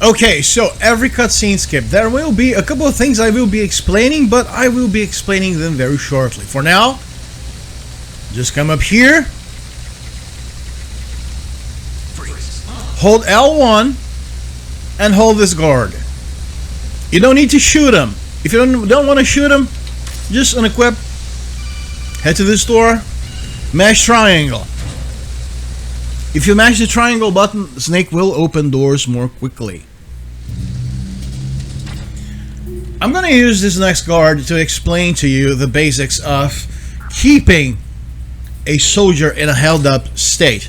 Okay, so every cutscene skip, there will be a couple of things I will be explaining, but I will be explaining them very shortly. For now, just come up here, hold L1, and hold this guard. You don't need to shoot him. If you don't want to shoot him, just unequip, head to this door, mash triangle. If you mash the triangle button, Snake will open doors more quickly. I'm gonna use this next guard to explain to you the basics of keeping a soldier in a held up state.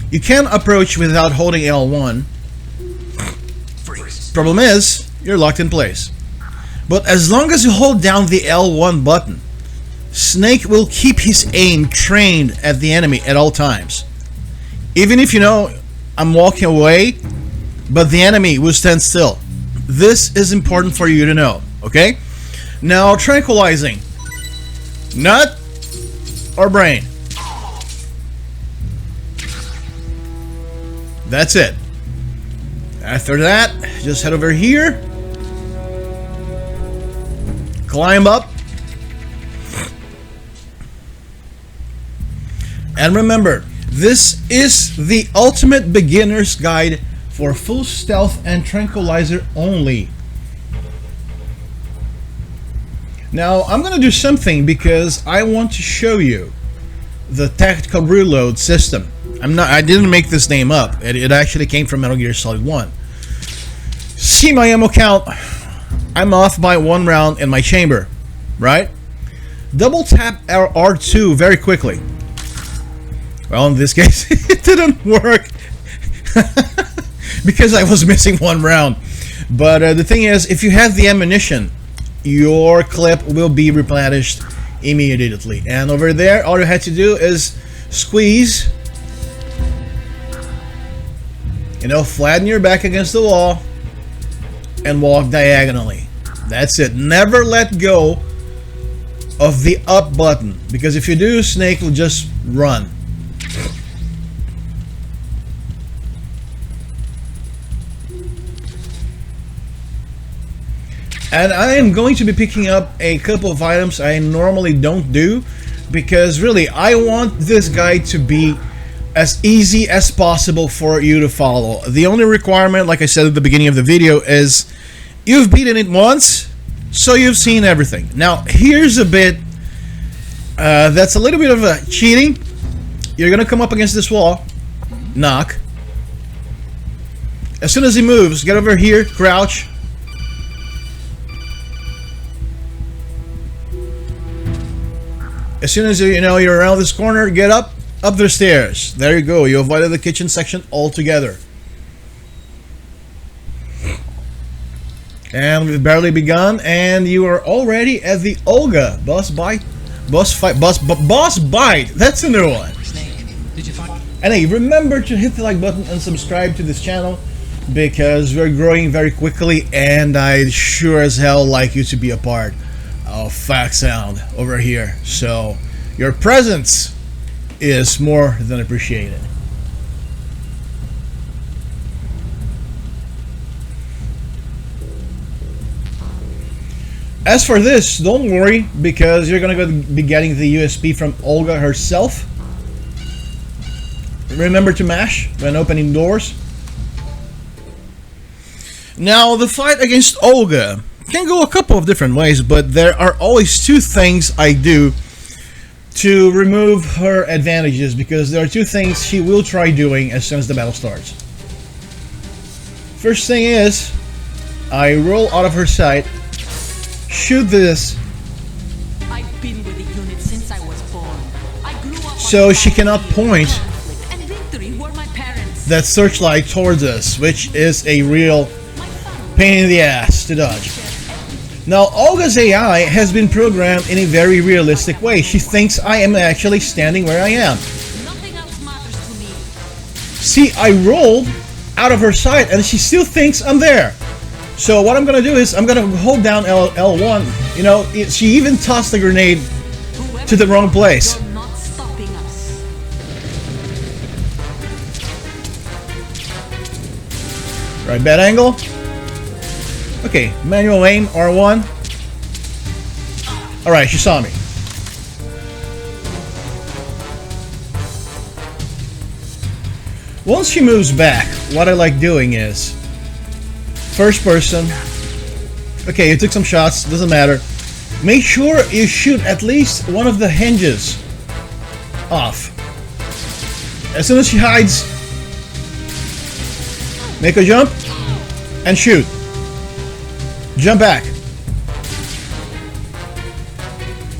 You can approach without holding L1. Problem is, you're locked in place. But as long as you hold down the L1 button, Snake will keep his aim trained at the enemy at all times. Even if you know I'm walking away, but the enemy will stand still. This is important for you to know, okay? Now, tranquilizing. Nut or brain? That's it. After that, just head over here. Climb up. And remember, this is the ultimate beginner's guide for full stealth and tranquilizer only. Now, I'm gonna do something because I want to show you the tactical reload system. I didn't make this name up. It actually came from Metal Gear Solid 1. See my ammo count. I'm off by 1 round in my chamber, right? Double tap R2 very quickly. Well, in this case, it didn't work because I was missing 1 round. But the thing is, if you have the ammunition, your clip will be replenished immediately. And over there, all you had to do is squeeze, you know, flatten your back against the wall and walk diagonally. That's it. Never let go of the up button, because if you do, Snake will just run. And I am going to be picking up a couple of items I normally don't do, because really I want this guide to be as easy as possible for you to follow. The only requirement, like I said at the beginning of the video, is you've beaten it once, so you've seen everything. Now here's a bit that's a little bit of a cheating. You're gonna come up against this wall, knock. As soon as he moves, get over here, crouch. As soon as you know you're around this corner, get up the stairs. There you go. You avoided the kitchen section altogether. And we've barely begun, and you are already at the Olga boss bite. Boss bite. That's a new one. And hey, remember to hit the like button and subscribe to this channel, because we're growing very quickly, and I sure as hell like you to be a part of Fact Sound over here. So your presence is more than appreciated. As for this, don't worry, because you're gonna be getting the USP from Olga herself. Remember to mash when opening doors. Now, the fight against Olga can go a couple of different ways, but there are always 2 things I do to remove her advantages, because there are 2 things she will try doing as soon as the battle starts. First thing is, I roll out of her sight, shoot this, I've been with the unit since I was born. I grew up so she cannot point and victory were my parents. that searchlight towards us, which is a real pain in the ass to dodge. Now, Olga's AI has been programmed in a very realistic way. She thinks I am actually standing where I am. Nothing else matters to me. See, I rolled out of her sight and she still thinks I'm there. So what I'm gonna do is I'm gonna hold down L1. You know, she even tossed the grenade to the wrong place. You're not stopping us. Right, bad angle. Okay, manual aim, R1. Alright, she saw me. Once she moves back, what I like doing is first person. Okay, you took some shots, doesn't matter. Make sure you shoot at least one of the hinges off. As soon as she hides, make a jump and shoot. Jump back.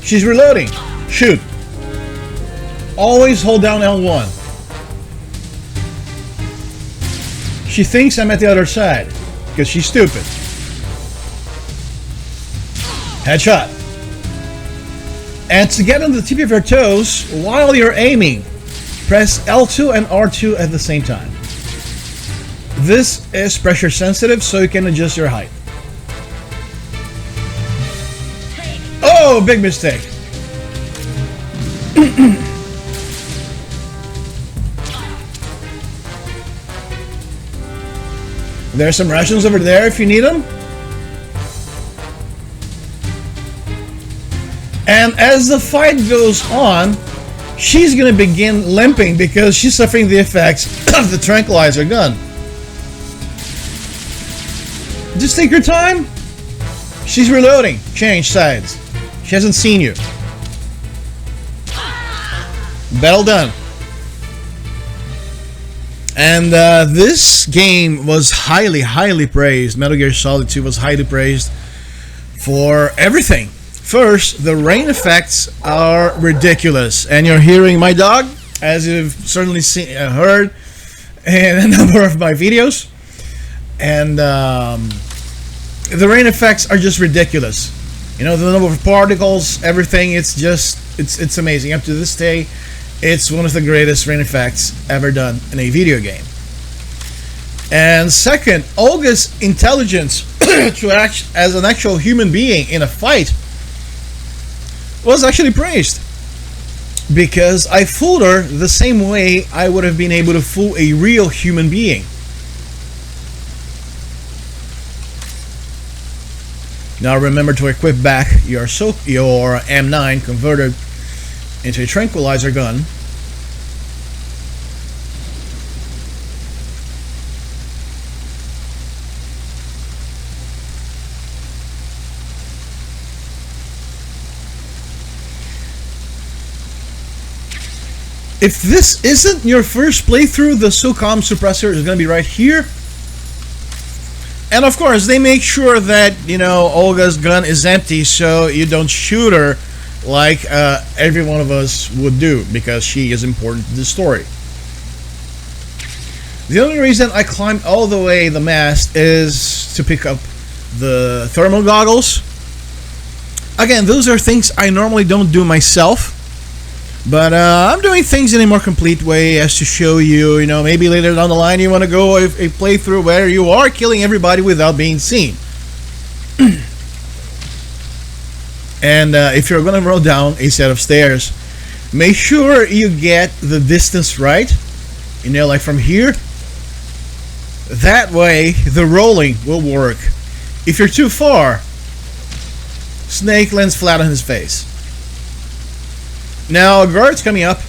She's reloading. Shoot. Always hold down L1. She thinks I'm at the other side because she's stupid. Headshot. And to get on the tip of your toes while you're aiming, press L2 and R2 at the same time. This is pressure sensitive, so you can adjust your height. Oh, big mistake. There's some rations over there if you need them. And as the fight goes on, she's gonna begin limping because she's suffering the effects of the tranquilizer gun. Just take your time. She's reloading. Change sides. She hasn't seen you. Battle done. And this game was highly praised. Metal Gear Solid 2 was highly praised for everything. First, the rain effects are ridiculous. And you're hearing my dog, as you've certainly seen, heard in a number of my videos. And the rain effects are just ridiculous. You know, the number of particles, everything, it's amazing. Up to this day, it's one of the greatest rain effects ever done in a video game. And second, Olga's intelligence to act as an actual human being in a fight was actually praised. Because I fooled her the same way I would have been able to fool a real human being. Now remember to equip back your M9 converted into a tranquilizer gun. If this isn't your first playthrough, the SOCOM suppressor is going to be right here. And of course, they make sure that, you know, Olga's gun is empty so you don't shoot her like every one of us would do, because she is important to the story. The only reason I climbed all the way the mast is to pick up the thermal goggles. Again, those are things I normally don't do myself. But I'm doing things in a more complete way as to show you, you know, maybe later down the line you want to go a playthrough where you are killing everybody without being seen. And if you're going to roll down a set of stairs, make sure you get the distance right. You know, like from here. That way the rolling will work. If you're too far, Snake lands flat on his face. Now, a guard's coming up,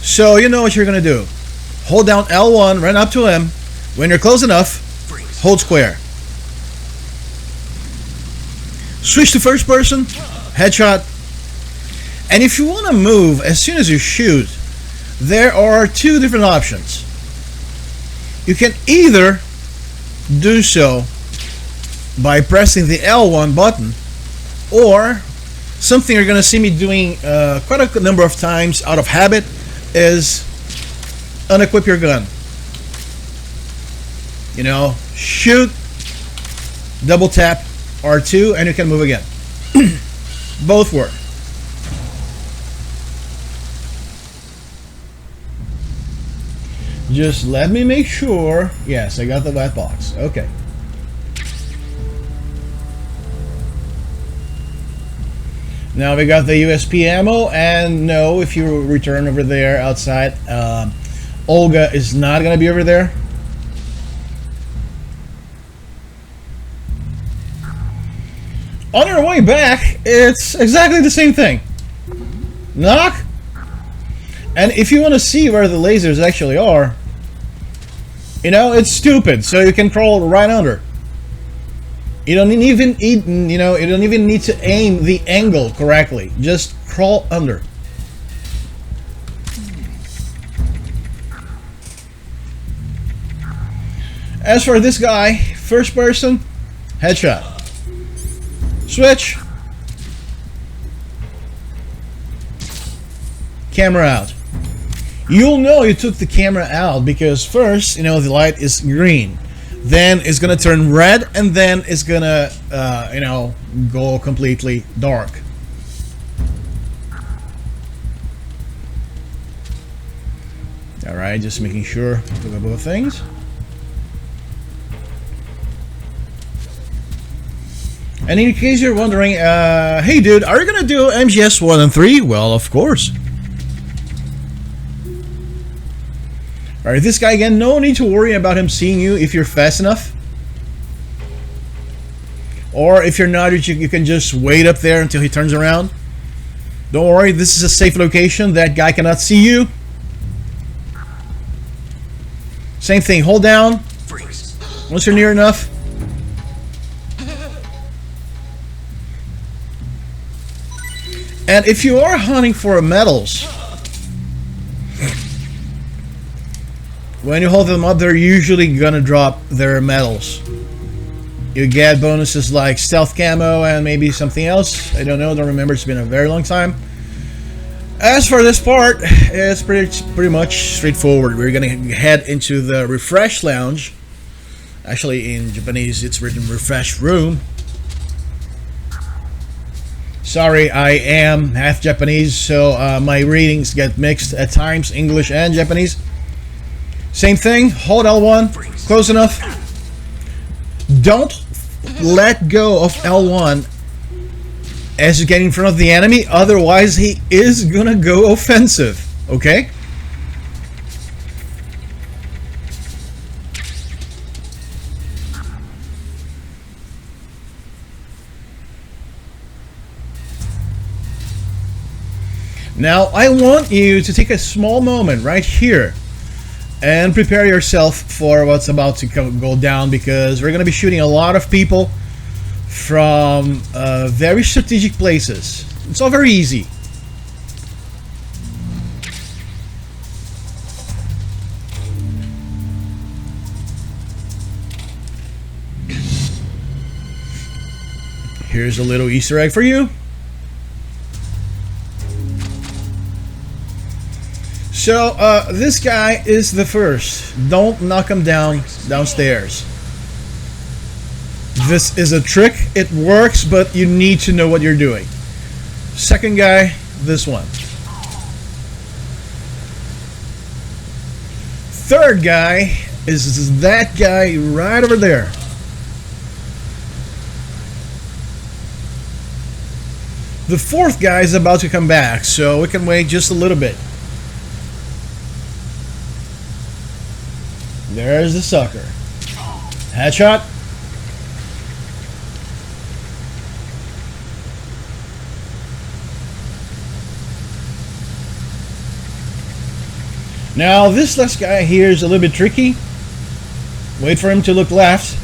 so you know what you're going to do. Hold down L1, run up to him. When you're close enough, hold square. Switch to first person, headshot. And if you want to move as soon as you shoot, there are two different options. You can either do so by pressing the L1 button, or something you're going to see me doing quite a number of times out of habit is unequip your gun. You know, shoot, double tap R2, and you can move again. Both work. Just let me make sure. Yes, I got the white box. Okay. Now we got the USP ammo, and no, if you return over there outside, Olga is not going to be over there. On your way back, it's exactly the same thing. Knock. And if you want to see where the lasers actually are, you know, it's stupid, so you can crawl right under. You don't even you don't even need to aim the angle correctly. Just crawl under. As for this guy, first person, headshot. Switch. Camera out. You'll know you took the camera out because first, you know, the light is green. Then it's gonna turn red, and then it's gonna, you know, go completely dark. Alright, just making sure to do both things. And in case you're wondering, hey dude, are you gonna do MGS1 and 3? Well, of course. Alright, this guy again, no need to worry about him seeing you if you're fast enough. Or if you're not, you can just wait up there until he turns around. Don't worry, this is a safe location. That guy cannot see you. Same thing, hold down. Once you're near enough. And if you are hunting for medals, when you hold them up, they're usually gonna drop their medals. You get bonuses like stealth camo and maybe something else. I don't know, don't remember, it's been a very long time. As for this part, it's pretty much straightforward. We're gonna head into the refresh lounge. Actually, in Japanese, it's written refresh room. Sorry, I am half Japanese, so my readings get mixed at times, English and Japanese. Same thing, hold L1, close enough. Don't let go of L1 as you get in front of the enemy, otherwise he is gonna go offensive, okay? Now, I want you to take a small moment right here and prepare yourself for what's about to go down, because we're going to be shooting a lot of people from very strategic places. It's all very easy. Here's a little Easter egg for you. So, this guy is the first. Don't knock him down downstairs. This is a trick. It works, but you need to know what you're doing. Second guy, this one. Third guy is that guy right over there. The fourth guy is about to come back, so we can wait just a little bit. There's the sucker. Headshot. Now this last guy here is a little bit tricky. Wait for him to look left.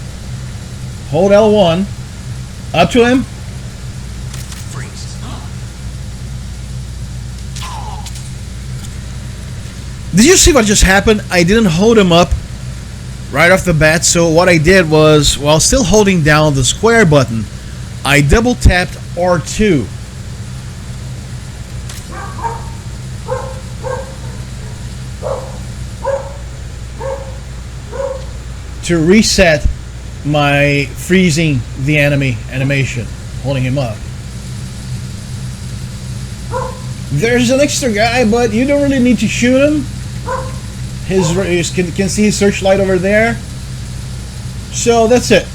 Hold L1. Up to him. Did you see what just happened? I didn't hold him up right off the bat, so what I did was, while still holding down the square button, I double tapped R2. To reset my freezing the enemy animation, holding him up. There's an extra guy, but you don't really need to shoot him. His can see his searchlight over there. So that's it.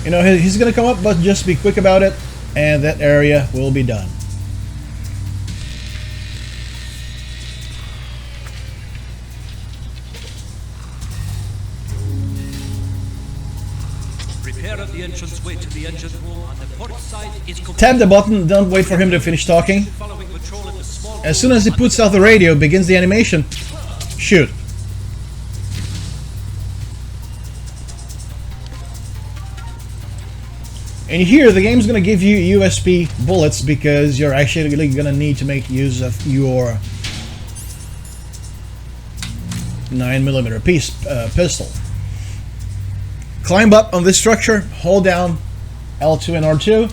You know, he's gonna come up, but just be quick about it, and that area will be done. the entranceway to the engine room on the port side is complete. Tap the button, don't wait for him to finish talking. Following patrol at the small As soon as he puts out the radio, begins the animation. Shoot. And here, the game's gonna give you USP bullets because you're actually gonna need to make use of your 9mm pistol. Climb up on this structure, hold down L2 and R2,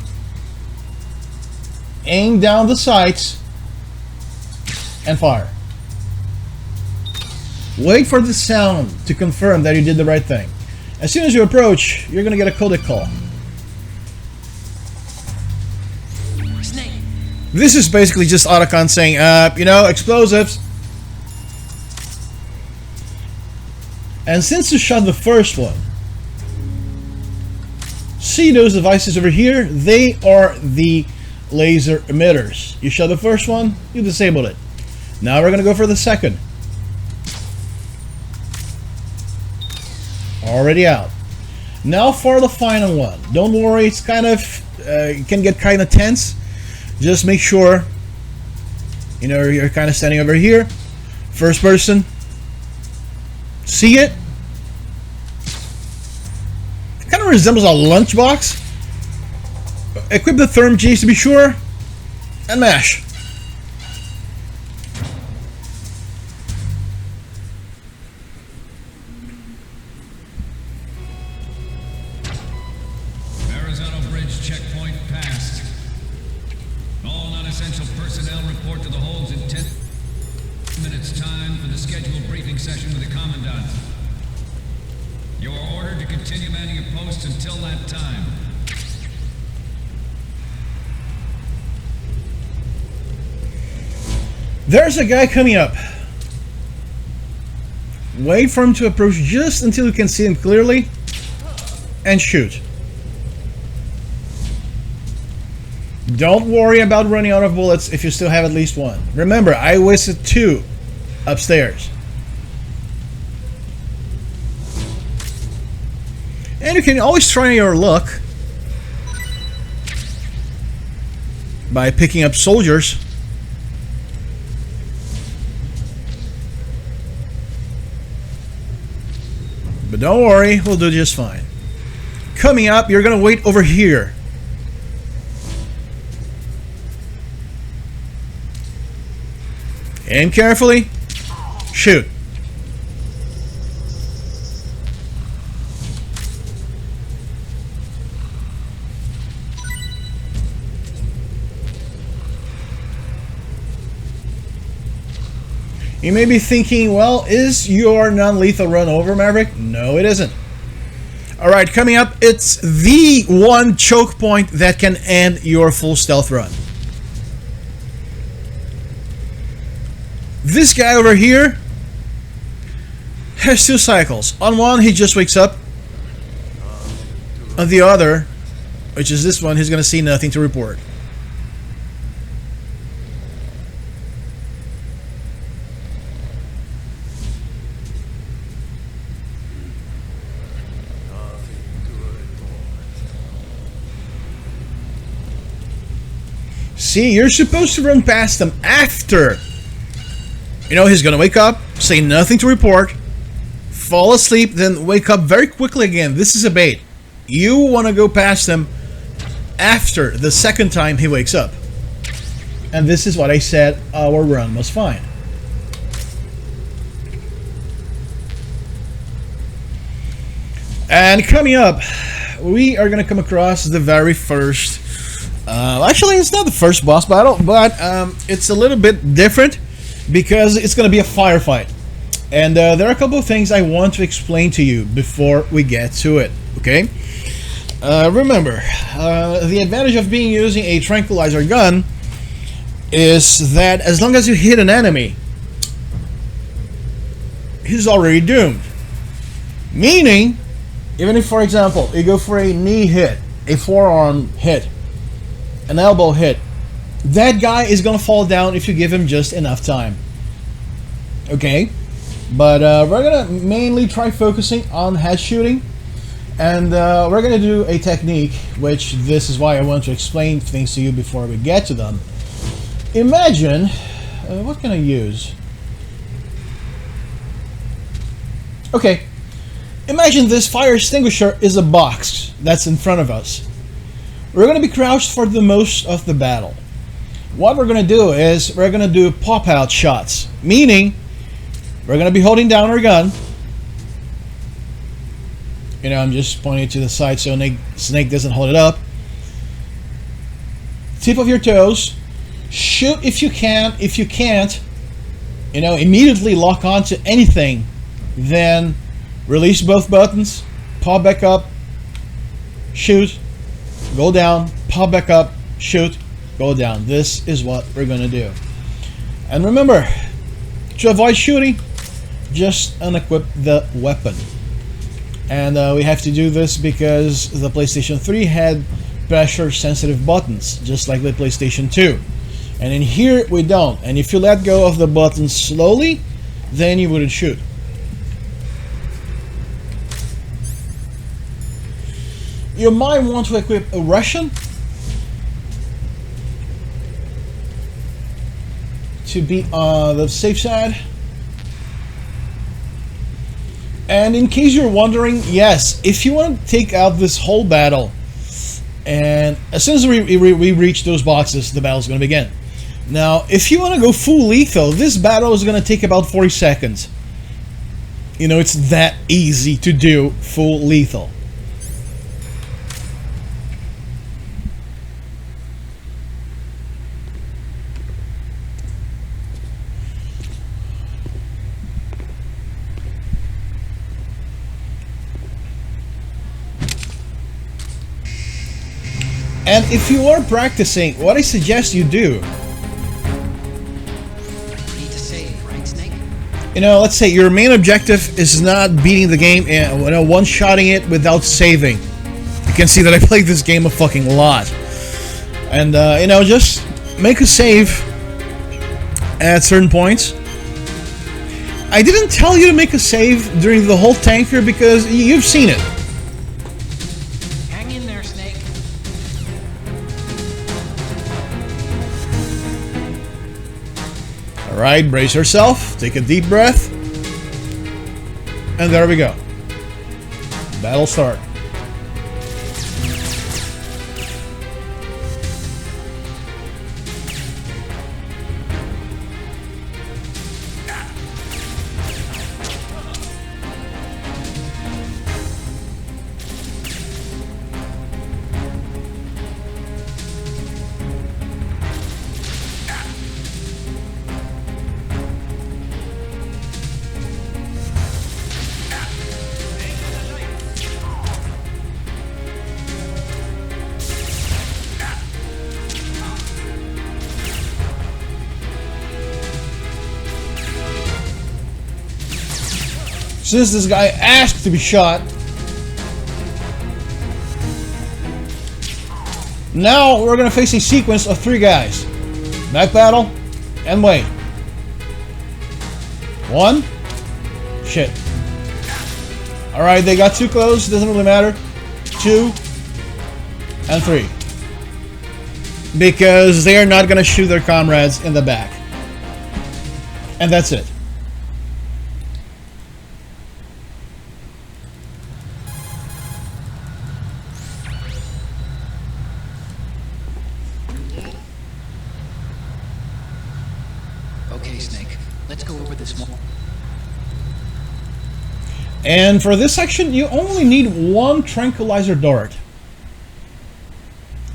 aim down the sights, and fire. Wait for the sound to confirm that you did the right thing. As soon as you approach, you're gonna get a codec call. Snake. This is basically just Otacon saying, you know, explosives. And since you shot the first one, see those devices over here? They are the laser emitters. You shot the first one, you disabled it. Now we're gonna go for the second. Already out. Now for the final one. Don't worry, it's kind of, it can get kind of tense. Just make sure, you know, you're kind of standing over here. First person. See it? It kind of resembles a lunchbox. Equip the therm Gs to be sure. And mash. Horizontal bridge checkpoint passed. All non-essential personnel report to the holds in 10 minutes time for the scheduled briefing session with the Commandant. You are ordered to continue manning your posts until that time. There's a guy coming up. Wait for him to approach just until you can see him clearly and shoot. Don't worry about running out of bullets if you still have at least one. Remember, I wasted 2 upstairs. And you can always try your luck by picking up soldiers. But don't worry, we'll do just fine. Coming up, you're gonna wait over here. Aim carefully. Shoot. You may be thinking, well, is your non-lethal run over, Maverick? No, it isn't. Alright, coming up, it's the one choke point that can end your full stealth run. This guy over here has 2 cycles. On one, he just wakes up. On the other, which is this one, he's going to see nothing to report. See, you're supposed to run past them after. You know, he's gonna wake up, say nothing to report, fall asleep, then wake up very quickly again. This is a bait. You want to go past him after the second time he wakes up. And this is what I said our run was fine. And coming up, we are gonna come across the very first. Actually, it's not the first boss battle, but it's a little bit different because it's going to be a firefight. And there are a couple of things I want to explain to you before we get to it, okay? Remember, the advantage of being using a Tranquilizer gun is that as long as you hit an enemy, he's already doomed. Meaning, even if, for example, you go for a knee hit, a forearm hit, an elbow hit, that guy is gonna fall down if you give him just enough time. Okay? But we're gonna mainly try focusing on head shooting. And we're gonna do a technique, which this is why I want to explain things to you before we get to them. Imagine, what can I use? Okay, imagine this fire extinguisher is a box that's in front of us. We're gonna be crouched for the most of the battle. What we're gonna do is we're gonna do pop-out shots, meaning we're gonna be holding down our gun. You know, I'm just pointing to the side so Snake doesn't hold it up. Tip of your toes. Shoot if you can. If you can't, you know, immediately lock onto anything. Then release both buttons. Pop back up. Shoot. Go down. Pop back up. Shoot. Go down. This is what we're going to do. And remember, to avoid shooting, just unequip the weapon. And we have to do this because the PlayStation 3 had pressure sensitive buttons, just like the PlayStation 2. And in here we don't. And if you let go of the button slowly, then you wouldn't shoot. You might want to equip a Russian to be on the safe side. And in case you're wondering, yes, if you want to take out this whole battle, and as soon as we reach those boxes, the battle's going to begin. Now, if you want to go full lethal, this battle is going to take about 40 seconds. You know, it's that easy to do full lethal. And if you are practicing, what I suggest you do, Need to save, right, Snake? you know, let's say your main objective is not beating the game and, you know, one-shotting it without saving. You can see that I played this game a fucking lot. And, you know, just make a save at certain points. I didn't tell you to make a save during the whole tanker because you've seen it. Hang in there, Snake. Alright, brace yourself, take a deep breath, and there we go. Battle start. Since this guy asked to be shot, now we're gonna face a sequence of 3 guys. Back battle, and wait. 1. Shit. Alright, they got too close, doesn't really matter. 2. And 3. Because they are not gonna shoot their comrades in the back. And that's it. Okay, Snake. Let's go over this more. And for this section, you only need 1 tranquilizer dart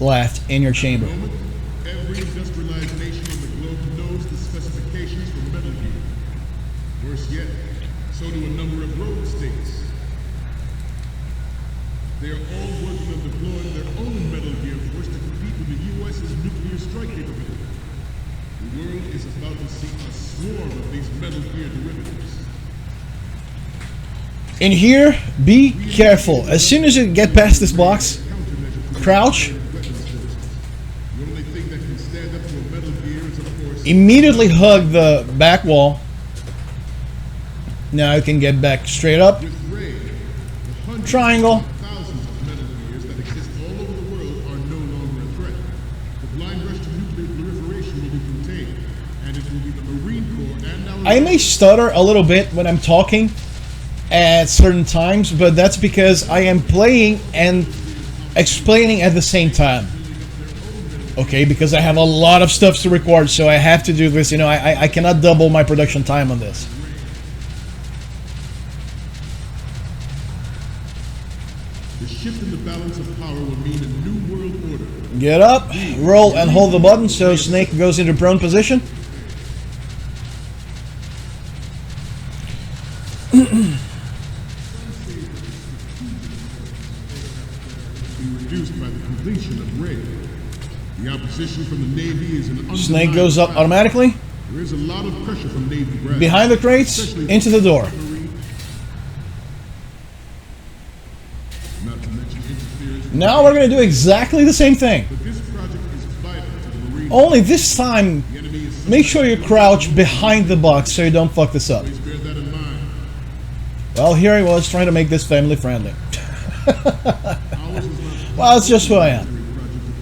left in your chamber. Every industrialized nation on the globe knows the specifications for Metal Gear. Worse yet, so do a number of rogue states. They are all working on deploying their own Metal Gear force to compete with the U.S.'s nuclear strike capability. The world is about to see a swarm of these Metal Gear derivatives. In here, be careful. As soon as you get past this box, crouch, The only thing that can stand up to a Metal Gear is, of course, immediately hug the back wall. Now you can get back straight up. with Raiden, the hundreds Triangle. of thousands will be the Marine Corps and our... I may stutter a little bit when I'm talking at certain times, but that's because I am playing and explaining at the same time. Okay, because I have a lot of stuff to record, so I have to do this. You know, I cannot double my production time on this. The shift in the balance of power will mean a new world order. Get up, roll, and hold the button so Snake goes into prone position. Be reduced by the completion of Raid. The opposition from the Navy is an undeniable Snake goes up fact. automatically. There is a lot of pressure from Navy brass. Behind the crates, especially into the door. Not to mention interference with- Now we're going to do exactly the same thing. But this project is vital to the Marine. Only this time, The enemy is make sure you crouch behind the box so you don't fuck this up. Please bear that in mind. Well, here I was trying to make this family friendly. Ours is not Well, it's just who I am. project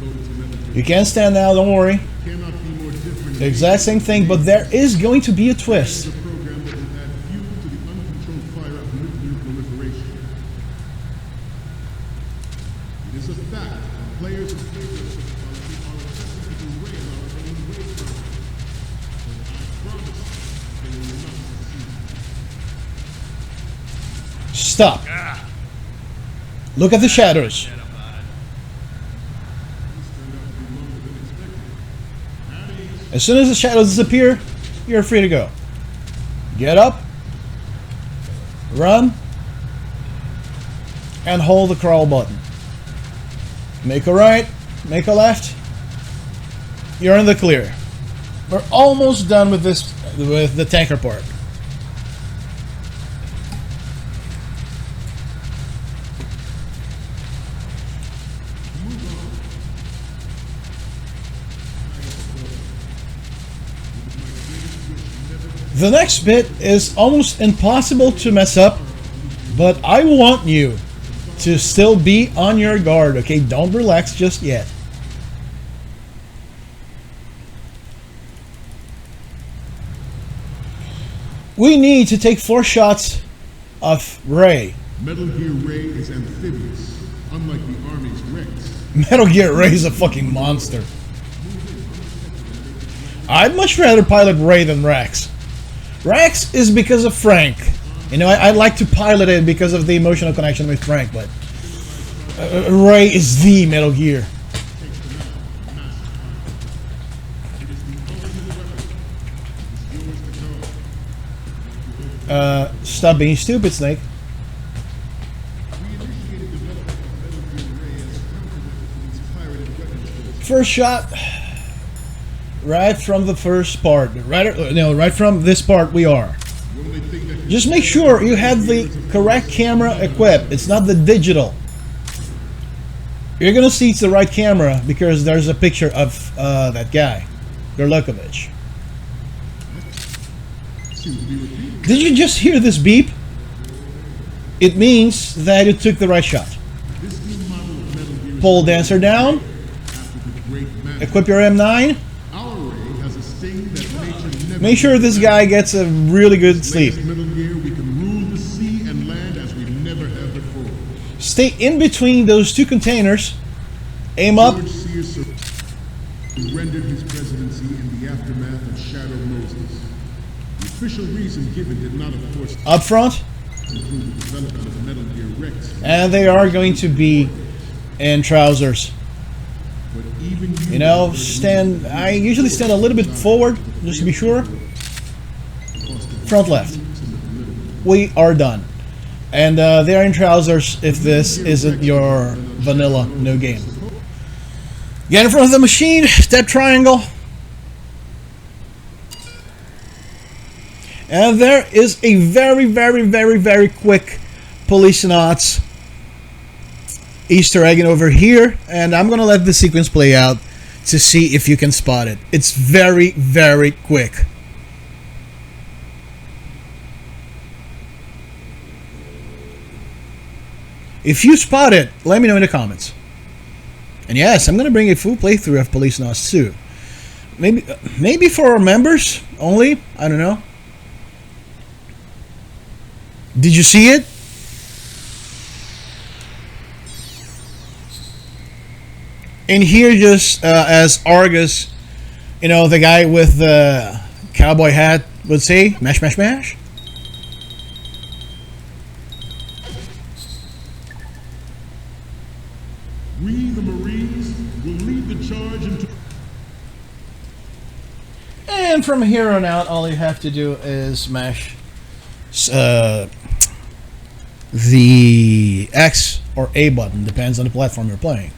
devoted to military. You can't stand now, don't worry. Cannot be more different. The exact same thing, but there is going to be a twist. It's a program that will add fuel to the uncontrolled fire of nuclear proliferation. It is a fact that players in favor of such policy are attempting to derail our own way from it. But I promise they will not succeed. Stop. Look at the shadows. This turned out to be longer than expected. At ease. As soon as the shadows disappear, you're free to go. Get up, run, and hold the crawl button. Make a right, make a left. You're in the clear. We're almost done with this, with the tanker part. The next bit is almost impossible to mess up, but I want you to still be on your guard, okay? Don't relax just yet. We need to take 4 shots of Ray. Metal Gear Ray is amphibious, unlike the Army's Rex. Metal Gear Ray is a fucking monster. I'd much rather pilot Ray than Rex. Rex is because of Frank. You know, I like to pilot it because of the emotional connection with Frank, but Ray is the Metal Gear. Stop being stupid, Snake. First shot, right from the first part, right from this part we are. Just make sure you have the correct camera equipped. It's not the digital. You're gonna see it's the right camera because there's a picture of that guy, Gorlukovich. Did you just hear this beep? It means that you took the right shot. Pull dancer down. Equip your M9. Our Ray has a sting that nature never. Make sure this guy gets a really good sleep. Latest Metal Gear, we can rule the sea and land as we never have before. Stay in between those 2 containers. Aim up. George Sears surrendered his presidency in the aftermath of Shadow Moses. The official reason given did not, of course, Up front. include the development of Metal Gear Rex. And they are going to be in trousers. But even You know, stand. I usually stand a little bit forward, just to be sure. Front left. We are done. And they are in trousers if this isn't your vanilla no game. Get in front of the machine, step triangle. And there is a very quick Policenauts Easter egg over here, and I'm gonna let the sequence play out to see if you can spot it. It's very quick. If you spot it, let me know in the comments. And yes, I'm gonna bring a full playthrough of Policenauts 2. maybe for our members only. I don't know. Did you see it? And here, just as Argus, you know, the guy with the cowboy hat would say, mash, mash, mash. We, the Marines, will lead the charge into... And from here on out, all you have to do is mash the X or A button, depends on the platform you're playing.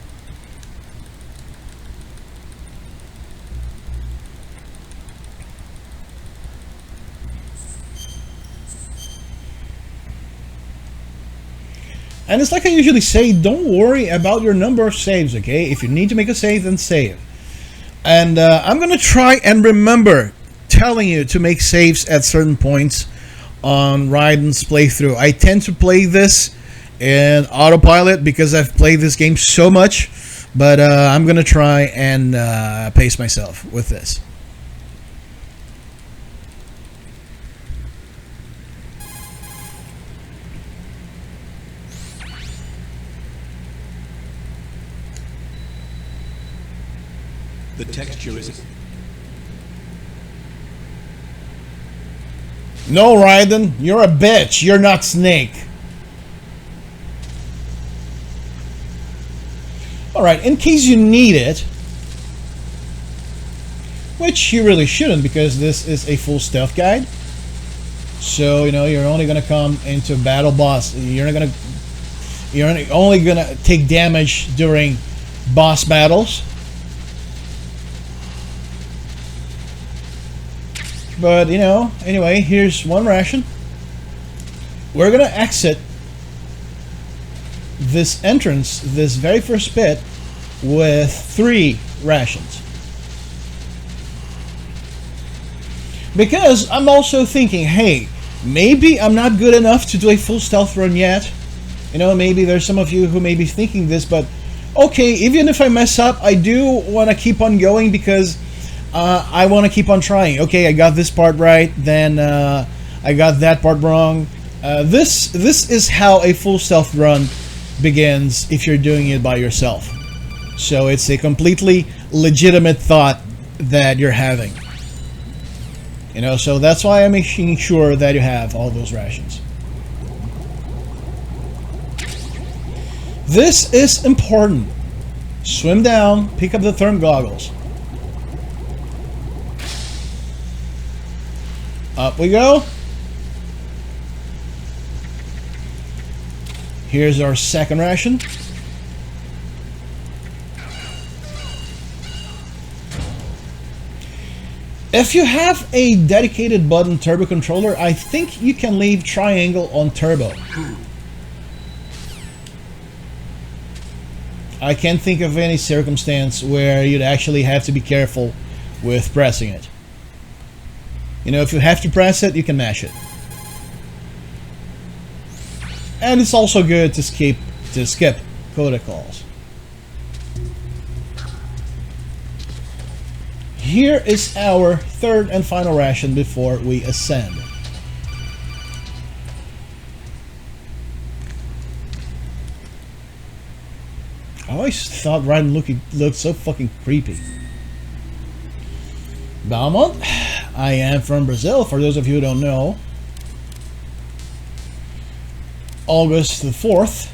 And it's like I usually say, don't worry about your number of saves, okay? If you need to make a save, then save. And I'm gonna try and remember telling you to make saves at certain points on Raiden's playthrough. I tend to play this in autopilot because I've played this game so much, but I'm gonna try and pace myself with this. The texture is... No, Raiden, you're a bitch. You're not Snake. Alright, in case you need it, which you really shouldn't because this is a full stealth guide. So, you know, you're only gonna come into battle boss. You're only gonna take damage during boss battles. But, you know, anyway, here's one ration. We're gonna exit this entrance, this very first pit, with 3 rations. Because I'm also thinking, hey, maybe I'm not good enough to do a full stealth run yet. You know, maybe there's some of you who may be thinking this, but okay, even if I mess up, I do want to keep on going because I want to keep on trying. Okay, I got this part right, then I got that part wrong. This is how a full stealth run begins if you're doing it by yourself. So it's a completely legitimate thought that you're having. You know, so that's why I'm making sure that you have all those rations. This is important. Swim down, pick up the therm goggles. Up we go. Here's our second ration. If you have a dedicated button turbo controller, I think you can leave triangle on turbo. I can't think of any circumstance where you'd actually have to be careful with pressing it. You know, if you have to press it, you can mash it. And it's also good to skip coda calls. Here is our third and final ration before we ascend. I always thought Raiden looked so fucking creepy. Belmont, I am from Brazil, for those of you who don't know. August the 4th.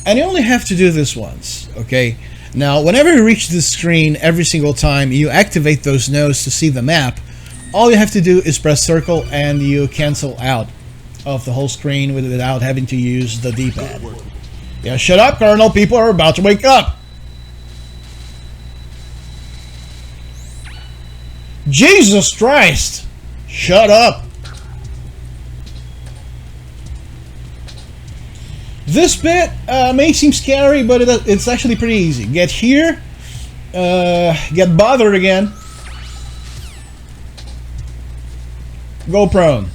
And you only have to do this once, okay? Now, whenever you reach this screen, every single time you activate those nodes to see the map, all you have to do is press circle and you cancel out of the whole screen without having to use the D-pad. Yeah, shut up, Colonel. People are about to wake up. Jesus Christ! Shut up. This bit may seem scary, but it's actually pretty easy. Get here, get bothered again, go prone.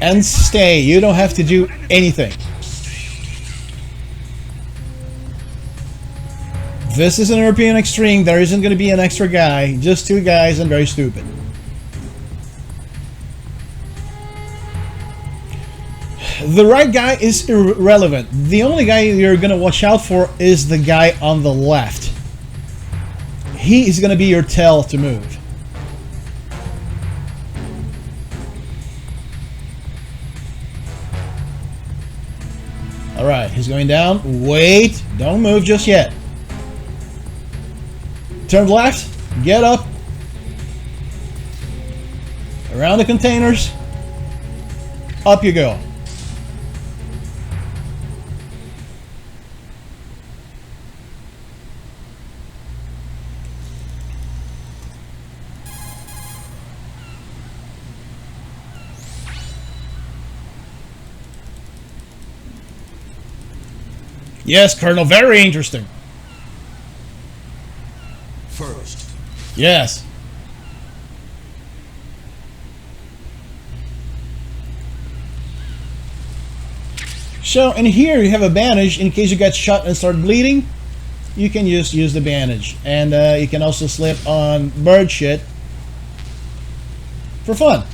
And stay. You don't have to do anything. This is an European Extreme. There isn't going to be an extra guy. Just two guys and very stupid. The right guy is irrelevant. The only guy you're going to watch out for is the guy on the left. He is going to be your tell to move. Alright, he's going down. Wait, don't move just yet. Turn left, get up. Around the containers. Up you go. Yes, Colonel, very interesting. First. Yes. So, in here you have a bandage in case you get shot and start bleeding. You can just use the bandage. And you can also slip on bird shit for fun.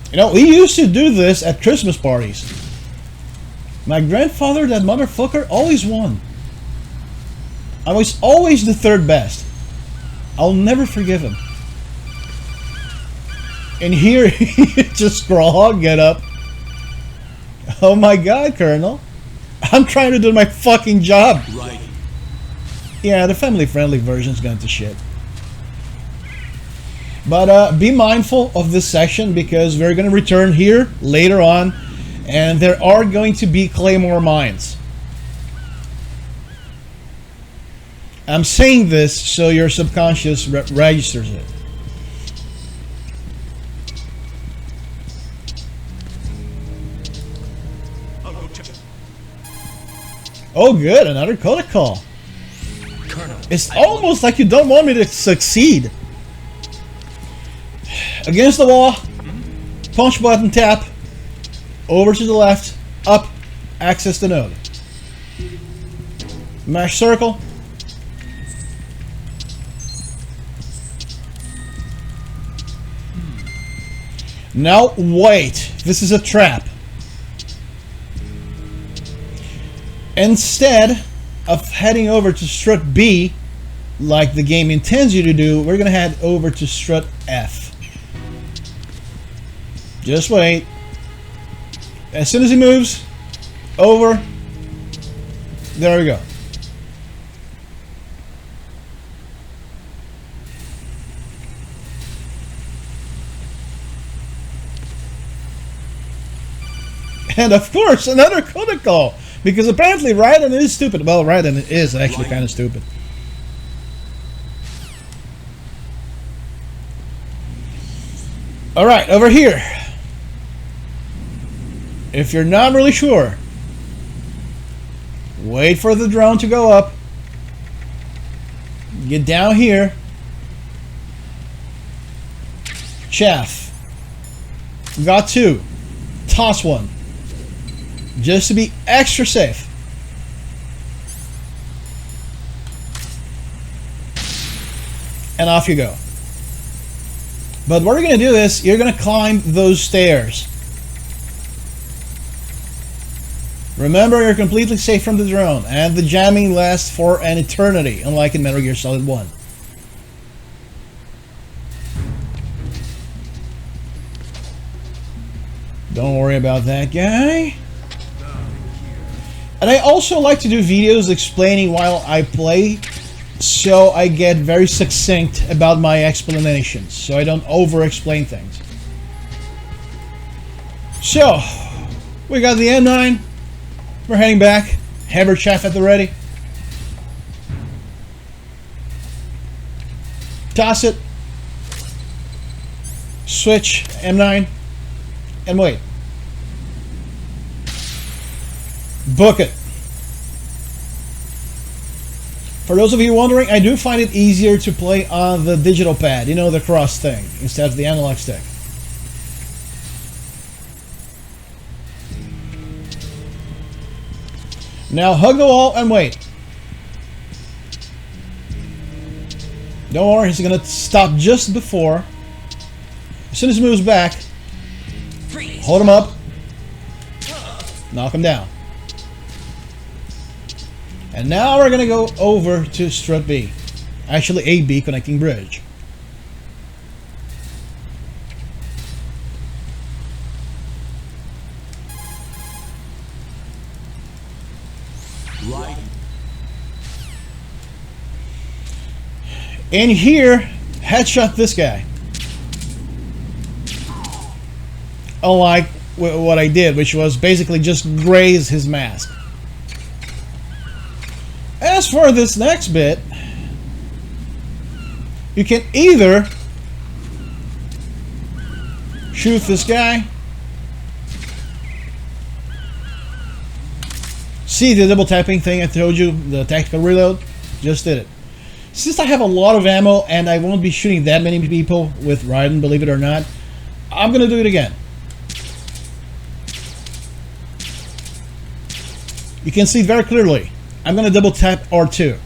You know, we used to do this at Christmas parties. My grandfather, that motherfucker, always won. I was always the third best. I'll never forgive him. And here, just scrawl, get up. Oh my god, Colonel. I'm trying to do my fucking job. Right. Yeah, the family-friendly version's gone to shit. But be mindful of this section because we're going to return here later on. And there are going to be claymore mines. I'm saying this so your subconscious registers it. I'll go check. Oh good, another protocol. Colonel, It's almost like you don't want me to succeed. Against the wall. Punch button tap. Over to the left. Up. Access the node. Mash circle. Now wait. This is a trap. Instead of heading over to strut B, like the game intends you to do, we're gonna head over to strut F. Just wait. As soon as he moves, over. There we go. And of course, another protocol. Because apparently Raiden is stupid. Well, Raiden is actually kind of stupid. Alright, over here. If you're not really sure, wait for the drone to go up. Get down here. Chaff. Got two. Toss one. Just to be extra safe. And off you go. But what you're going to do is, you're going to climb those stairs. Remember, you're completely safe from the drone, and the jamming lasts for an eternity, unlike in Metal Gear Solid 1. Don't worry about that guy. And I also like to do videos explaining while I play, so I get very succinct about my explanations, so I don't over-explain things. So, we got the M9. We're heading back. Hammer chaff at the ready. Toss it. Switch M9. And wait. Book it. For those of you wondering, I do find it easier to play on the digital pad, you know, the cross thing, instead of the analog stick. Now hug the wall and wait. Don't worry, he's gonna stop just before. As soon as he moves back, hold him up, knock him down. And now we're gonna go over to strut B. Actually, AB connecting bridge. Raiden. In here, headshot this guy. Unlike what I did, which was basically just graze his mask. As for this next bit, you can either shoot this guy. See the double tapping thing I told you, the tactical reload? Just did it. Since I have a lot of ammo and I won't be shooting that many people with Raiden, believe it or not, I'm gonna do it again. You can see it very clearly. I'm gonna double tap R2.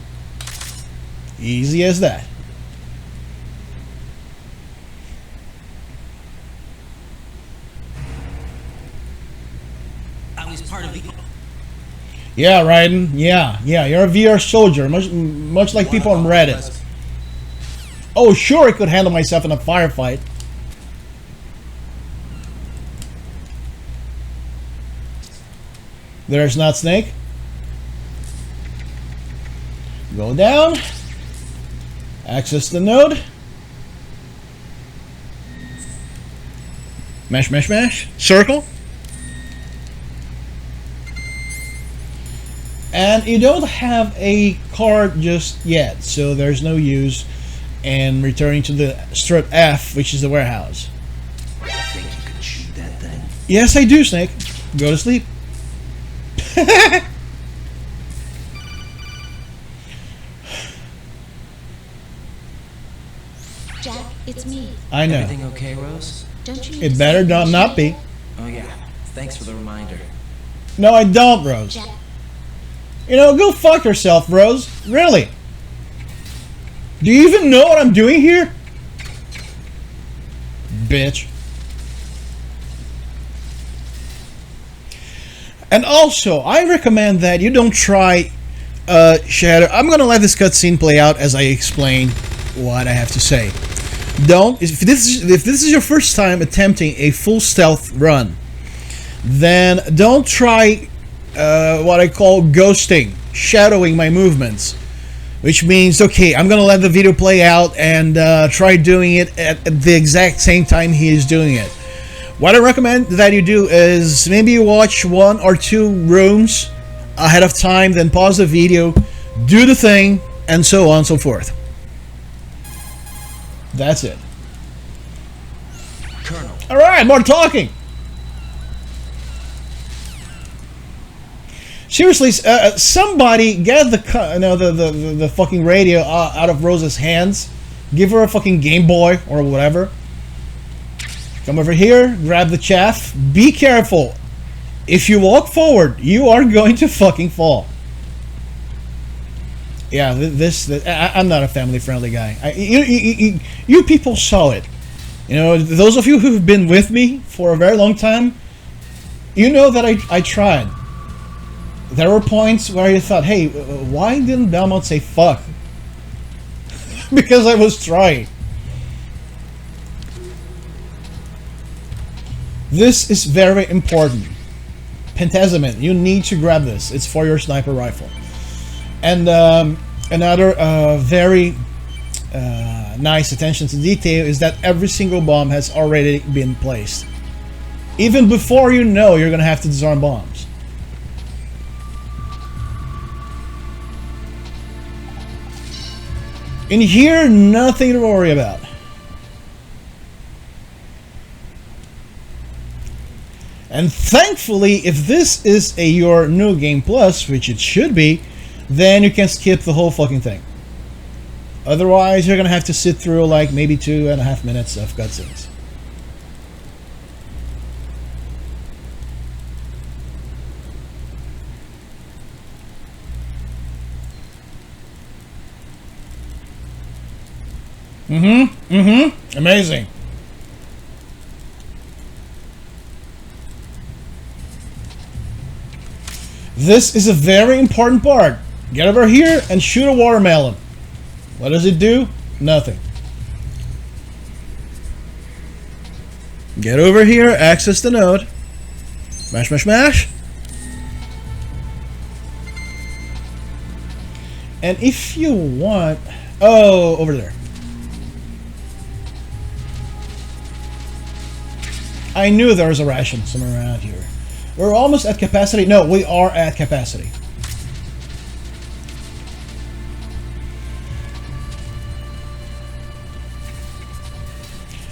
Easy as that. I was part of the... Yeah, Raiden. Yeah, you're a VR soldier, much like people on Reddit. Oh, sure, I could handle myself in a firefight. There's not Snake. Go down. Access the node. Mash, mash, mash. Circle. And you don't have a card just yet, so there's no use in returning to the strut F, which is the warehouse. I think you could shoot that thing. Yes, I do, Snake. Go to sleep. Jack, it's me. I know. Everything okay, Rose? Don't you need It to better say not be. Oh yeah. Thanks for the reminder. No, I don't, Rose. Jack, You know, go fuck yourself, Rose. Really? Do you even know what I'm doing here? Bitch. And also, I recommend that you don't try Shadow. I'm gonna let this cutscene play out as I explain what I have to say. Don't, if this is your first time attempting a full stealth run, then don't try what I call ghosting, shadowing my movements, which means, okay, I'm gonna let the video play out and try doing it at the exact same time he is doing it. What I recommend that you do is maybe you watch 1 or 2 rooms ahead of time, then pause the video, do the thing, and so on and so forth. That's it. Colonel. Alright, more talking! Seriously, somebody get the fucking radio out of Rose's hands. Give her a fucking Game Boy or whatever. Come over here, grab the chaff. Be careful. If you walk forward, you are going to fucking fall. Yeah, I'm not a family-friendly guy. You people saw it. You know, those of you who've been with me for a very long time, you know that I tried. There were points where you thought, hey, why didn't Belmont say fuck? Because I was trying. This is very important. Pentazimate, you need to grab this. It's for your sniper rifle. And another very nice attention to detail is that every single bomb has already been placed. Even before you know you're going to have to disarm bombs. In here, nothing to worry about. And thankfully, if this is your new game plus, which it should be, then you can skip the whole fucking thing. Otherwise, you're gonna have to sit through like maybe 2.5 minutes of cutscenes. Amazing. This is a very important part. Get over here and shoot a watermelon. What does it do? Nothing. Get over here, access the node. Smash, smash, smash. And if you want... Oh, over there. I knew there was a ration somewhere around here. We're almost at capacity. No, we are at capacity.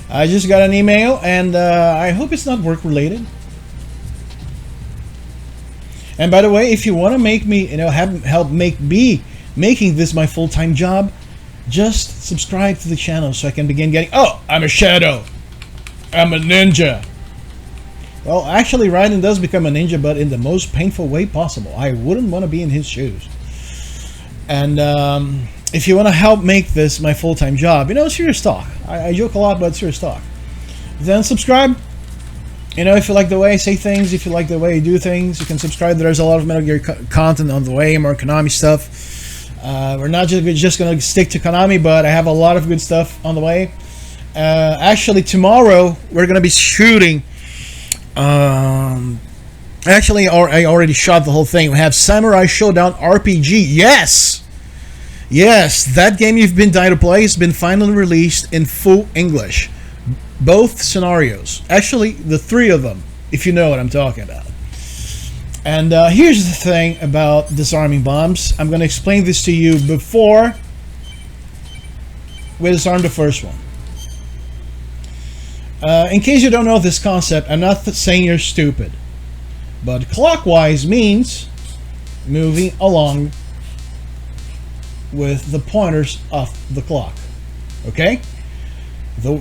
I just got an email, and I hope it's not work related. And by the way, if you want to make me, help make me making this my full-time job, just subscribe to the channel so I can begin getting. Oh, I'm a shadow. I'm a ninja. Well, actually, Raiden does become a ninja, but in the most painful way possible. I wouldn't want to be in his shoes. And if you want to help make this my full-time job, serious talk. I joke a lot, but serious talk. Then subscribe. If you like the way I say things, if you like the way I do things, you can subscribe. There's a lot of Metal Gear content on the way, more Konami stuff. We're not just going to stick to Konami, but I have a lot of good stuff on the way. Actually, tomorrow, we're going to be shooting... Actually, I already shot the whole thing. We have Samurai Showdown RPG. Yes! Yes, that game you've been dying to play has been finally released in full English. Both scenarios. Actually, the 3 of them, if you know what I'm talking about. And here's the thing about disarming bombs. I'm going to explain this to you before we disarm the first one. In case you don't know this concept, I'm not saying you're stupid. But clockwise means moving along with the pointers of the clock. Okay? The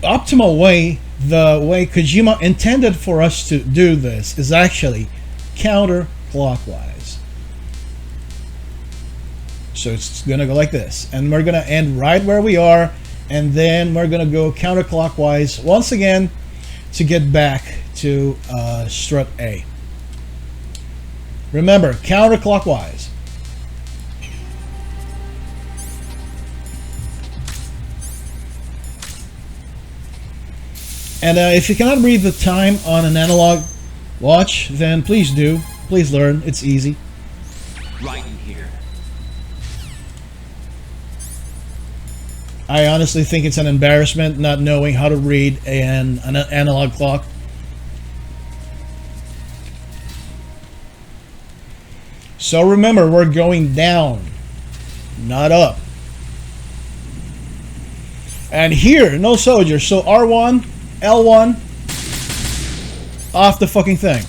optimal way, the way Kojima intended for us to do this, is actually counterclockwise. So it's going to go like this. And we're going to end right where we are. And then we're going to go counterclockwise once again to get back to strut A. Remember, counterclockwise. And if you cannot read the time on an analog watch, then please do. Please learn. It's easy. Raiden here. I honestly think it's an embarrassment not knowing how to read an analog clock. So remember, we're going down, not up. And here, no soldiers. So R1, L1, off the fucking thing.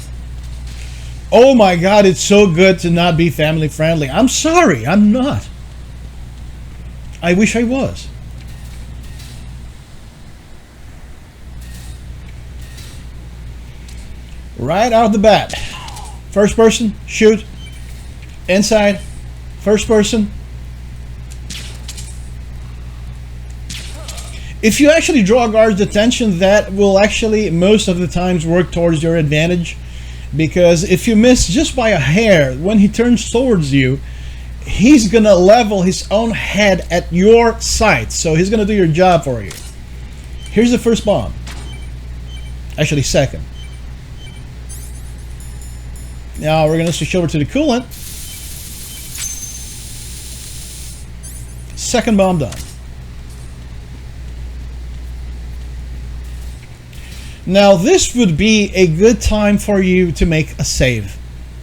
Oh my god, it's so good to not be family friendly. I'm sorry, I'm not. I wish I was. Right out of the bat. First person, shoot. Inside, first person. If you actually draw a guard's attention, that will actually most of the times work towards your advantage. Because if you miss just by a hair, when he turns towards you, he's gonna level his own head at your sight. So he's gonna do your job for you. Here's the first bomb. Actually, second. Now we're gonna switch over to the coolant. Second bomb done. Now this would be a good time for you to make a save,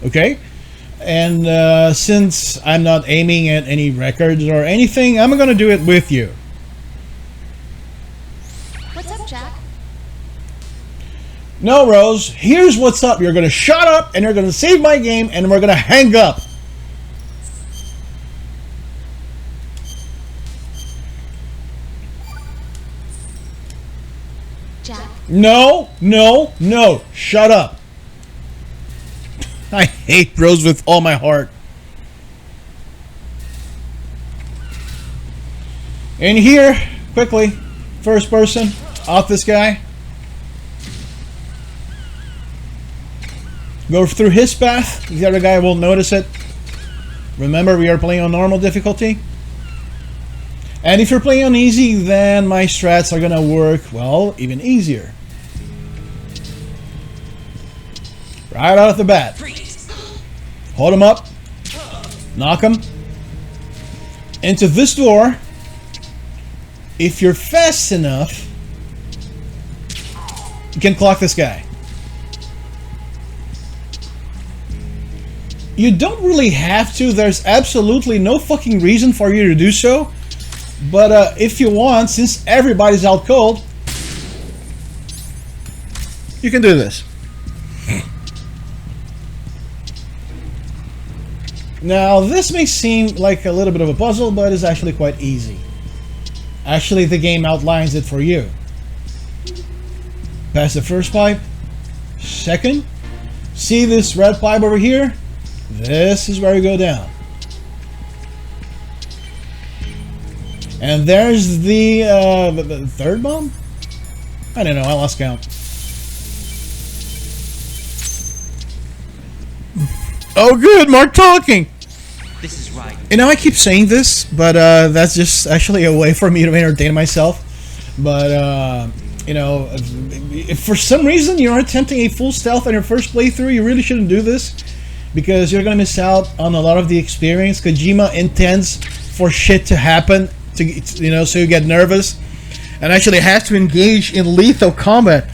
okay? And since I'm not aiming at any records or anything, I'm gonna do it with you. What's up, Jack? No, Rose, here's what's up. You're gonna shut up and you're gonna save my game and we're gonna hang up. Jack? No, no, no. Shut up. I hate Rose with all my heart. And here, quickly, first person, off this guy. Go through his path. The other guy won't notice it. Remember, we are playing on normal difficulty. And if you're playing on easy, then my strats are gonna work, well, even easier. Right out of the bat. Hold him up. Knock him. Into this door. If you're fast enough, you can clock this guy. You don't really have to. There's absolutely no fucking reason for you to do so. But if you want, since everybody's out cold, you can do this. Now, this may seem like a little bit of a puzzle, but it's actually quite easy. Actually, the game outlines it for you. Pass the first pipe. Second. See this red pipe over here? This is where you go down. And there's the third bomb? I don't know, I lost count. Oh good, more talking! This is right. You know, I keep saying this, but that's just actually a way for me to entertain myself. But, you know, if for some reason you're attempting a full stealth on your first playthrough, you really shouldn't do this. Because you're gonna miss out on a lot of the experience. Kojima intends for shit to happen, to, you know, so you get nervous and actually have to engage in lethal combat.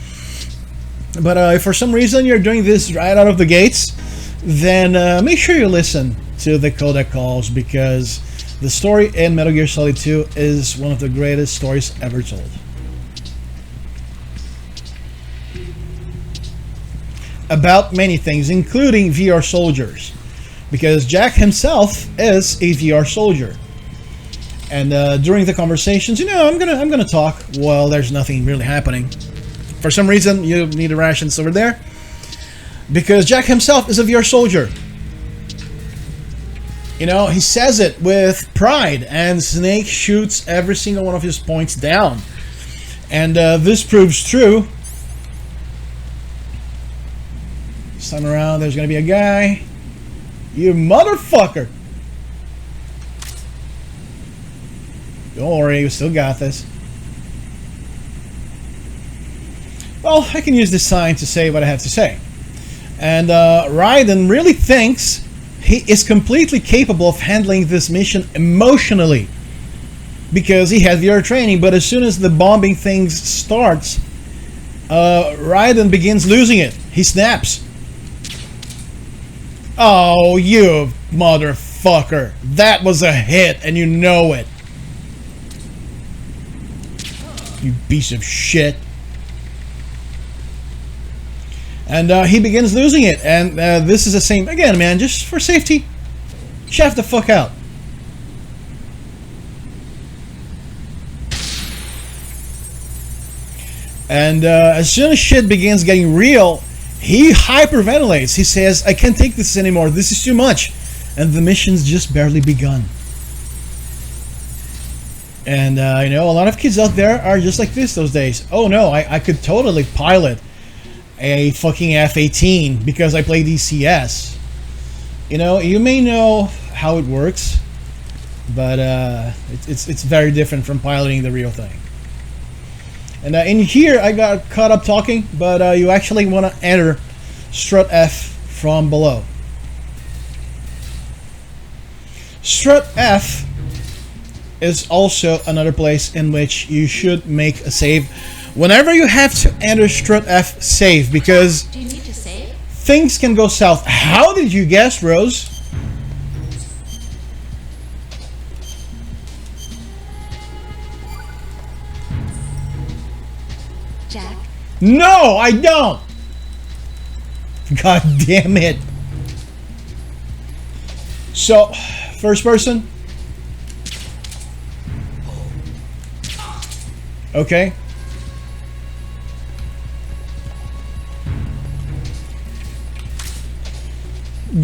But if for some reason you're doing this right out of the gates, then make sure you listen to the codec calls, because the story in Metal Gear Solid 2 is one of the greatest stories ever told. About many things, including VR soldiers, because Jack himself is a VR soldier. And during the conversations, you know, I'm gonna talk while there's nothing really happening. For some reason, you need the rations over there, because Jack himself is a VR soldier. You know, he says it with pride, and Snake shoots every single one of his points down. And this proves true. This time around, there's gonna be a guy. You motherfucker! Don't worry, we still got this. Well, I can use this sign to say what I have to say. And Raiden really thinks he is completely capable of handling this mission emotionally, because he had VR training, but as soon as the bombing thing starts, Raiden begins losing it. He snaps. Oh, you motherfucker. That was a hit, and you know it. You piece of shit. And he begins losing it. And this is the same. Again, man, just for safety, shaft the fuck out. And as soon as shit begins getting real, he hyperventilates. He says, I can't take this anymore. This is too much. And the mission's just barely begun. And, you know, a lot of kids out there are just like this those days. Oh no, I could totally pilot a fucking F-18 because I play DCS. You know, you may know how it works, but it's very different from piloting the real thing. And in here, I got caught up talking, but you actually want to enter strut F from below. Strut F is also another place in which you should make a save. Whenever you have to enter strut F, save, because Do you need to save? things can go south. How did you guess, Rose? Jack? No, I don't. God damn it. So, first person. Okay.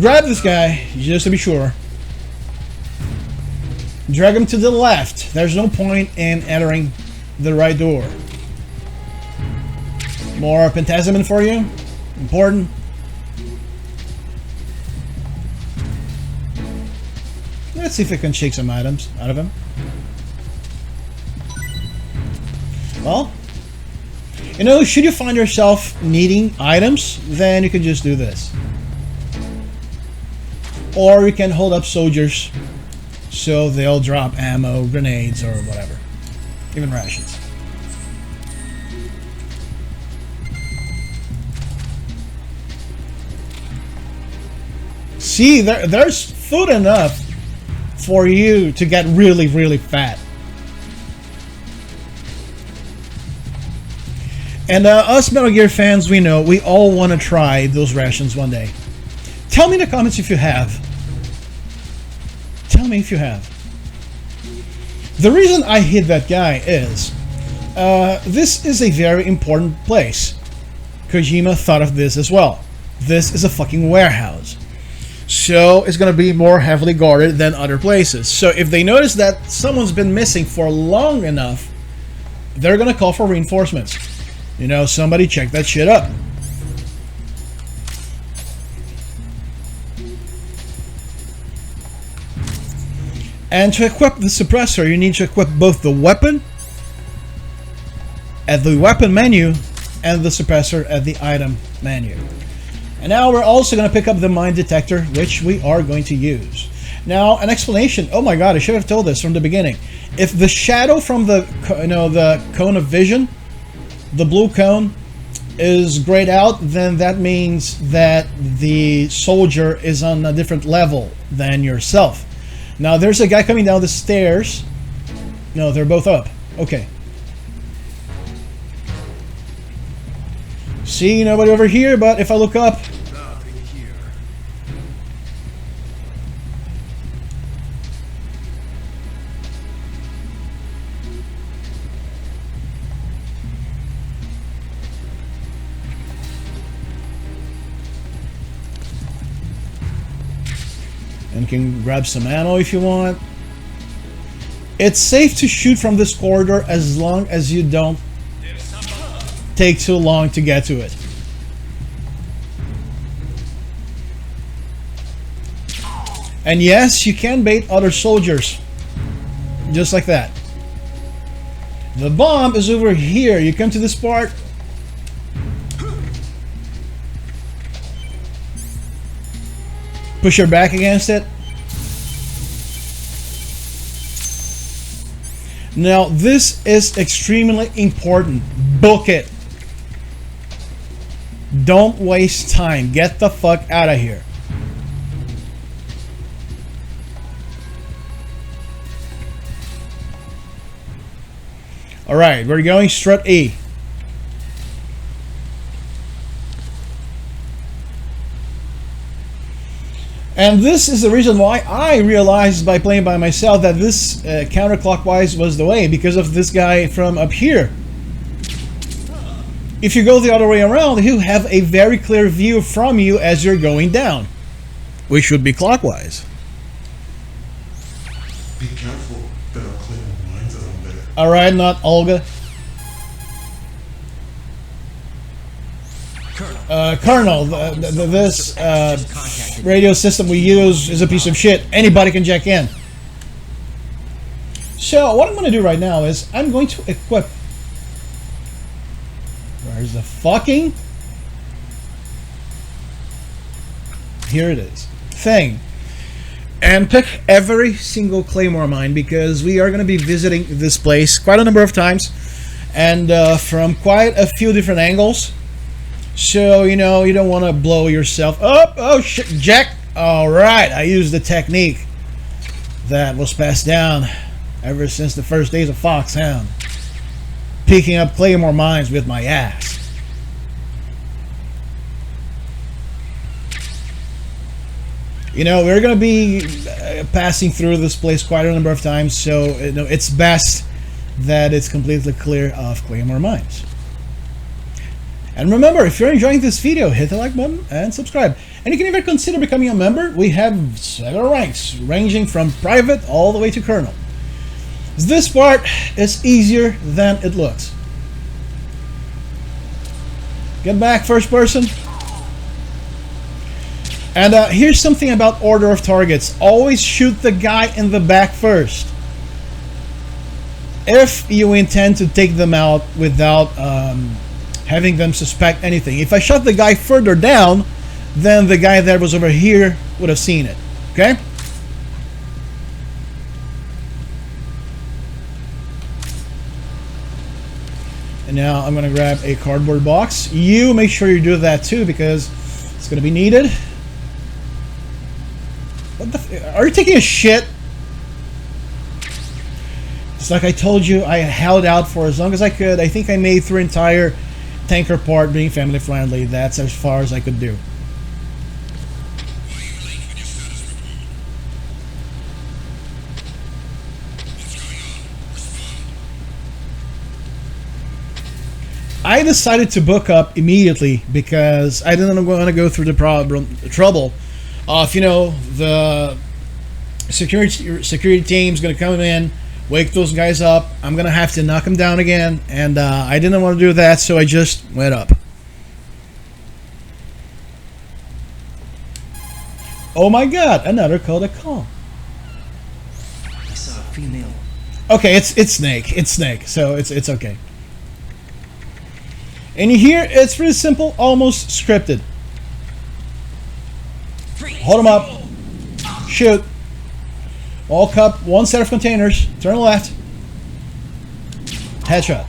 Grab this guy, just to be sure. Drag him to the left. There's no point in entering the right door. More pentazimine for you. Important. Let's see if I can shake some items out of him. Well, you know, should you find yourself needing items, then you can just do this. Or you can hold up soldiers so they'll drop ammo, grenades, or whatever. Even rations. See, there's food enough for you to get really, really fat. And us Metal Gear fans, we know we all want to try those rations one day. Tell me in the comments if you have. Tell me if you have. The reason I hit that guy is this is a very important place. Kojima thought of this as well. This is a fucking warehouse. So it's going to be more heavily guarded than other places. So if they notice that someone's been missing for long enough, they're going to call for reinforcements. You know, somebody check that shit up. And to equip the suppressor, you need to equip both the weapon at the weapon menu and the suppressor at the item menu. And now we're also going to pick up the mine detector, which we are going to use. Now, an explanation. Oh my god, I should have told this from the beginning. If the shadow from the, the cone of vision, the blue cone, is grayed out, then that means that the soldier is on a different level than yourself. Now, there's a guy coming down the stairs. No, they're both up. Okay. See, nobody over here, but if I look up... Nothing here. And you can grab some ammo if you want. It's safe to shoot from this corridor as long as you don't take too long to get to it. And yes, you can bait other soldiers. Just like that. The bomb is over here. You come to this part. Push your back against it. Now, this is extremely important. Book it. Don't waste time. Get the fuck out of here. Alright, we're going strut E. And this is the reason why I realized by playing by myself that this counterclockwise was the way, because of this guy from up here. If you go the other way around, he'll have a very clear view from you as you're going down, which should be clockwise. Be careful, there are Claymore mines around there. Alright, not Olga. Colonel, this radio system we use is a piece of shit. Anybody can jack in. So, what I'm going to do right now is I'm going to equip... Where's the fucking... Here it is. Thing. And pick every single Claymore mine, because we are going to be visiting this place quite a number of times. And from quite a few different angles. So, you know, you don't want to blow yourself up. Oh, shit, Jack. All right, I used the technique that was passed down ever since the first days of Foxhound. Picking up Claymore mines with my ass. You know, we're going to be passing through this place quite a number of times, so you know, it's best that it's completely clear of Claymore mines. And remember, if you're enjoying this video, hit the like button and subscribe. And you can even consider becoming a member. We have several ranks, ranging from private all the way to colonel. This part is easier than it looks. Get back, first person. And here's something about order of targets. Always shoot the guy in the back first, if you intend to take them out without having them suspect anything. If I shot the guy further down, then the guy that was over here would have seen it. Okay? And now I'm gonna grab a cardboard box. You make sure you do that too, because it's gonna be needed. What the are you taking a shit? It's like I told you, I held out for as long as I could. I think I made through entire tanker part being family friendly. That's as far as I could do. I decided to book up immediately because I didn't want to go through the trouble of, you know, the security team's going to come in, wake those guys up. I'm going to have to knock them down again, and I didn't want to do that, so I just went up. Oh my god, another code of call. I saw a female. Okay, it's Snake. It's Snake, so it's okay. And here, it's pretty simple, almost scripted. Hold them up. Shoot. All cup, one set of containers. Turn left. Headshot.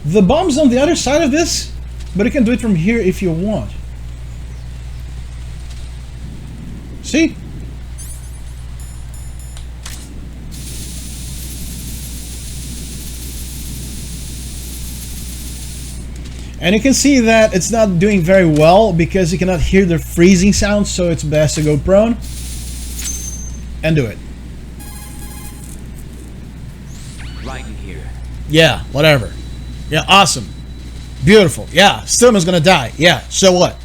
The bomb's on the other side of this, but you can do it from here if you want. See? And you can see that it's not doing very well because you cannot hear the freezing sound, so it's best to go prone and do it. Raiden here. Yeah, whatever. Yeah, awesome. Beautiful. Yeah, Stillman's gonna die. Yeah, so what?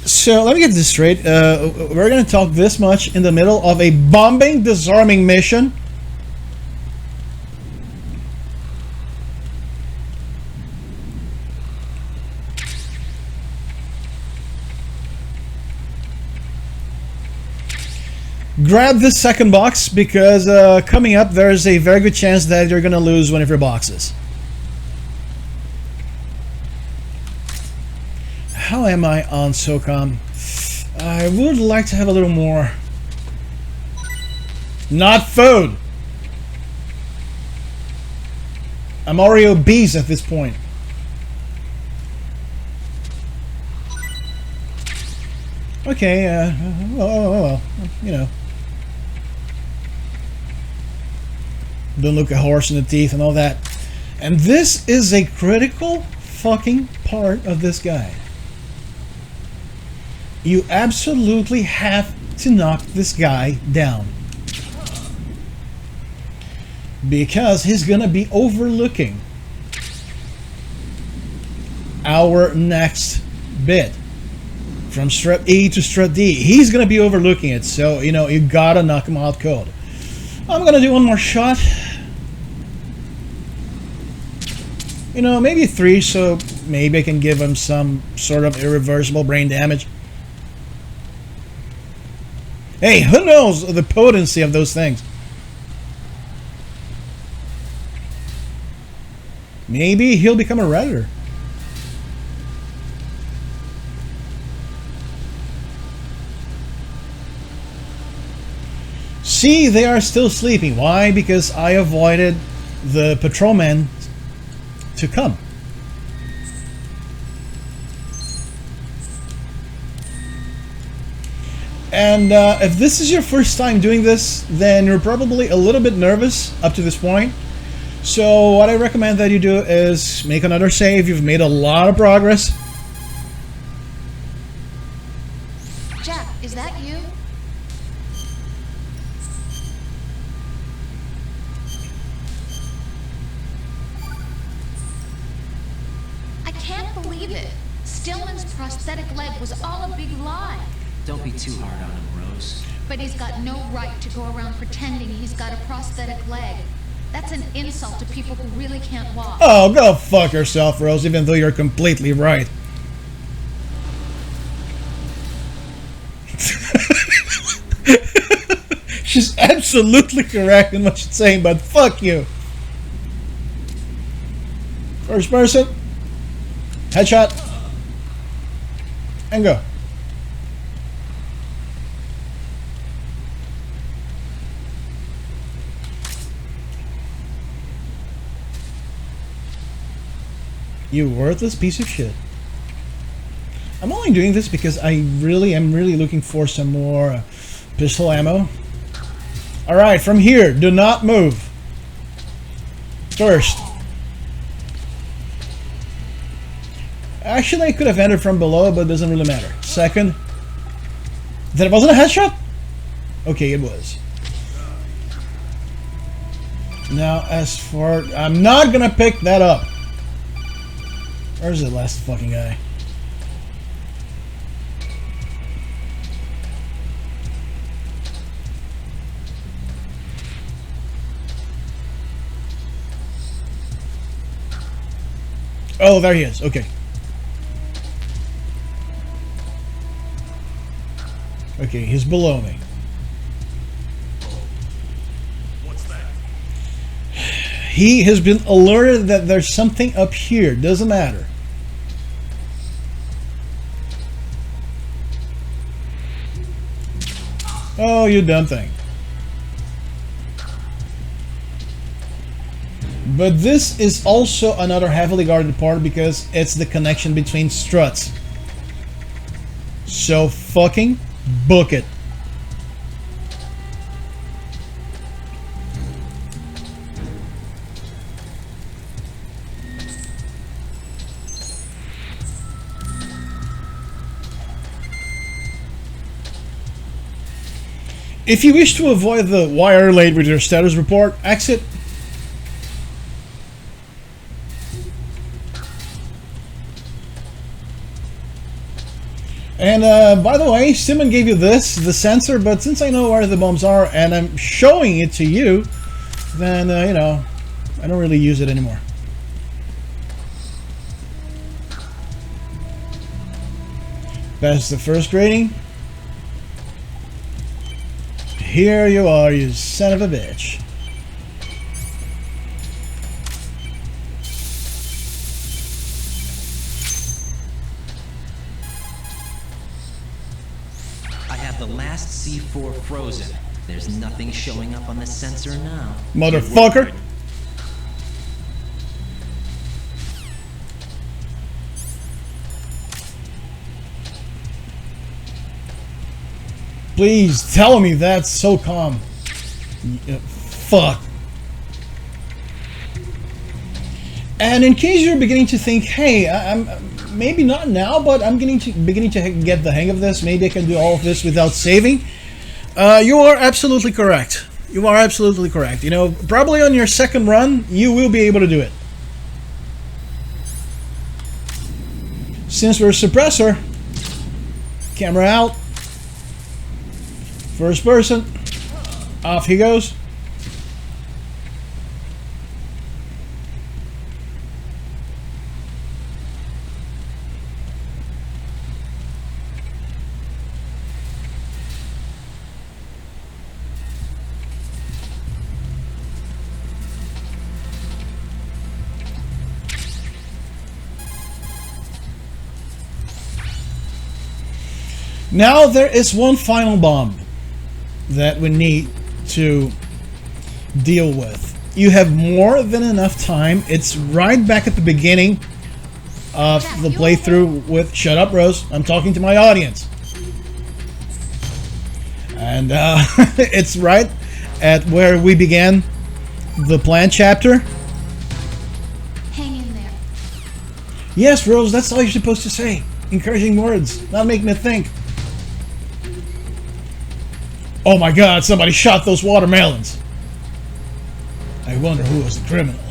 So let me get this straight. We're gonna talk this much in the middle of a bombing disarming mission. Grab this second box because coming up there's a very good chance that you're gonna lose one of your boxes. How am I on SOCOM? I would like to have a little more. Not food! I'm already obese at this point. Okay, well, you know. Don't look a horse in the teeth and all that. And this is a critical fucking part of this guy. You absolutely have to knock this guy down. Because he's gonna be overlooking our next bit. From strut E to strut D. He's gonna be overlooking it, so you know, you gotta knock him out cold. I'm gonna do one more shot. You know, maybe 3, so maybe I can give him some sort of irreversible brain damage. Hey, who knows the potency of those things? Maybe he'll become a Redditor. See, they are still sleeping. Why? Because I avoided the patrolman to come. And if this is your first time doing this, then you're probably a little bit nervous up to this point. So what I recommend that you do is make another save. You've made a lot of progress. Jack, is that you? I can't believe it. Stillman's prosthetic leg was all a big lie. Don't be too hard on him, Rose. But he's got no right to go around pretending he's got a prosthetic leg. That's an insult to people who really can't walk. Oh, go fuck yourself, Rose, even though you're completely right. She's absolutely correct in what she's saying, but fuck you. First person. Headshot. And go. You worthless piece of shit. I'm only doing this because I am really looking for some more pistol ammo. Alright, from here, do not move. First. Actually, I could have entered from below, but it doesn't really matter. Second. That wasn't a headshot? Okay, it was. Now, as for... I'm not gonna pick that up. Where's the last fucking guy? Oh, there he is. Okay. Okay, he's below me. What's that? He has been alerted that there's something up here. Doesn't matter. Oh, you dumb thing. But this is also another heavily guarded part because it's the connection between struts. So fucking book it. If you wish to avoid the "why are you late with your status report," exit. And by the way, Simon gave you this, the sensor, but since I know where the bombs are and I'm showing it to you, then, you know, I don't really use it anymore. That's the first rating. Here you are, you son of a bitch. I have the last C4 frozen. There's nothing showing up on the sensor now. Motherfucker! Please tell me that's so calm. Fuck. And in case you're beginning to think, hey, I'm maybe not now, but I'm beginning to get the hang of this. Maybe I can do all of this without saving. You are absolutely correct. You are absolutely correct. You know, probably on your second run, you will be able to do it. Since we're a suppressor, camera out. First person, off he goes. Now there is one final bomb that we need to deal with. You have more than enough time. It's right back at the beginning of the playthrough with... Shut up, Rose. I'm talking to my audience. And it's right at where we began the plan chapter. Hang in there. Yes, Rose, that's all you're supposed to say. Encouraging words, not make me think. Oh my god, somebody shot those watermelons. I wonder who was the criminal.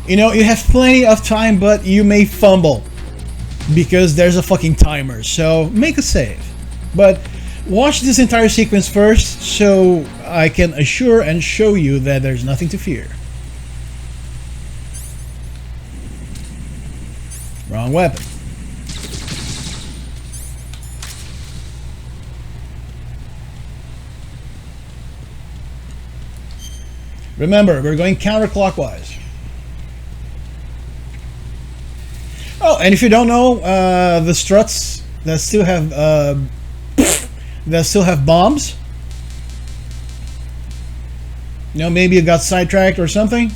You know, you have plenty of time, but you may fumble because there's a fucking timer. So make a save. But watch this entire sequence first so I can assure and show you that there's nothing to fear. Wrong weapon. Remember, we're going counterclockwise. Oh, and if you don't know, the struts that still have bombs. You know, maybe you got sidetracked or something.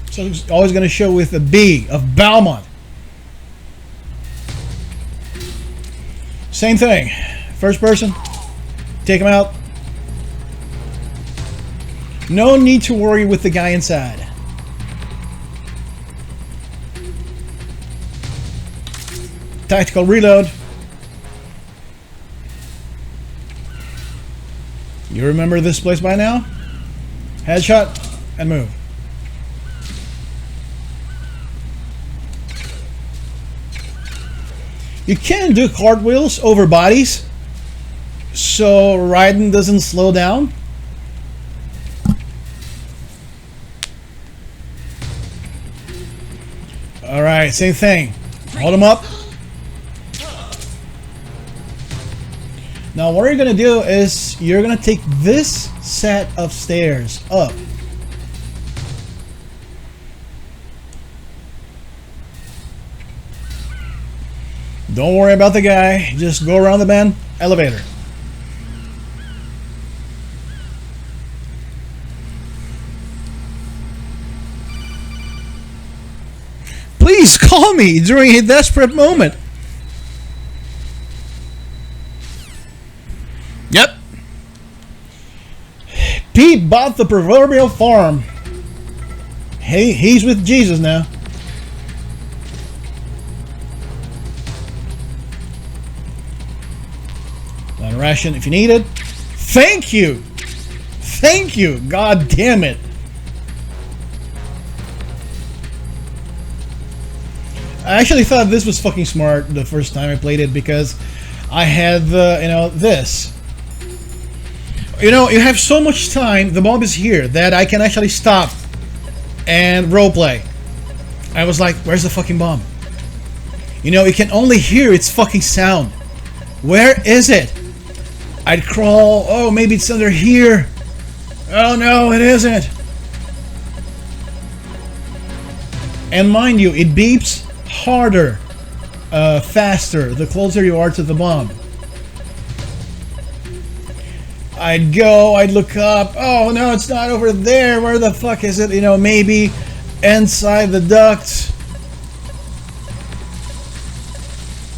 So it's always going to show with a B of Balmont. Same thing. First person. Take him out. No need to worry with the guy inside. Tactical reload. You remember this place by now? Headshot and move. You can do cartwheels over bodies so Raiden doesn't slow down. Alright, same thing. Hold him up. Now what you're going to do is you're going to take this set of stairs up. Don't worry about the guy. Just go around the bend. Elevator. Please call me during a desperate moment. Yep. Pete bought the proverbial farm. Hey, he's with Jesus now. Got a ration if you need it. Thank you. Thank you. God damn it. I actually thought this was fucking smart the first time I played it because I had the, you know, this. You know, you have so much time, the bomb is here, that I can actually stop and roleplay. I was like, where's the fucking bomb? You know, you can only hear its fucking sound. Where is it? I'd crawl, oh, maybe it's under here. Oh no, it isn't. And mind you, it beeps harder, faster, the closer you are to the bomb. I'd go, I'd look up, oh no, it's not over there, where the fuck is it? You know, maybe inside the ducts.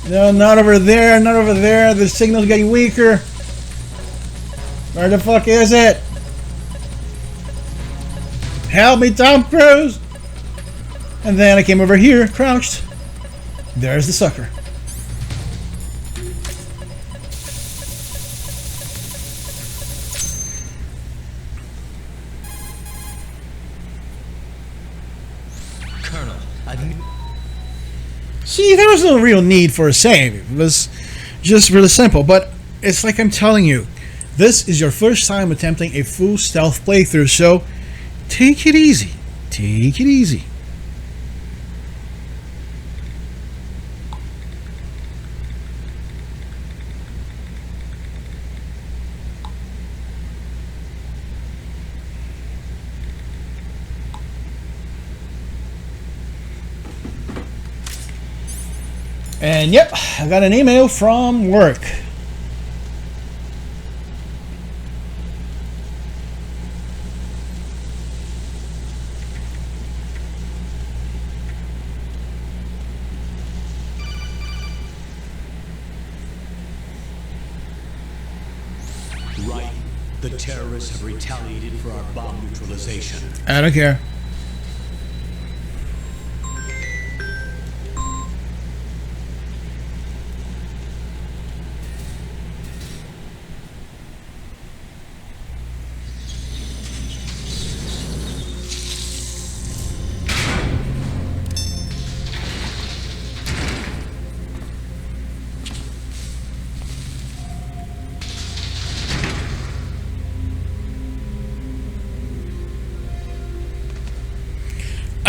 No, not over there, not over there, the signal's getting weaker. Where the fuck is it? Help me, Tom Cruise! And then I came over here, crouched. There's the sucker. Colonel, See, there was no real need for a save. It was just really simple. But it's like I'm telling you, this is your first time attempting a full stealth playthrough, so take it easy. Take it easy. And yep, I got an email from work. Right. The terrorists have retaliated for our bomb neutralization. I don't care.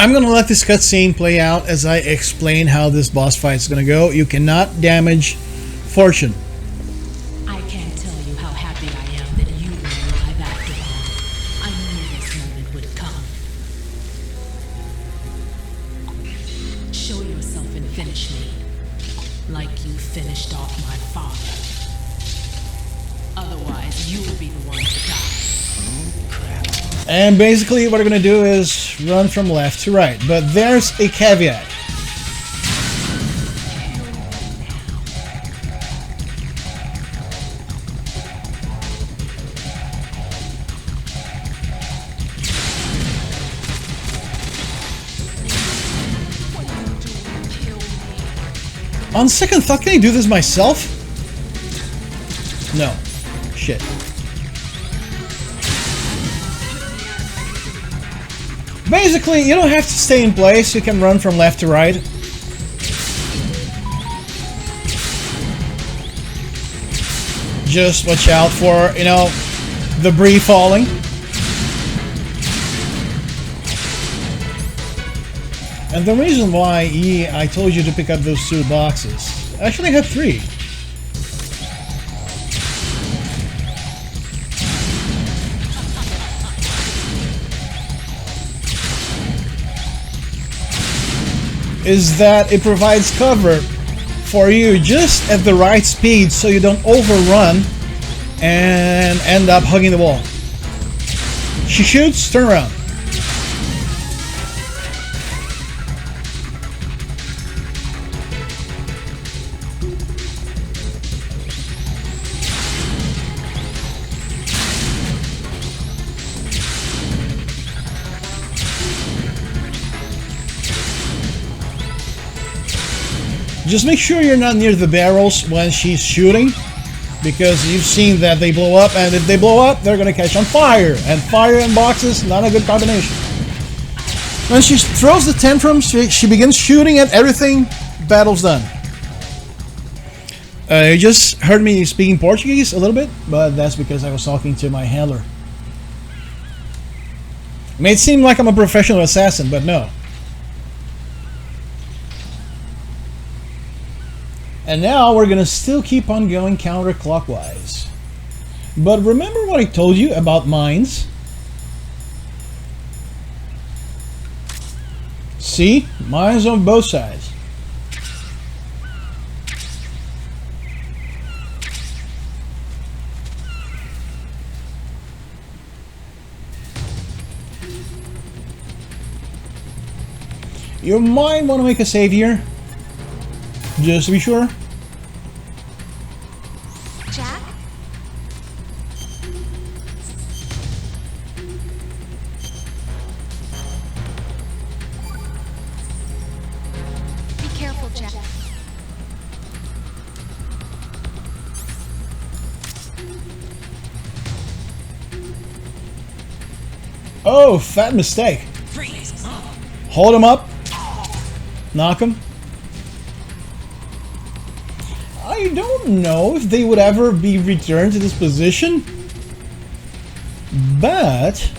I'm gonna let this cutscene play out as I explain how this boss fight is gonna go. You cannot damage Fortune. I can't tell you how happy I am that you were alive after all. I knew this moment would come. Show yourself and finish me, like you finished off my father. Otherwise, you will be the one to die. And basically what we're gonna do is run from left to right. But there's a caveat. On second thought, can I do this myself? No. Shit. Basically, you don't have to stay in place. You can run from left to right. Just watch out for, you know, debris falling. And the reason why I told you to pick up those 2 boxes, actually I had 3. Is that it provides cover for you just at the right speed so you don't overrun and end up hugging the wall. She shoots, turn around. Just make sure you're not near the barrels when she's shooting, because you've seen that they blow up, and if they blow up, they're gonna catch on fire, and fire and boxes, not a good combination. When she throws the tantrums, she begins shooting at everything, battle's done. You just heard me speaking Portuguese a little bit, but that's because I was talking to my handler. It may seem like I'm a professional assassin, but no. And now we're gonna still keep on going counterclockwise. But remember what I told you about mines? See? Mines on both sides. You might want to make a save here, just to be sure. Jack? Be careful, Jack. Oh, fat mistake. Hold him up. Knock him. I don't know if they would ever be returned to this position, but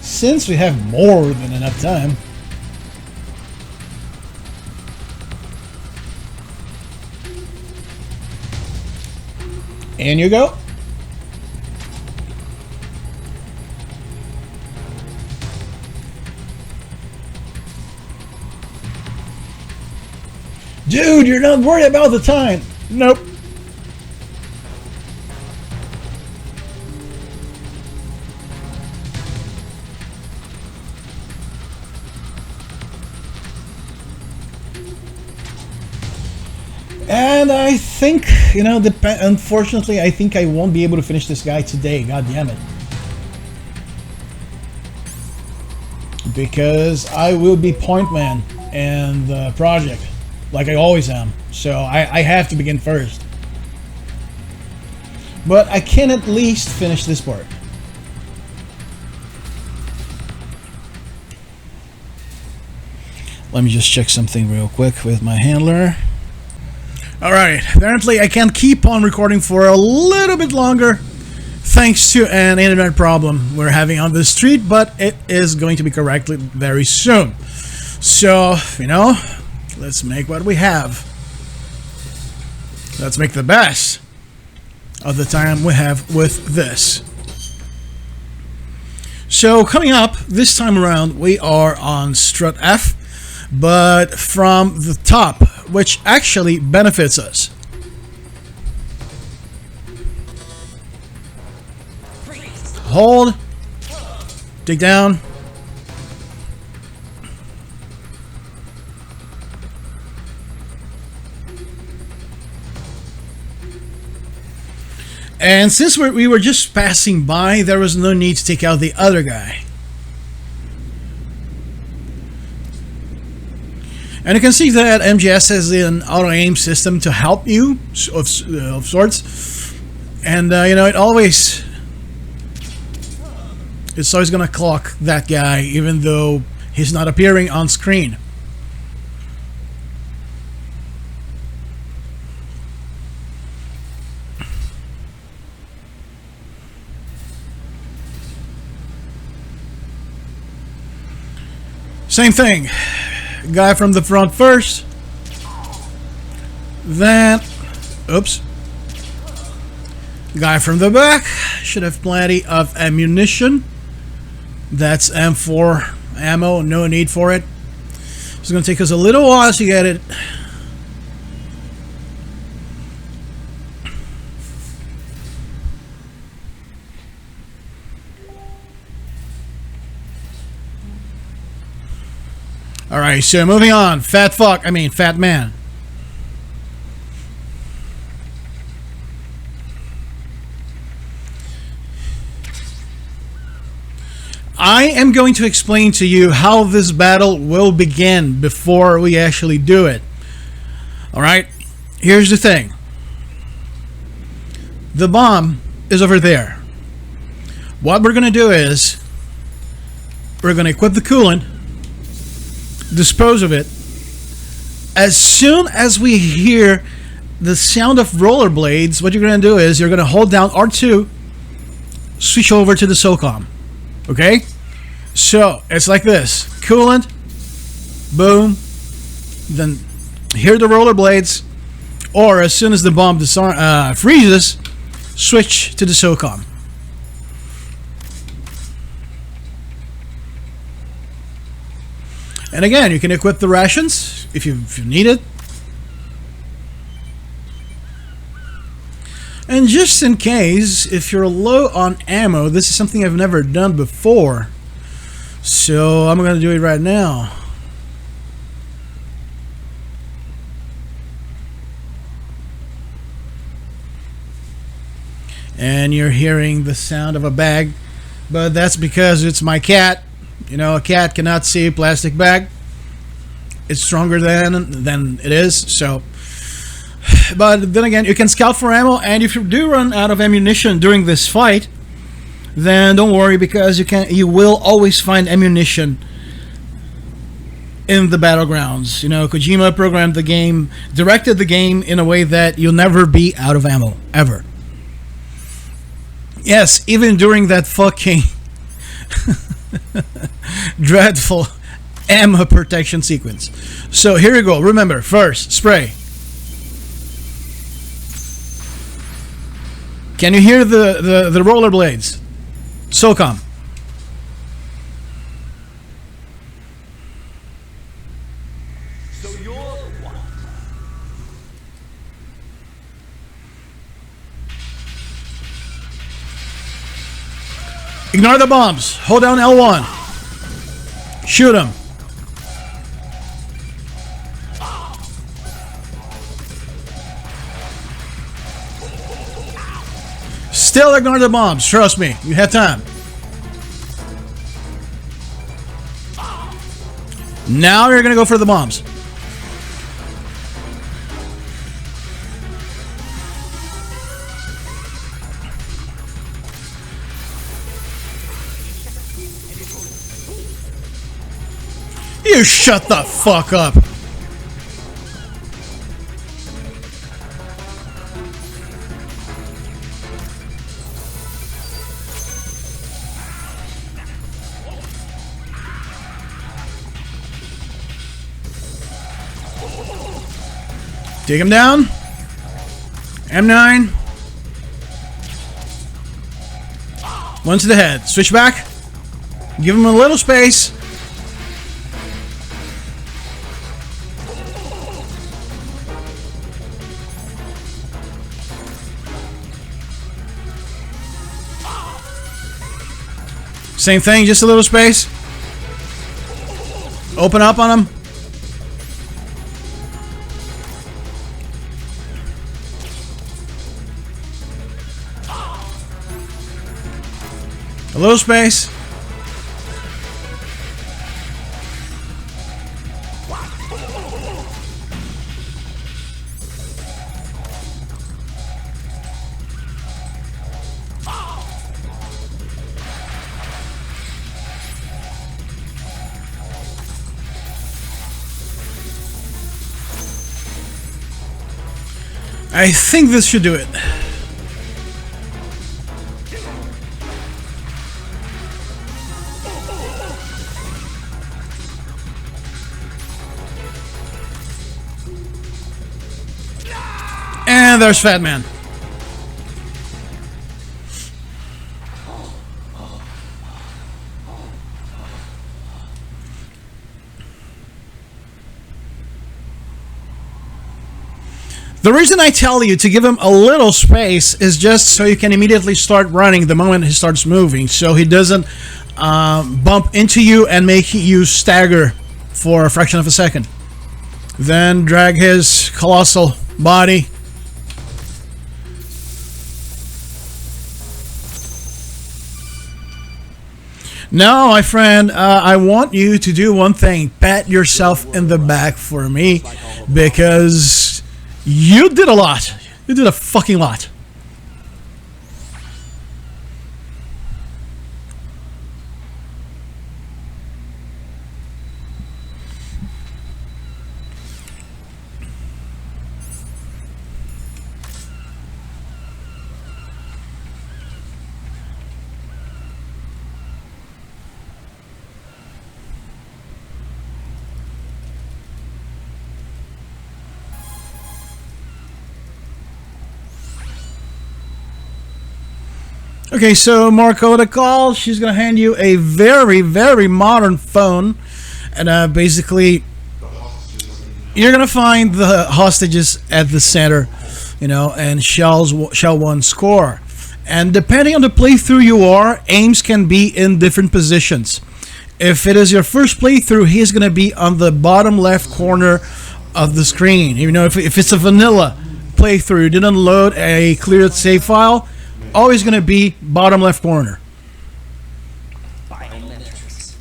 since we have more than enough time, in you go. Dude, you're not worried about the time. Nope. And I think, you know, unfortunately, I think I won't be able to finish this guy today. God damn it. Because I will be point man in the project, like I always am. So I have to begin first. But I can at least finish this part. Let me just check something real quick with my handler. Alright, apparently I can keep on recording for a little bit longer thanks to an internet problem we're having on the street, but it is going to be corrected very soon. So, you know, let's make what we have. Let's make the best of the time we have with this. So coming up this time around, we are on strut F, but from the top, which actually benefits us. Hold, take down. And since we were just passing by, there was no need to take out the other guy. And you can see that MGS has an auto-aim system to help you, of sorts. And, you know, it's always going to clock that guy, even though he's not appearing on screen. Same thing. Guy from the front first. Then, oops. Guy from the back. Should have plenty of ammunition. That's M4 ammo. No need for it. It's going to take us a little while to get it. Alright, so moving on. Fat man. I am going to explain to you how this battle will begin before we actually do it. Alright, here's the thing. The bomb is over there. What we're going to do is we're going to equip the coolant, dispose of it. As soon as we hear the sound of rollerblades, what you're going to do is you're going to hold down R2, switch over to the SOCOM. Okay? So, it's like this. Coolant, boom, then hear the rollerblades, or as soon as the bomb freezes, switch to the SOCOM. And again, you can equip the rations if you need it. And just in case, if you're low on ammo, this is something I've never done before. So I'm going to do it right now. And you're hearing the sound of a bag, but that's because it's my cat. You know, a cat cannot see a plastic bag. It's stronger than it is, so. But then again, you can scout for ammo, and if you do run out of ammunition during this fight, then don't worry, because you will always find ammunition in the battlegrounds. You know, Kojima programmed the game, directed the game in a way that you'll never be out of ammo, ever. Yes, even during that fucking dreadful ammo protection sequence. So here you go. Remember, first, spray. Can you hear the rollerblades? SOCOM. So you're what? Ignore the bombs. Hold down L1. Shoot them. Still ignore the bombs. Trust me. You have time. Now you're going to go for the bombs. You shut the fuck up. Take him down. M9. One to the head. Switch back. Give him a little space. Same thing, just a little space. Open up on him. A little space. I think this should do it. And there's Fat Man. The reason I tell you to give him a little space is just so you can immediately start running the moment he starts moving, so he doesn't bump into you and make you stagger for a fraction of a second. Then drag his colossal body. Now, my friend, I want you to do one thing. Pat yourself in the back for me, because you did a lot. You did a fucking lot. Okay, so Marco the call. She's gonna hand you a very, very modern phone, and basically, you're gonna find the hostages at the center, you know, and shell 1 score. And depending on the playthrough you are, aims can be in different positions. If it is your first playthrough, he's gonna be on the bottom left corner of the screen. You know, if it's a vanilla playthrough, you didn't load a cleared save file, always going to be bottom left corner. Biometrics.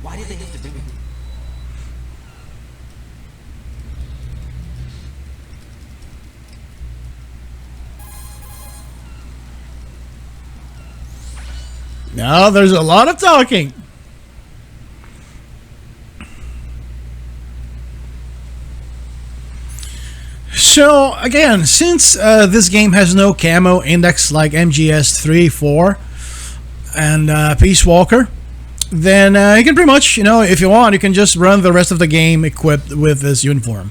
Why did they have to bring it? Now there's a lot of talking. So again, since this game has no camo index like MGS2, 4, and Peace Walker, then you can pretty much, you know, if you want, you can just run the rest of the game equipped with this uniform.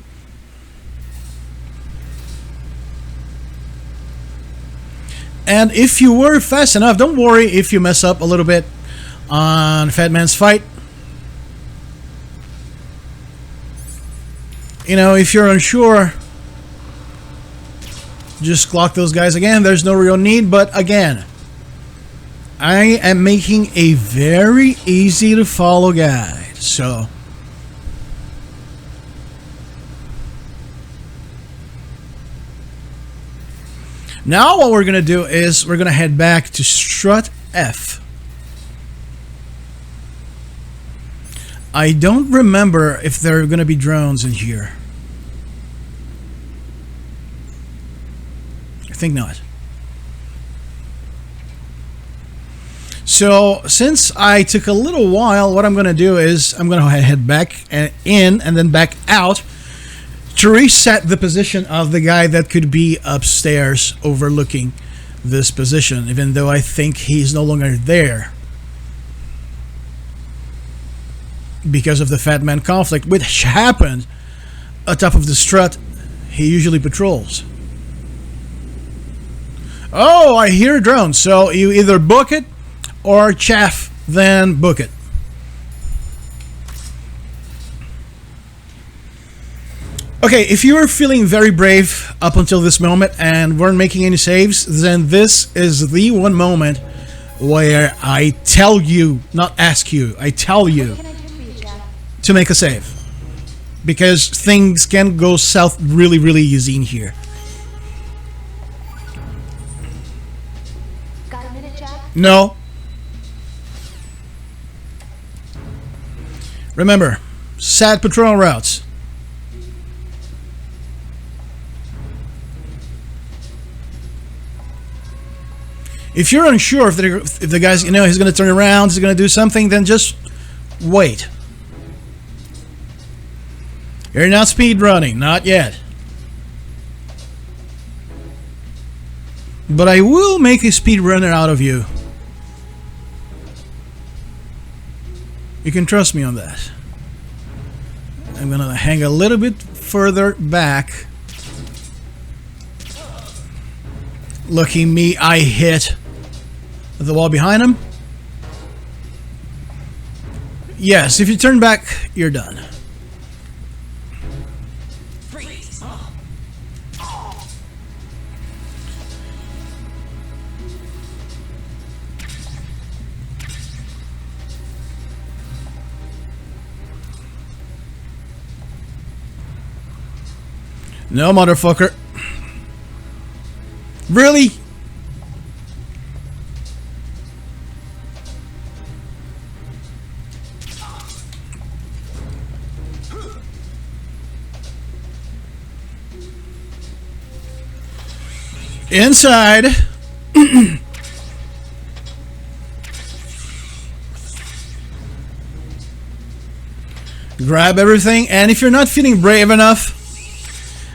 And if you were fast enough, don't worry if you mess up a little bit on Fat Man's fight. You know, if you're unsure, just clock those guys again. There's no real need, but again, I am making a very easy to follow guide. So now what we're going to do is we're going to head back to Strut F. I don't remember if there are going to be drones in here. I think not. So since I took a little while, what I'm going to do is I'm going to head back in and then back out to reset the position of the guy that could be upstairs overlooking this position, even though I think he's no longer there because of the Fat Man conflict, which happened atop of the strut he usually patrols. Oh, I hear drones. So you either book it or chaff, then book it. Okay, if you were feeling very brave up until this moment and weren't making any saves, then this is the one moment where I tell you, not ask you, I tell you to make a save. Because things can go south really, really easy in here. Got a minute, Jack? No. Remember, sad patrol routes. If you're unsure if the guy's, you know, he's going to turn around, he's going to do something, then just wait. You're not speed running, not yet. But I will make a speed runner out of you. You can trust me on that. I'm going to hang a little bit further back. Lucky me, I hit the wall behind him. Yes, if you turn back, you're done. No, motherfucker. Really? Inside. Grab everything, and if you're not feeling brave enough,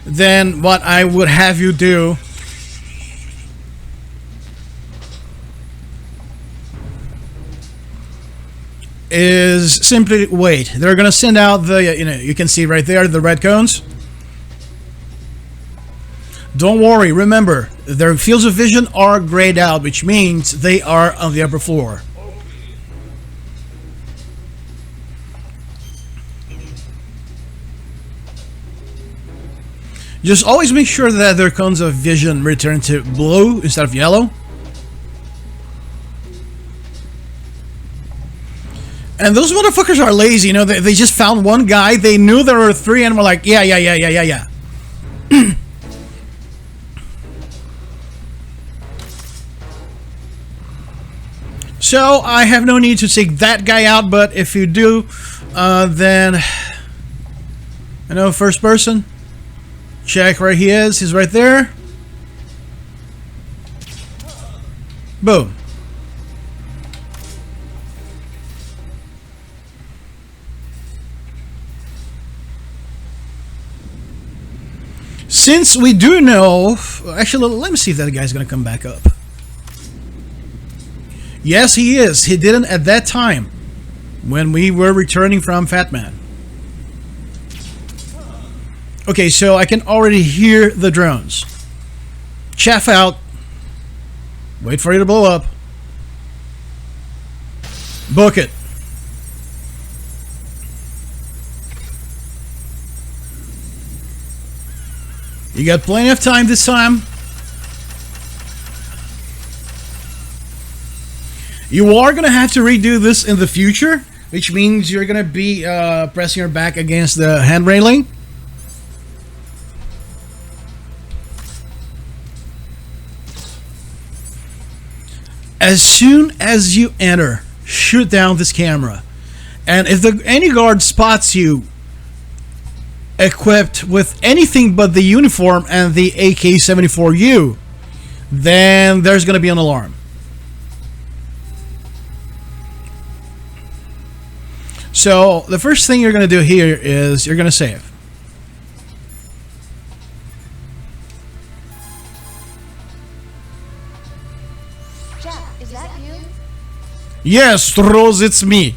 then what I would have you do is simply wait. They're gonna send out the, you know, you can see right there the red cones. Don't worry, remember, their fields of vision are grayed out, which means they are on the upper floor. Just always make sure that their cones of vision return to blue instead of yellow. And those motherfuckers are lazy, you know, they just found one guy, they knew there were three, and were like, yeah. So, I have no need to take that guy out, but if you do, then, you know, first person, check where he is, he's right there. Boom. Since we do know, actually, let me see if that guy's gonna come back up. Yes, he is. He didn't at that time when we were returning from Fat Man. Okay, so I can already hear the drones. Chaff out. Wait for it to blow up. Book it. You got plenty of time this time. You are going to have to redo this in the future, which means you're going to be pressing your back against the hand railing. As soon as you enter, shoot down this camera. And if any guard spots you equipped with anything but the uniform and the AK-74U, then there's going to be an alarm. So the first thing you're going to do here is you're going to save. Yes, Rose, it's me.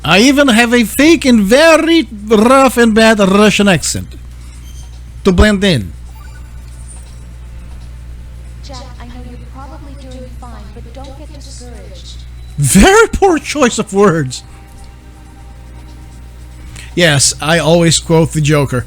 I even have a fake and very rough and bad Russian accent to blend in. Jack, I know you're probably doing fine, but don't get discouraged. Very poor choice of words. Yes, I always quote the Joker.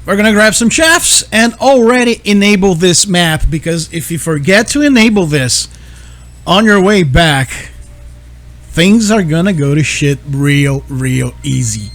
We're gonna grab some shafts and already enable this map, because if you forget to enable this on your way back, things are gonna go to shit real easy.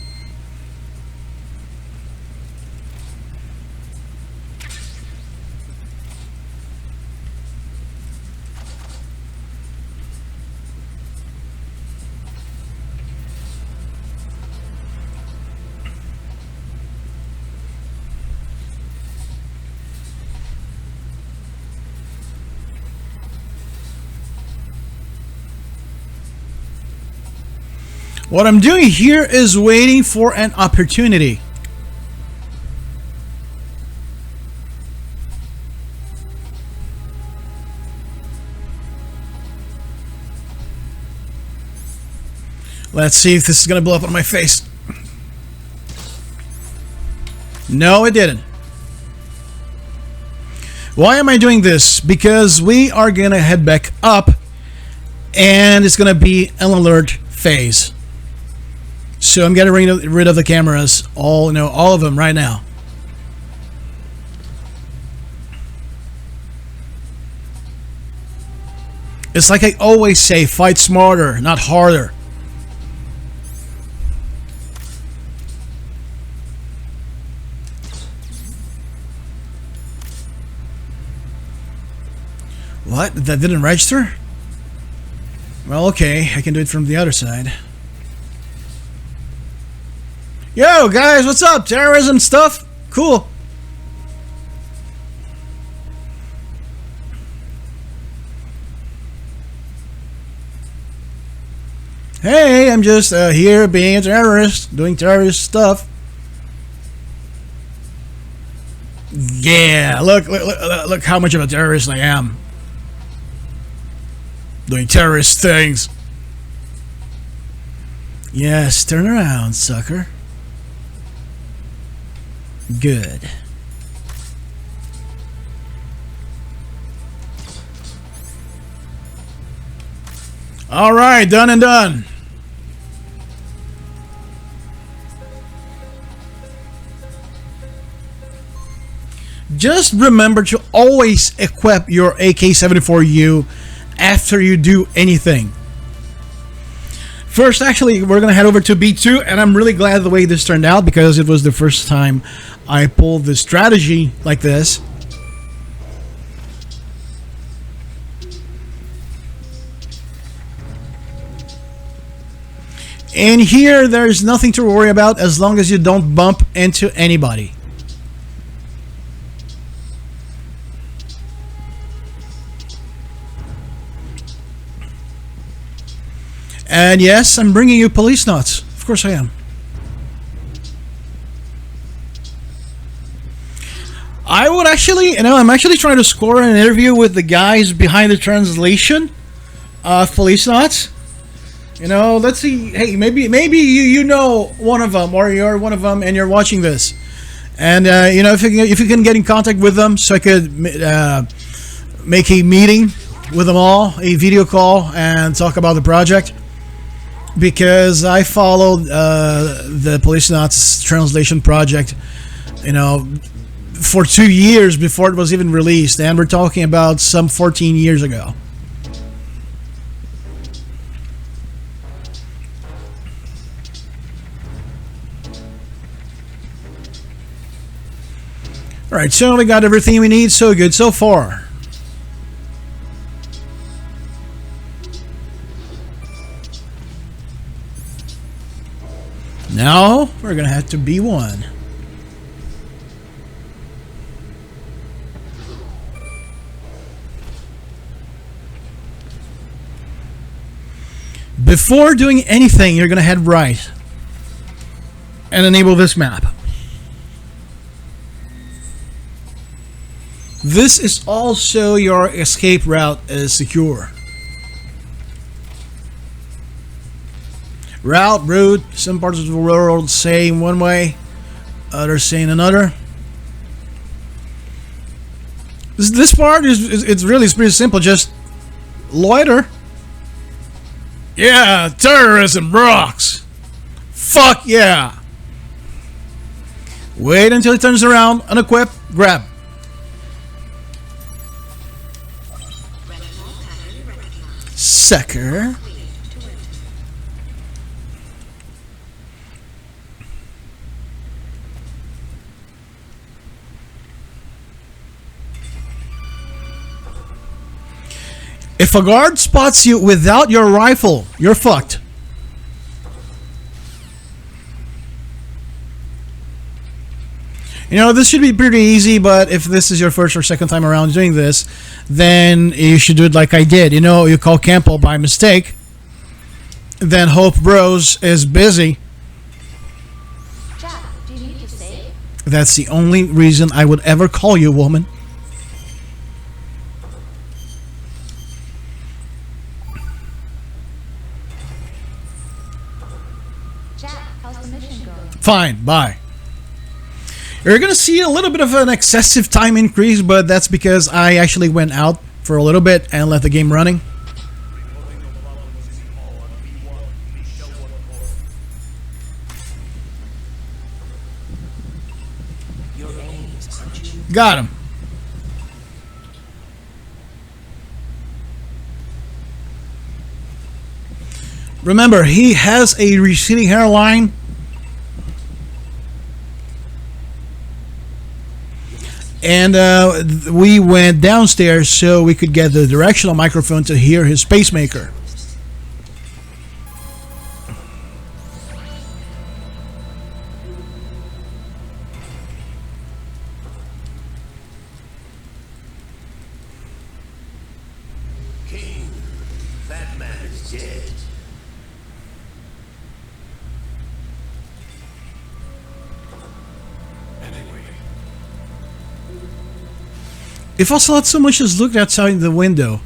What I'm doing here is waiting for an opportunity. Let's see if this is gonna blow up on my face. No, it didn't. Why am I doing this? Because we are gonna head back up and it's gonna be an alert phase. So I'm getting rid of the cameras, all of them right now. It's like I always say, fight smarter, not harder. What? That didn't register? Well, okay, I can do it from the other side. Yo, guys, what's up? Terrorism stuff? Cool. Hey, I'm just here being a terrorist, doing terrorist stuff. Yeah, look how much of a terrorist I am. Doing terrorist things. Yes, turn around, sucker. Good. All right, done and done. Just remember to always equip your AK-74U after you do anything. First, actually, we're going to head over to B2, and I'm really glad the way this turned out, because it was the first time I pulled the strategy like this. And here, there's nothing to worry about as long as you don't bump into anybody. And yes, I'm bringing you police knots. Of course I am. I would actually, I'm actually trying to score an interview with the guys behind the translation of police knots. Let's see. Hey, maybe you know one of them, or you're one of them, and you're watching this. And if you can get in contact with them, so I could make a meeting with them all, a video call, and talk about the project. Because I followed the Police Knots translation project, for 2 years before it was even released, and we're talking about some 14 years ago. Alright, so we got everything we need, so good so far. Now, we're going to have to B1. Before doing anything, you're going to head right. and enable this map. This is also your escape route is secure. Route, some parts of the world say one way, others say another. This part it's really pretty simple, just loiter. Yeah, terrorism rocks. Fuck yeah. Wait until it turns around, unequip, grab. Sucker. If a guard spots you without your rifle, you're fucked. You know, this should be pretty easy, but if this is your first or second time around doing this, then you should do it like I did. You know, you call Campbell by mistake, then hope Bros is busy. Jack, do you need to save? That's the only reason I would ever call you, woman. Jack, how's the mission going? Fine, bye. You're gonna see a little bit of an excessive time increase, but that's because I actually went out for a little bit and let the game running. Got him. Remember, he has a receding hairline. And we went downstairs so we could get the directional microphone to hear his pacemaker. King, that man is dead. If Ocelot so much as looked outside the window.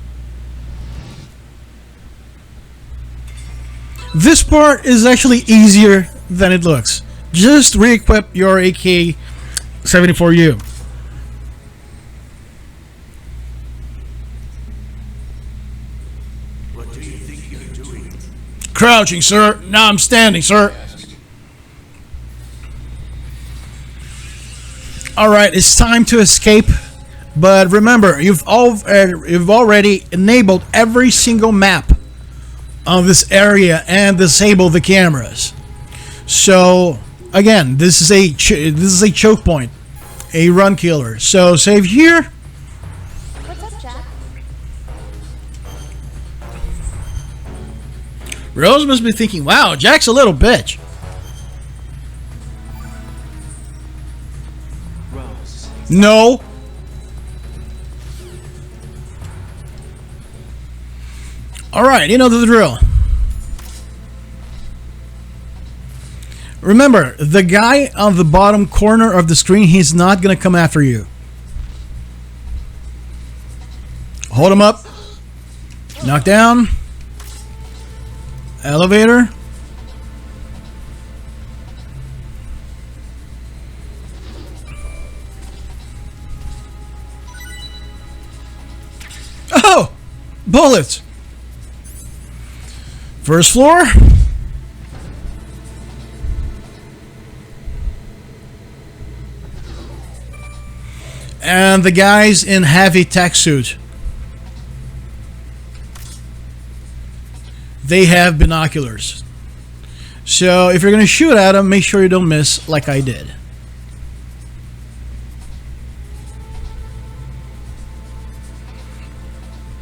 This part is actually easier than it looks. Just re-equip your AK-74U. What do you think you're doing? Crouching, sir. Now I'm standing, sir. Alright, it's time to escape. But remember, you've already enabled every single map on this area and disabled the cameras. So again, this is a choke point, a run killer. So save here. What's up, Jack? Rose must be thinking, "Wow, Jack's a little bitch." Rose. No. Alright, you know the drill. Remember, the guy on the bottom corner of the screen, he's not going to come after you. Hold him up. Knock down. Elevator. Oh! Bullets! First floor. And the guys in heavy tech suit. They have binoculars. So if you're going to shoot at them, make sure you don't miss like I did.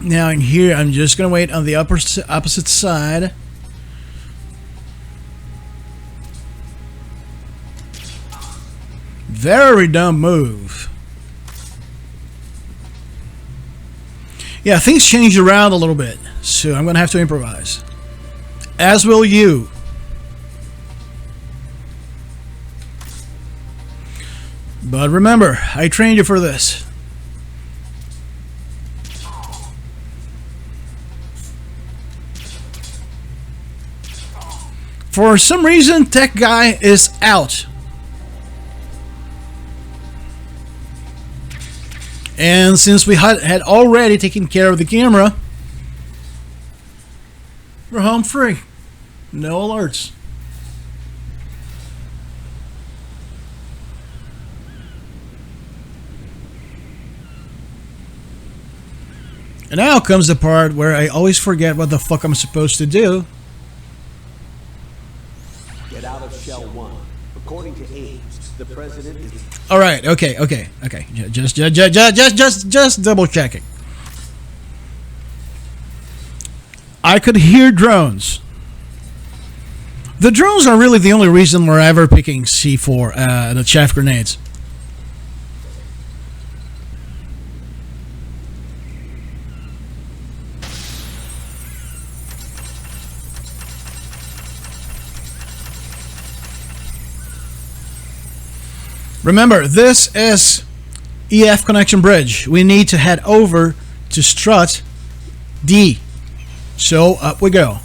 Now in here, I'm just going to wait on the opposite side. Very dumb move. Yeah, things changed around a little bit, so I'm going to have to improvise. As will you. But remember, I trained you for this. For some reason, Tech Guy is out. And since we had already taken care of the camera, we're home free. No alerts. And now comes the part where I always forget what the fuck I'm supposed to do. Get out of Shell 1. According to Ames, the president is... Alright, okay. Just double checking. I could hear drones. The drones are really the only reason we're ever picking C4, the chaff grenades. Remember, this is EF connection bridge. We need to head over to strut D. So up we go.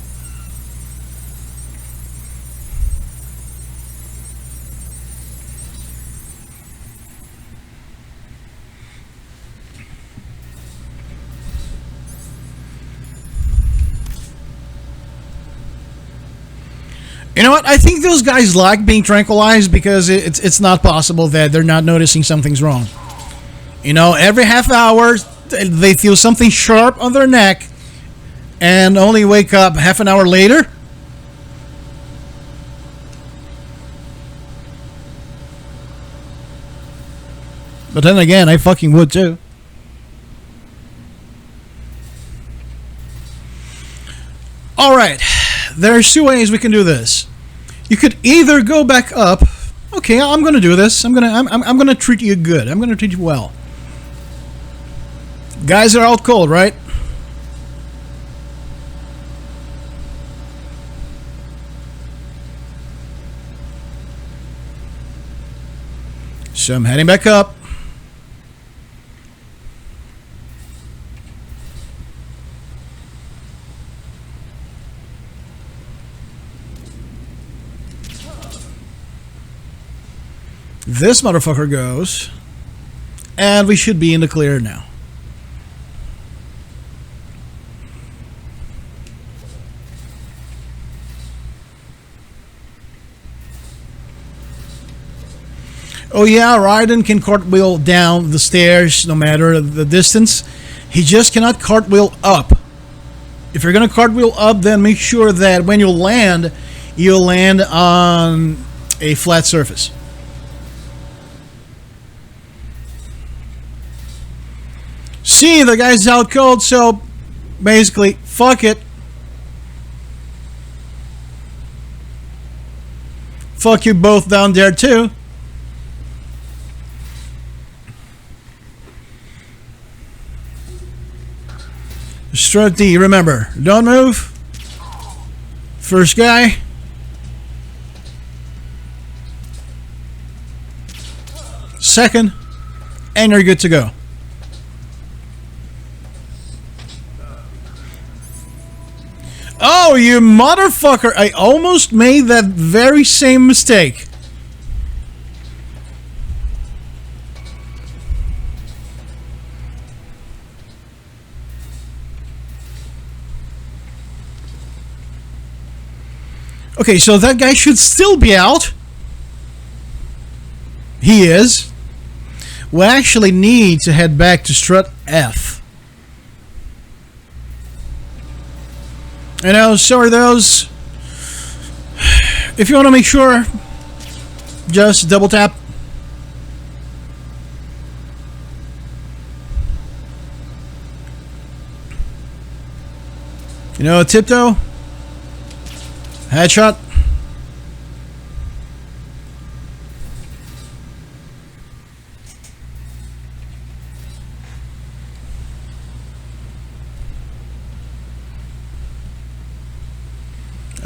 You know what? I think those guys like being tranquilized because it's not possible that they're not noticing something's wrong. You know, every half hour they feel something sharp on their neck and only wake up half an hour later. But then again, I fucking would too. Alright, there's two ways we can do this. You could either go back up. Okay, I'm gonna do this. I'm gonna treat you good. I'm gonna treat you well. Guys are out cold, right? So I'm heading back up. This motherfucker goes, and we should be in the clear now. Oh yeah, Raiden can cartwheel down the stairs no matter the distance. He just cannot cartwheel up. If you're gonna cartwheel up, then make sure that when you land on a flat surface. See, the guy's out cold, so basically, fuck it. Fuck you both down there too. Strut D, remember, don't move. First guy. Second, and you're good to go. Oh, you motherfucker! I almost made that very same mistake. Okay, so that guy should still be out. He is. We actually need to head back to strut F. You know, so are those. If you want to make sure, just double tap. You know, tiptoe. Headshot.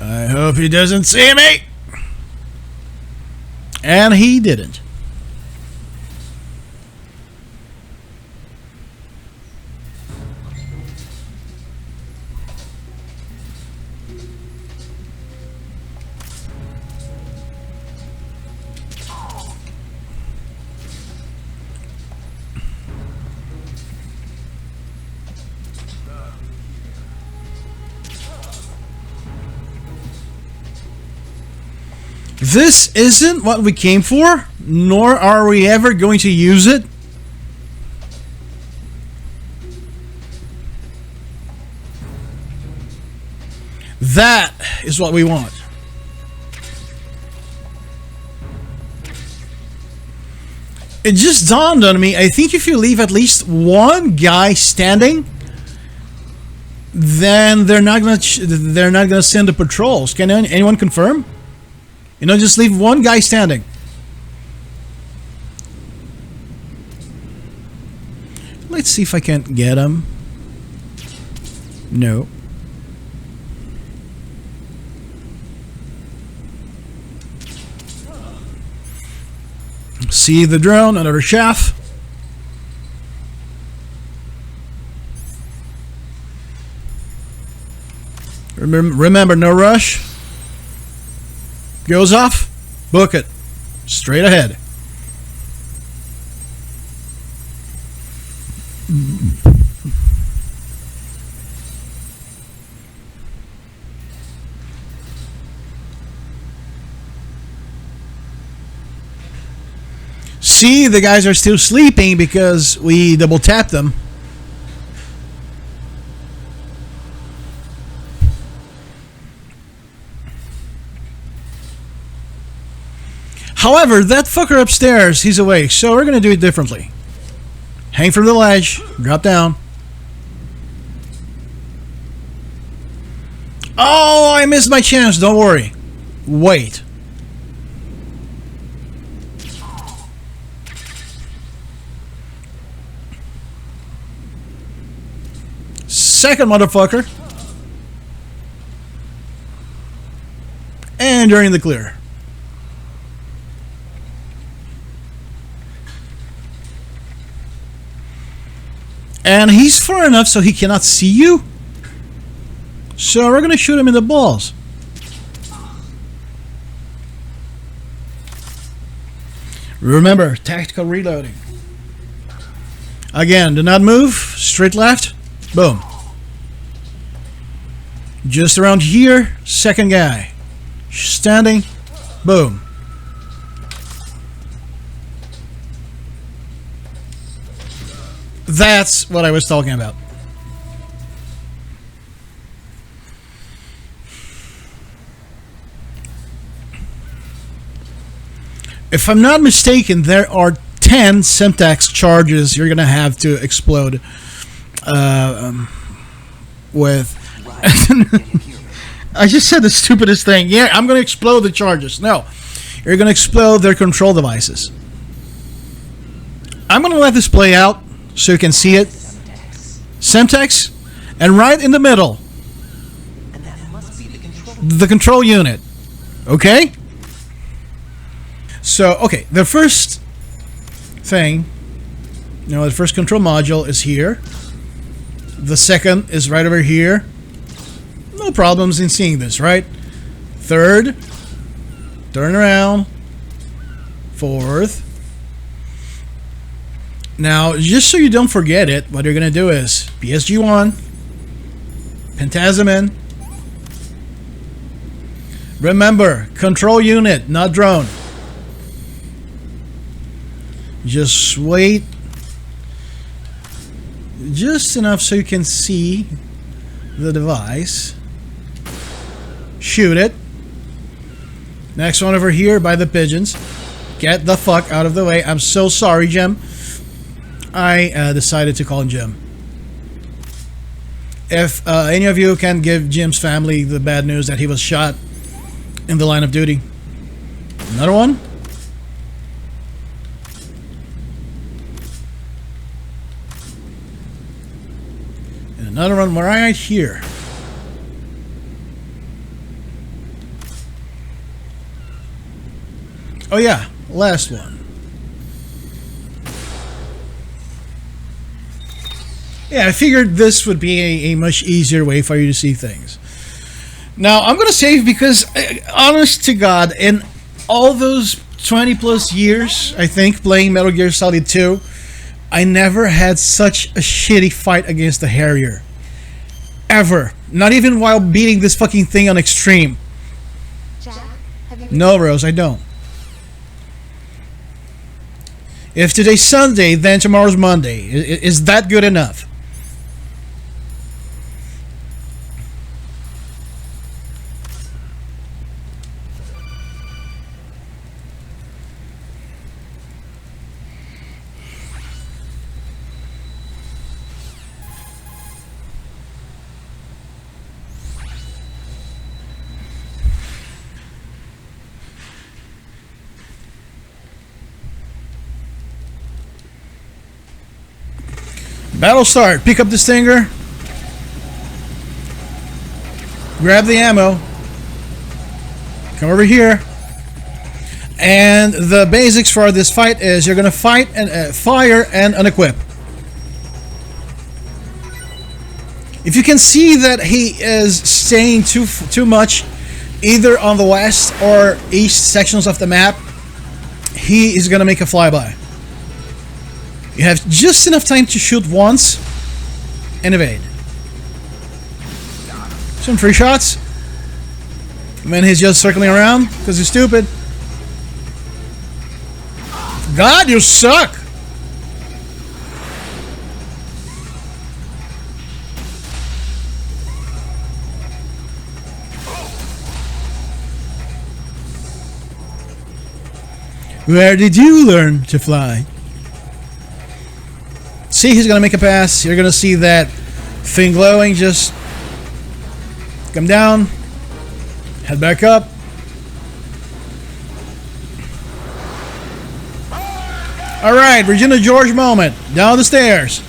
I hope he doesn't see me. And he didn't. This isn't what we came for, nor are we ever going to use it. That is what we want. It just dawned on me, I think if you leave at least one guy standing, then they're not gonna send the patrols. Can anyone confirm? You know, just leave one guy standing. Let's see if I can get him. No. See the drone, another shaft. Remember, no rush. Goes off, book it. Straight ahead. See, the guys are still sleeping because we double tapped them. However, that fucker upstairs, he's awake, so we're gonna do it differently. Hang from the ledge, drop down. Oh, I missed my chance, don't worry. Wait. Second motherfucker. And you're in the clear. And he's far enough so he cannot see you. So we're gonna shoot him in the balls. Remember, tactical reloading. Again, do not move. Straight left. Boom. Just around here, second guy. Standing. Boom. That's what I was talking about. If I'm not mistaken, there are 10 Semtex charges you're gonna have to explode with. I just said the stupidest thing. Yeah, I'm gonna explode the charges. No, you're gonna explode their control devices. I'm gonna let this play out so you can see it. Semtex, and right in the middle, And that must be the control unit. Okay? So, okay, the first thing, you know, the first control module is here. The second is right over here. No problems in seeing this, right? Third, turn around. Fourth. Now, just so you don't forget it, what you're going to do is PSG1, Pentazamin. Remember, control unit, not drone. Just wait just enough so you can see the device. Shoot it. Next one over here by the pigeons. Get the fuck out of the way. I'm so sorry, Jim. I decided to call him Jim. If any of you can give Jim's family the bad news that he was shot in the line of duty. Another one. And another one right here. Oh yeah, last one. Yeah, I figured this would be a much easier way for you to see things. Now, I'm going to save because, honest to God, in all those 20 plus years, I think, playing Metal Gear Solid 2, I never had such a shitty fight against the Harrier. Ever. Not even while beating this fucking thing on extreme. Jack, have you No, Rose, I don't. If today's Sunday, then tomorrow's Monday. Is that good enough? Battle start. Pick up the stinger. Grab the ammo. Come over here. And the basics for this fight is you're gonna fight and fire and unequip. If you can see that he is staying too much either on the west or east sections of the map, he is gonna make a flyby. You have just enough time to shoot once and evade. Some free shots. And then he's just circling around because he's stupid. God, you suck! Where did you learn to fly? See, he's gonna make a pass. You're gonna see that thing glowing. Just come down, head back up. All right, Regina George moment. Down the stairs.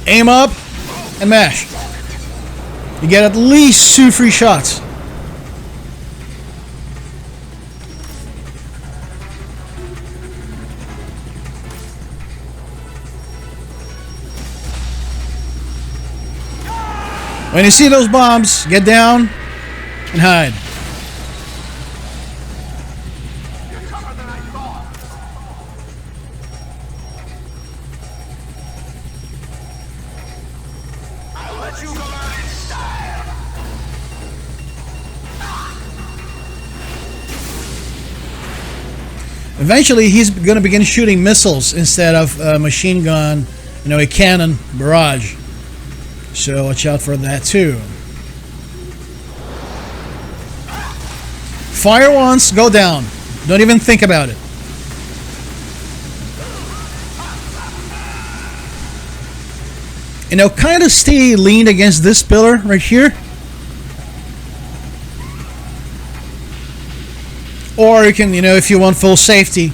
Aim up and mash. You get at least 2 free shots. When you see those bombs, get down and hide. I'll let you go out in style. Eventually, he's going to begin shooting missiles instead of a machine gun, you know, a cannon barrage. So watch out for that too. Fire once, go down. Don't even think about it. You know, kind of stay leaned against this pillar right here. Or you can, you know, if you want full safety.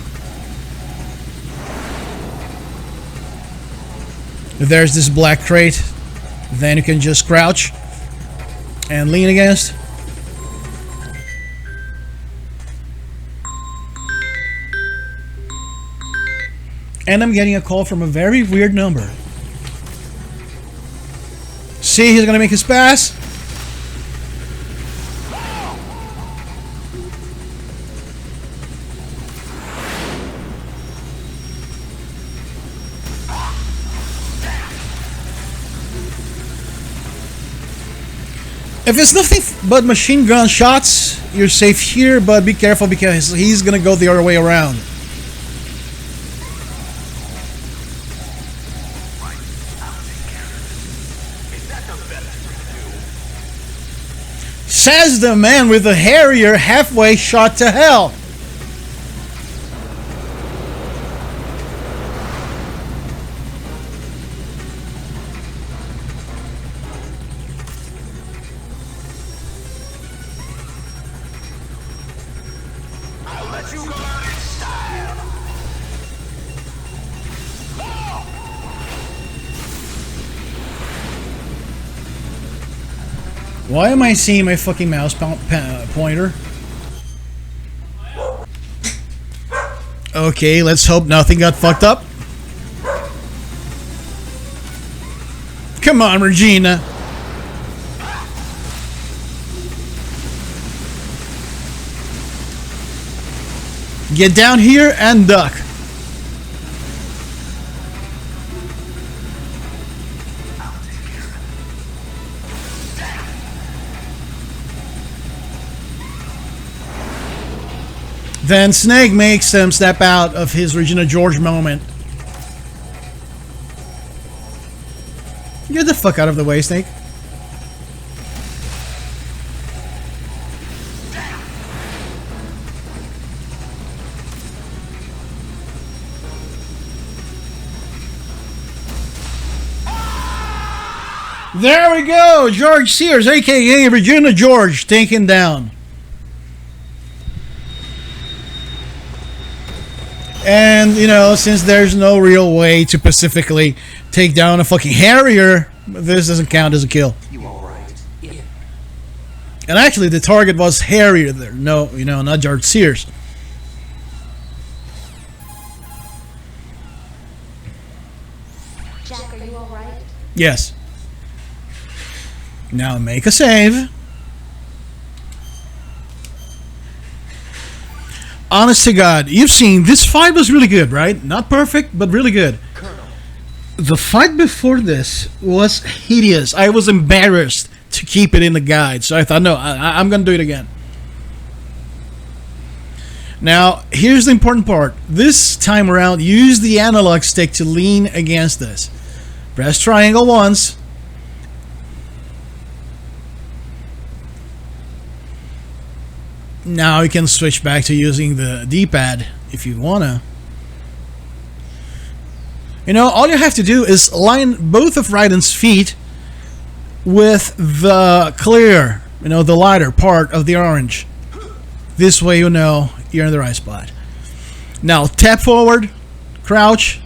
If there's this black crate, then you can just crouch and lean against. And I'm getting a call from a very weird number. See, he's gonna make his pass. If it's nothing but machine gun shots, you're safe here, but be careful because he's gonna go the other way around. Says the man with the Harrier halfway shot to hell. I'll let you go out in style. Why am I seeing my fucking mouse pointer? Okay, let's hope nothing got fucked up. Come on, Regina. Get down here and duck. Then Snake makes him step out of his Regina George moment. Get the fuck out of the way, Snake. There we go! George Sears, aka Regina George, taken down. And, you know, since there's no real way to specifically take down a fucking Harrier, this doesn't count as a kill. You alright? Yeah. And actually, the target was Harrier there. No, you know, not George Sears. Jack, are you alright? Yes. Now make a save. Honest to God, you've seen this fight was really good, right? Not perfect, but really good. Colonel. The fight before this was hideous. I was embarrassed to keep it in the guide, so I thought, no, I'm gonna do it again. Now, here's the important part. This time around, use the analog stick to lean against this. Press triangle once. Now you can switch back to using the D-pad if you wanna. You know, all you have to do is line both of Raiden's feet with the clear, you know, the lighter part of the orange. This way you know you're in the right spot. Now tap forward, crouch,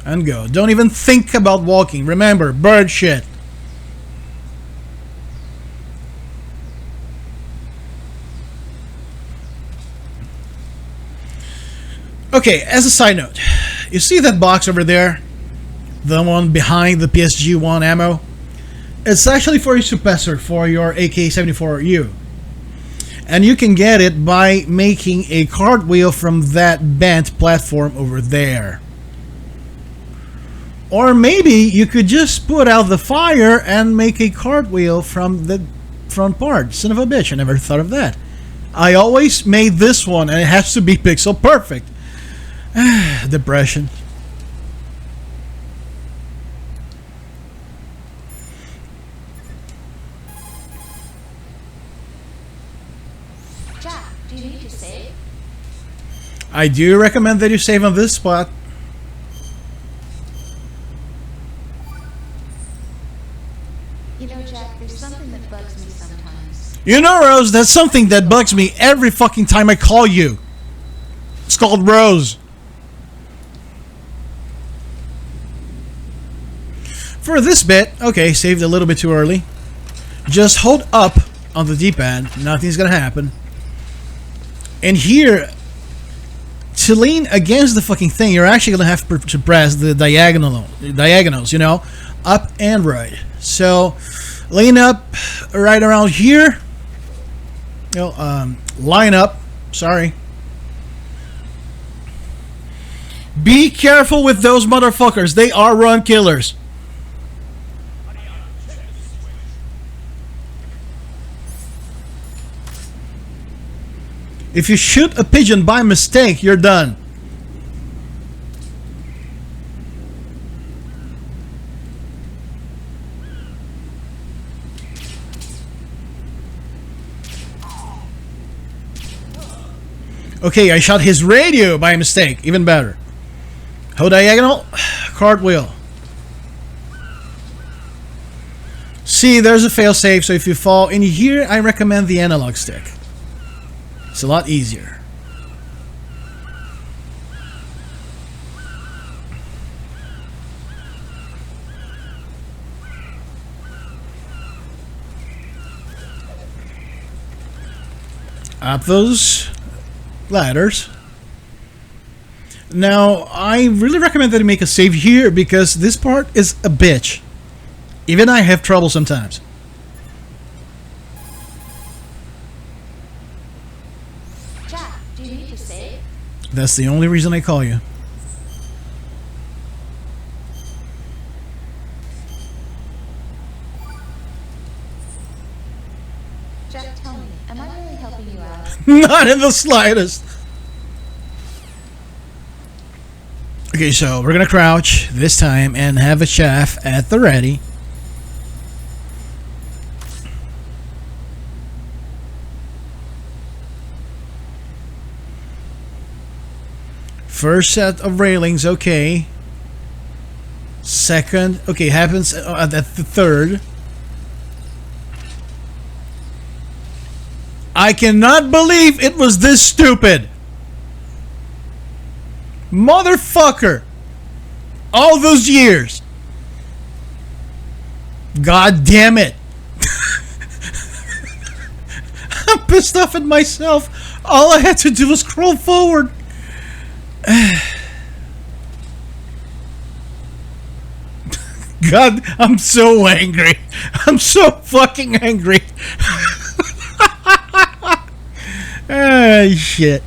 and go. Don't even think about walking. Remember, bird shit. Okay, as a side note, you see that box over there? The one behind the PSG-1 ammo? It's actually for a suppressor for your AK-74U. And you can get it by making a cartwheel from that bent platform over there. Or maybe you could just put out the fire and make a cartwheel from the front part. Son of a bitch, I never thought of that. I always made this one and it has to be pixel perfect. Depression. Jack, do you need to save? I do recommend that you save on this spot. You know, Jack, there's something that bugs me sometimes. You know, Rose, that's something that bugs me every fucking time I call you. It's called Rose. For this bit, okay, saved a little bit too early. Just hold up on the D-pad, nothing's gonna happen. And here, to lean against the fucking thing, you're actually gonna have to press the diagonals, you know, up and right. So, lean up right around here. You know, line up. Sorry. Be careful with those motherfuckers. They are run killers. If you shoot a pigeon by mistake, you're done. Okay, I shot his radio by mistake. Even better. Hold diagonal, cartwheel. See, there's a failsafe, so if you fall in here, I recommend the analog stick. It's a lot easier. Up those ladders. Now, I really recommend that you make a save here because this part is a bitch. Even I have trouble sometimes. Jack, do you need to save? That's the only reason I call you. Jack, tell me, am I Not in the slightest. Okay, so we're gonna crouch this time and have a chaff at the ready. First set of railings, okay. Second, okay, happens at the third. I cannot believe it was this stupid. Motherfucker. All those years. God damn it. I'm pissed off at myself. All I had to do was scroll forward. God, I'm so angry. I'm so fucking angry. Ah, shit.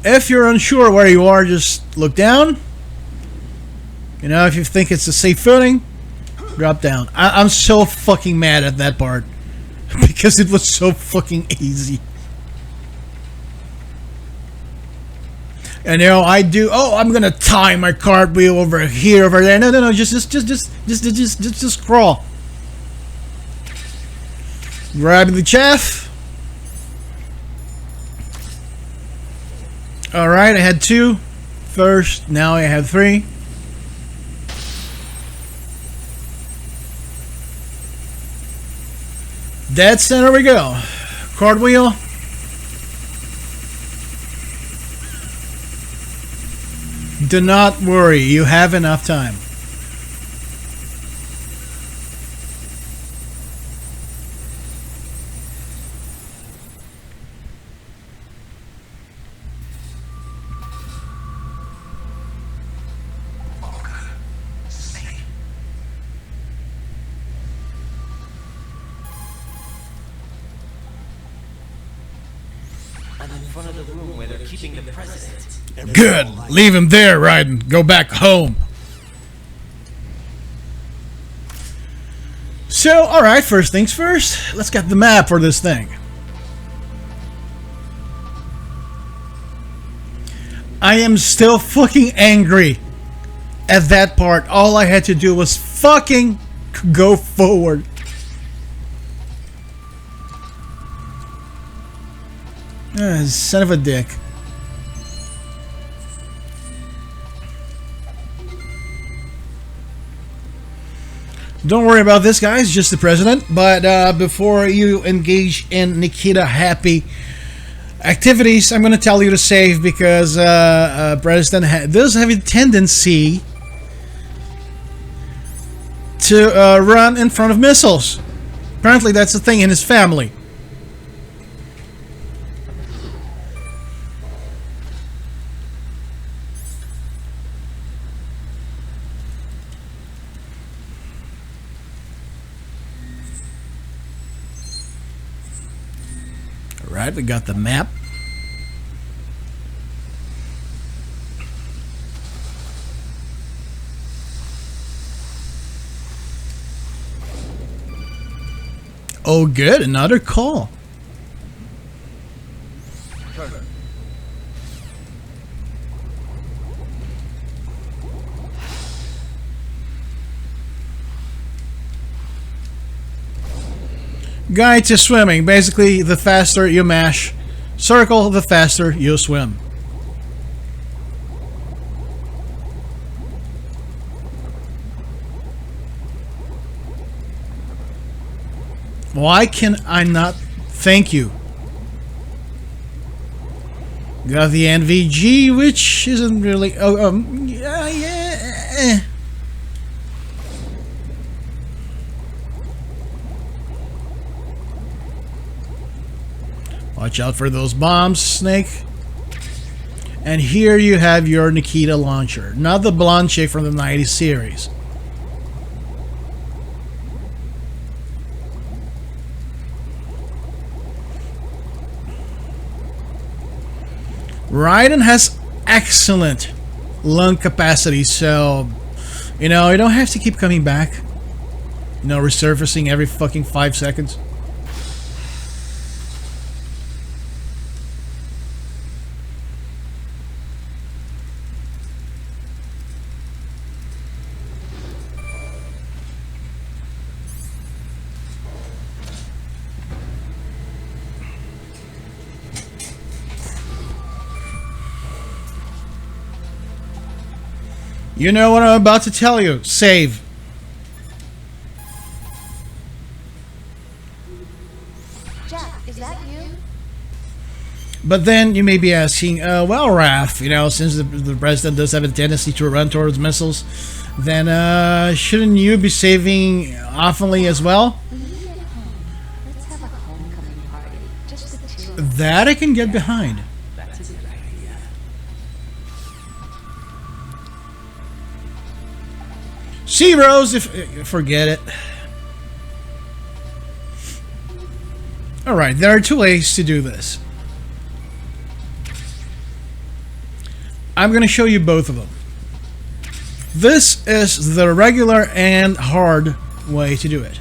If you're unsure where you are, just look down. You know, if you think it's a safe footing, drop down. I'm so fucking mad at that part. Because it was so fucking easy. And you know, I do. Oh, I'm gonna tie my cartwheel over here, over there. No. Just scroll. Grabbing the chaff. All right, I had 2 first. Now I have 3. Dead center we go. Cartwheel. Do not worry, you have enough time. I'm in front of the room where they're keeping the president. Good. Leave him there, Raiden. Go back home. So, alright, first things first. Let's get the map for this thing. I am still fucking angry at that part. All I had to do was fucking go forward. Son of a dick. Don't worry about this, guys. Just the president. But before you engage in Nikita happy activities, I'm going to tell you to save because president does have a tendency to run in front of missiles. Apparently, that's a thing in his family. Right, we got the map. Oh, good, another call. Guide to swimming. Basically, the faster you mash circle, the faster you swim. Why can I not thank you? Got the NVG, which isn't really... yeah. Watch out for those bombs, Snake. And here you have your Nikita launcher. Not the blonde chick from the 90s series. Raiden has excellent lung capacity, so you know, you don't have to keep coming back. You know, resurfacing every fucking 5 seconds. You know what I'm about to tell you. Save. Jack, is that you? But then you may be asking, well, Raph, you know, since the president does have a tendency to run towards missiles, then shouldn't you be saving oftenly as well? When you get home, let's have a homecoming party. Just the two of us. That I can get behind. That's a good idea. See, Rose, if forget it. Alright, there are 2 ways to do this. I'm going to show you both of them. This is the regular and hard way to do it.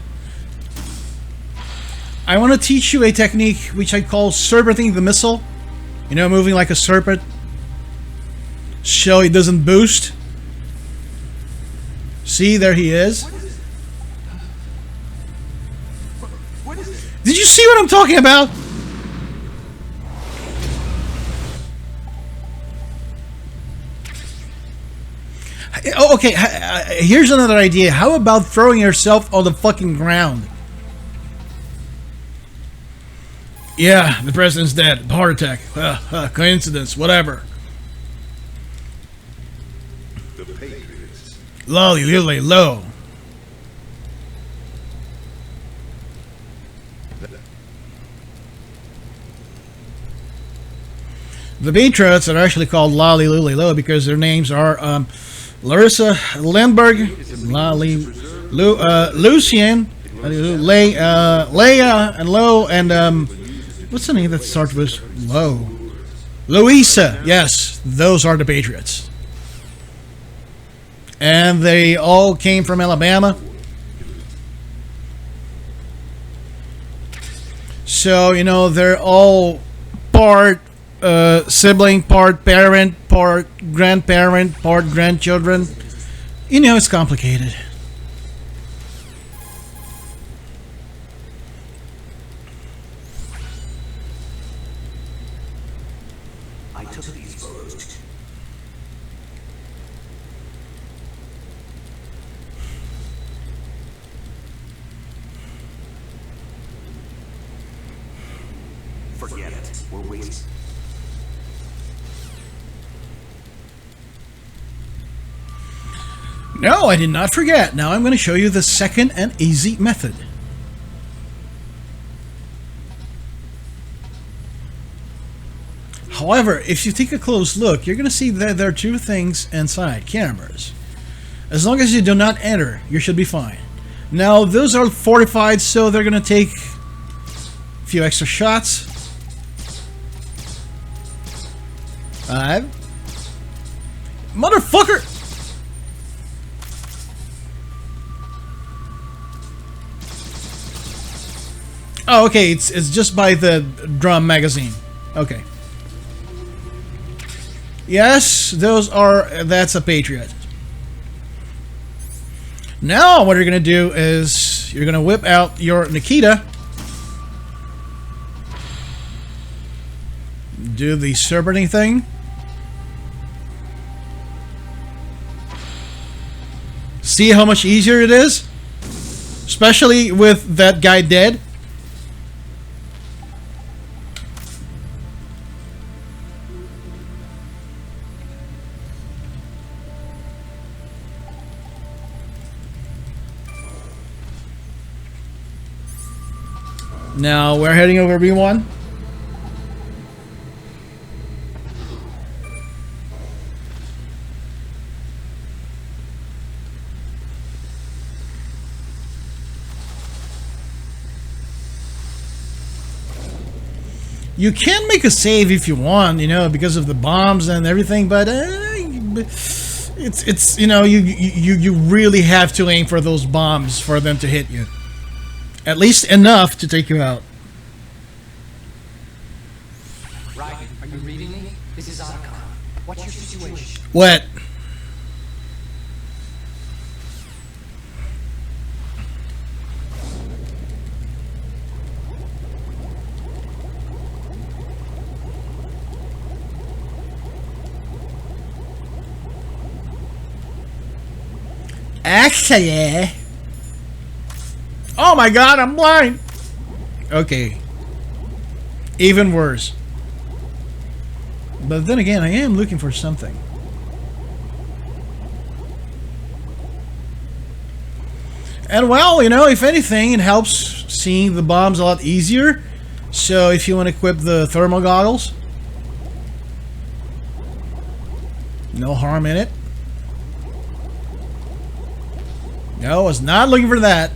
I want to teach you a technique which I call serpenting the missile. You know, moving like a serpent. So it doesn't boost. See, there he is. Did you see what I'm talking about? Oh, okay, here's another idea. How about throwing yourself on the fucking ground? Yeah, the president's dead. Heart attack. Coincidence, whatever. The Patriots. Lolly, lily, low. The Patriots are actually called Lolly, lily, low because their names are Larissa Lindbergh, Lolly, Lucien, Leia, and Lo, and what's the name that starts with Lo? Louisa. Yes, those are the Patriots. And they all came from Alabama. So, you know, they're all part sibling, part parent, part grandparent, part grandchildren. You know, it's complicated. I took these photos. Forget it. We're wasting. No, I did not forget. Now I'm going to show you the second and easy method. However, if you take a close look, you're going to see that there are 2 things inside. Cameras. As long as you do not enter, you should be fine. Now, those are fortified, so they're going to take a few extra shots. 5. Motherfucker! Oh, okay, it's just by the drum magazine. Okay. Yes, that's a Patriot. Now what you're gonna do is you're gonna whip out your Nikita. Do the serpenting thing. See how much easier it is? Especially with that guy dead. Now we're heading over B1. You can make a save if you want, you know, because of the bombs and everything, but it's you know, you really have to aim for those bombs for them to hit you. At least enough to take you out. Raiden, are you reading me? This is Otacon. What's your situation? What? Actually, oh my god, I'm blind. Okay, even worse. But then again, I am looking for something. And well, you know, if anything, it helps seeing the bombs a lot easier. So if you want to equip the thermal goggles, no harm in it. No, I was not looking for that.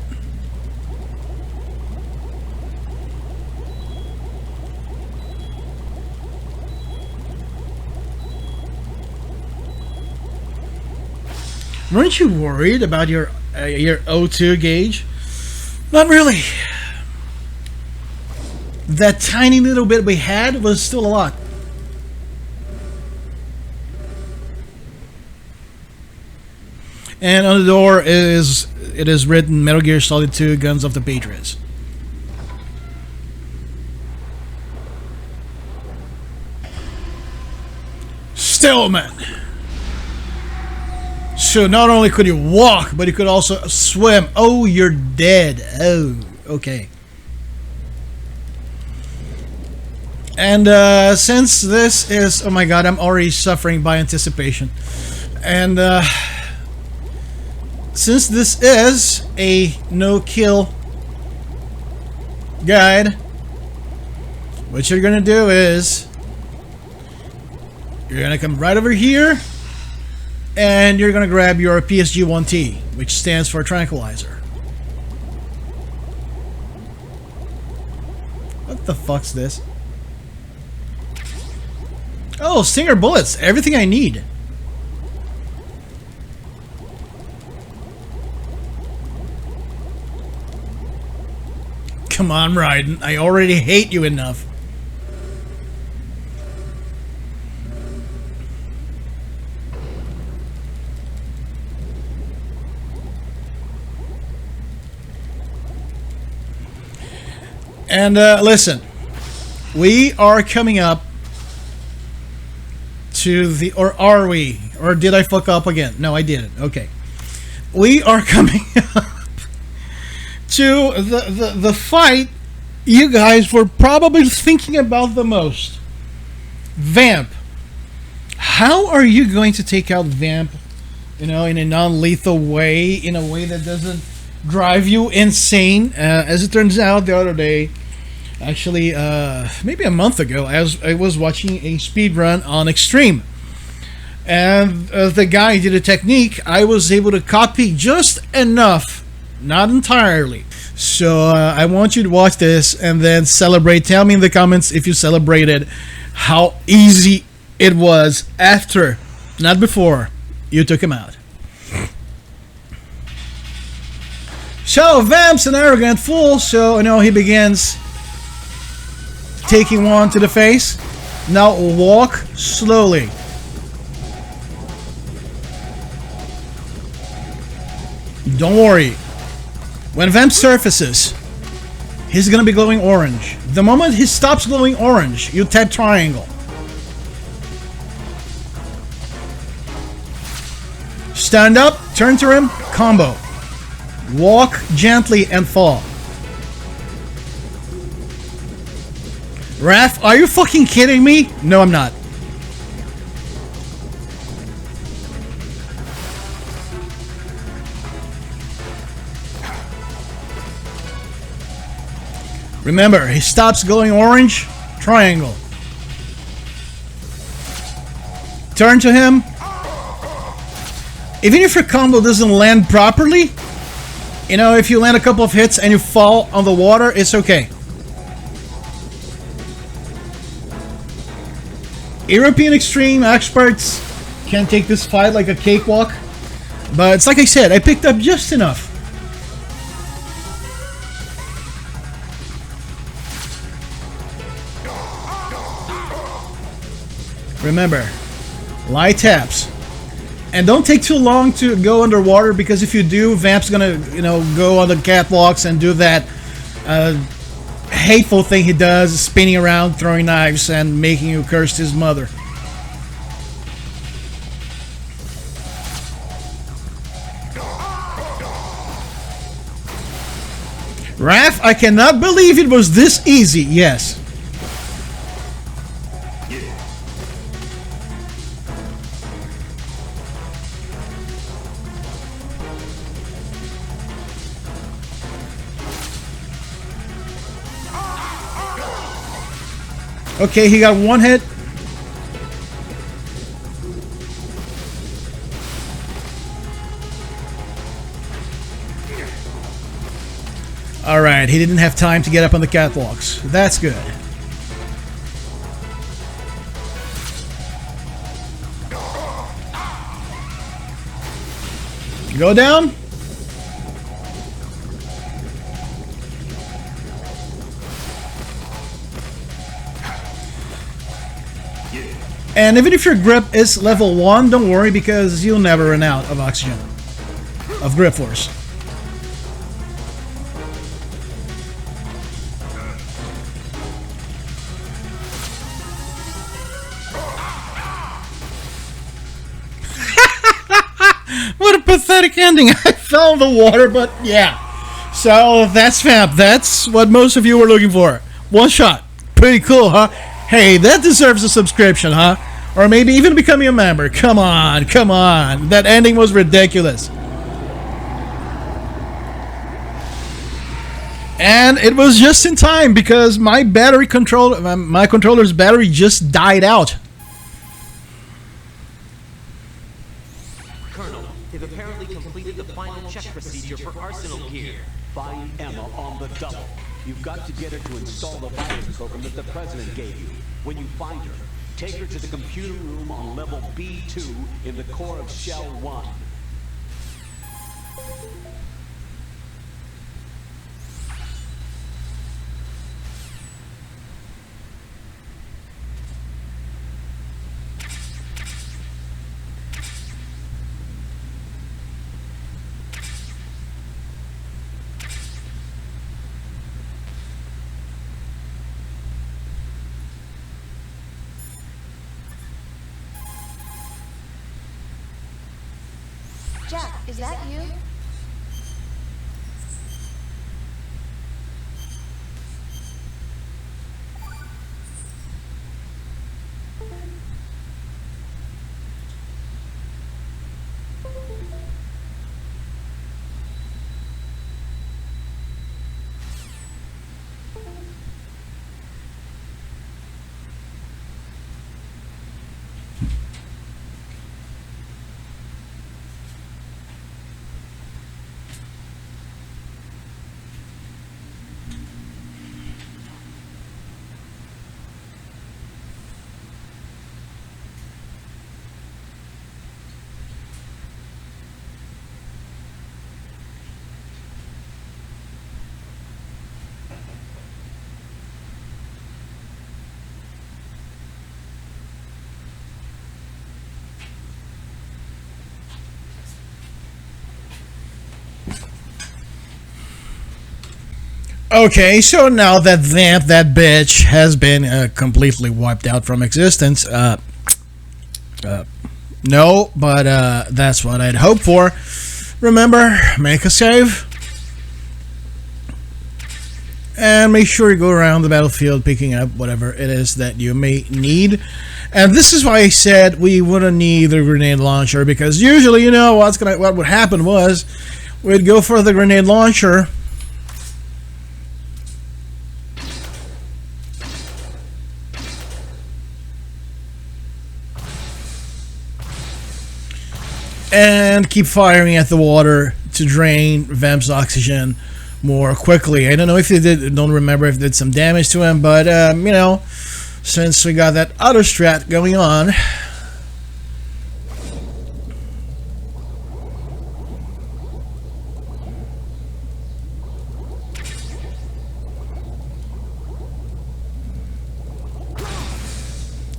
Weren't you worried about your O2 gauge? Not really. That tiny little bit we had was still a lot. And on the door it is written Metal Gear Solid 2 Guns of the Patriots. Stillman. So not only could you walk, but you could also swim. Oh, you're dead. Oh, okay. And since this is, oh my god, I'm already suffering by anticipation. And since this is a no-kill guide, what you're gonna do is you're gonna come right over here and you're gonna grab your PSG-1T, which stands for Tranquilizer. What the fuck's this? Oh, Stinger bullets, everything I need. Come on, Raiden. I already hate you enough. And listen, we are coming up to the, or are we? Or did I fuck up again? No, I didn't. Okay. We are coming up to the fight you guys were probably thinking about the most. Vamp. How are you going to take out Vamp, you know, in a non-lethal way, in a way that doesn't drive you insane? As it turns out, the other day, actually maybe a month ago, as I was watching a speed run on Extreme, and the guy did a technique I was able to copy just enough, not entirely. So I want you to watch this and then celebrate. Tell me in the comments if you celebrated how easy it was after, not before, you took him out. So Vamp's an arrogant fool, so you know he begins taking one to the face. Now walk slowly. Don't worry. When Vamp surfaces, he's gonna be glowing orange. The moment he stops glowing orange, you tap triangle. Stand up, turn to him, combo. Walk gently and fall. Raph, are you fucking kidding me? No, I'm not. Remember, he stops glowing orange, triangle. Turn to him. Even if your combo doesn't land properly, you know, if you land a couple of hits and you fall on the water, it's okay. European extreme experts can take this fight like a cakewalk, but it's like I said, I picked up just enough. Remember, light taps. And don't take too long to go underwater, because if you do, Vamp's gonna, you know, go on the catwalks and do that hateful thing he does, spinning around, throwing knives, and making you curse his mother. Raph, I cannot believe it was this easy. Yes. Okay, he got one hit. Alright, he didn't have time to get up on the catwalks. That's good. Go down. And even if your grip is level 1, don't worry, because you'll never run out of oxygen, of grip force. What a pathetic ending. I fell in the water, but yeah. So that's Vamp. That's what most of you were looking for. One shot. Pretty cool, huh? Hey, that deserves a subscription, huh? Or maybe even becoming a member. Come on, come on. That ending was ridiculous. And it was just in time, because my controller's battery just died out. Colonel, they've apparently completed the final check procedure for arsenal gear. Find Emma on the double. You've got to get her to install the virus program that the President gave you. When you find her, take her to the computer room on level B2 in the core of Shell 1. Jack, is that you? Okay, so now that Vamp, that bitch, has been completely wiped out from existence, no, but that's what I'd hope for. Remember, make a save, and make sure you go around the battlefield picking up whatever it is that you may need. And this is why I said we wouldn't need the grenade launcher, because usually, you know, what would happen was we'd go for the grenade launcher, and keep firing at the water to drain Vamp's oxygen more quickly. I don't know if they did, don't remember if it did some damage to him, but you know, since we got that other strat going on.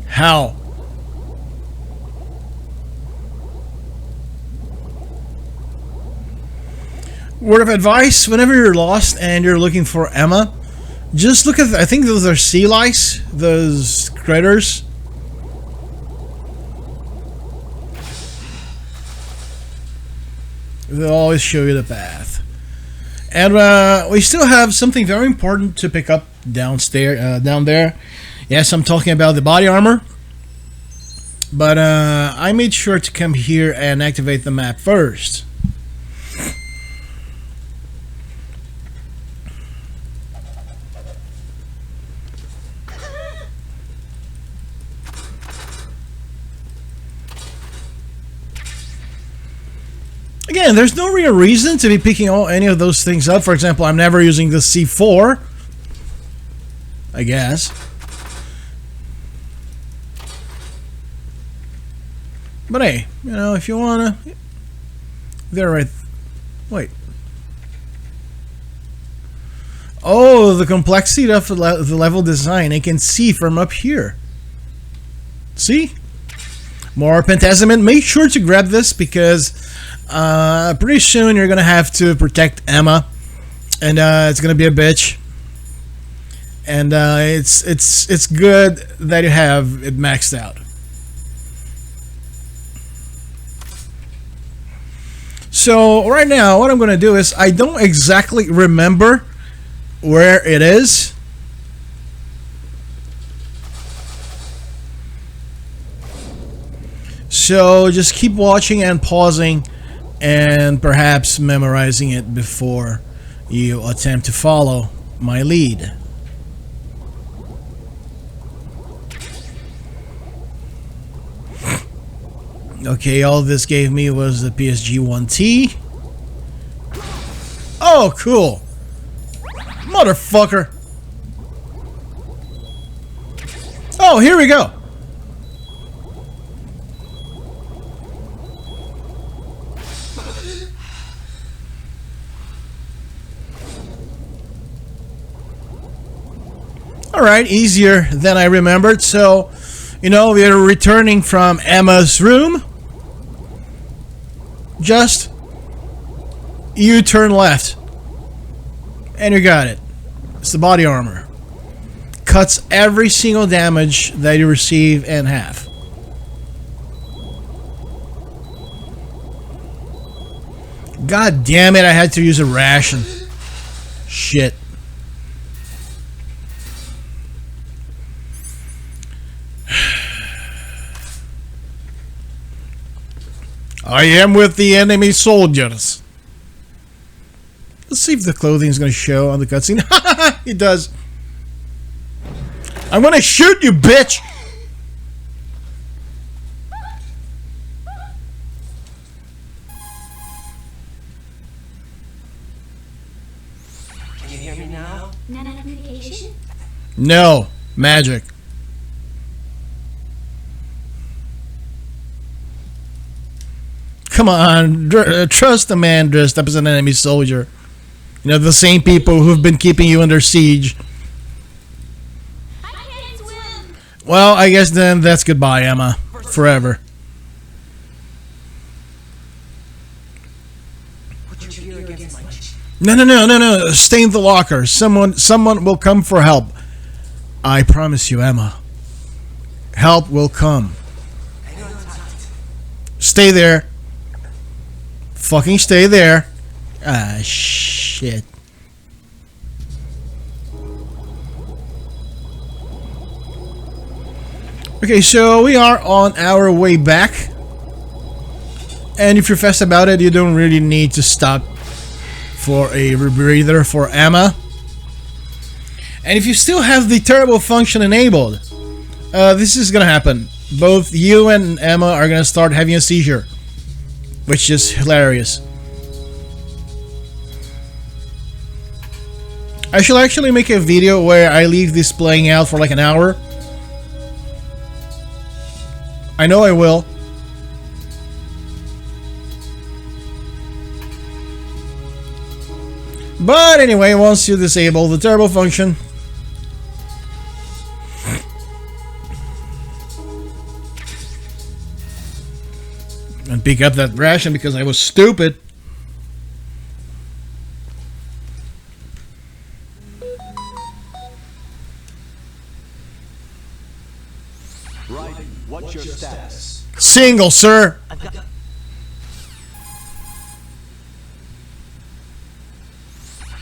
How? Word of advice, whenever you're lost and you're looking for Emma, just look at, I think those are sea lice, those critters. They'll always show you the path. And we still have something very important to pick up downstairs, down there. Yes, I'm talking about the body armor. But I made sure to come here and activate the map first. Again, there's no real reason to be picking any of those things up. For example, I'm never using the C4, I guess. But hey, you know, if you wanna, they're right. Wait. Oh, the complexity of the level design. I can see from up here. See? More Pentaziment. Make sure to grab this because pretty soon you're gonna have to protect Emma, and it's gonna be a bitch. And it's good that you have it maxed out. So right now, what I'm gonna do is I don't exactly remember where it is. So just keep watching and pausing and perhaps memorizing it before you attempt to follow my lead. Okay, all this gave me was the PSG-1T. Oh, cool. Motherfucker. Oh, here we go. Alright, easier than I remembered. So, you know, we are returning from Emma's room. Just you turn left and you got it. It's the body armor. Cuts every single damage that you receive in half. God damn it, I had to use a ration. Shit. I am with the enemy soldiers. Let's see if the clothing is going to show on the cutscene. It does. I'm going to shoot you, bitch! Can you hear me now? Nano-communication? No. Magic. Come on, trust a man dressed up as an enemy soldier. You know, the same people who've been keeping you under siege. I can't swim! Well, I guess then that's goodbye, Emma. Forever. Put your ear against my cheek. No. Stay in the locker. Someone will come for help. I promise you, Emma. Help will come. Hang on tight. Stay there. Fucking stay there. Ah, shit. Okay, so we are on our way back. And if you're fast about it, you don't really need to stop for a rebreather for Emma. And if you still have the turbo function enabled, this is gonna happen. Both you and Emma are gonna start having a seizure, which is hilarious. I shall actually make a video where I leave this playing out for like an hour I know I will. But anyway, once you disable the turbo function, and pick up that ration because I was stupid. Raiden, what's your status? Single, sir.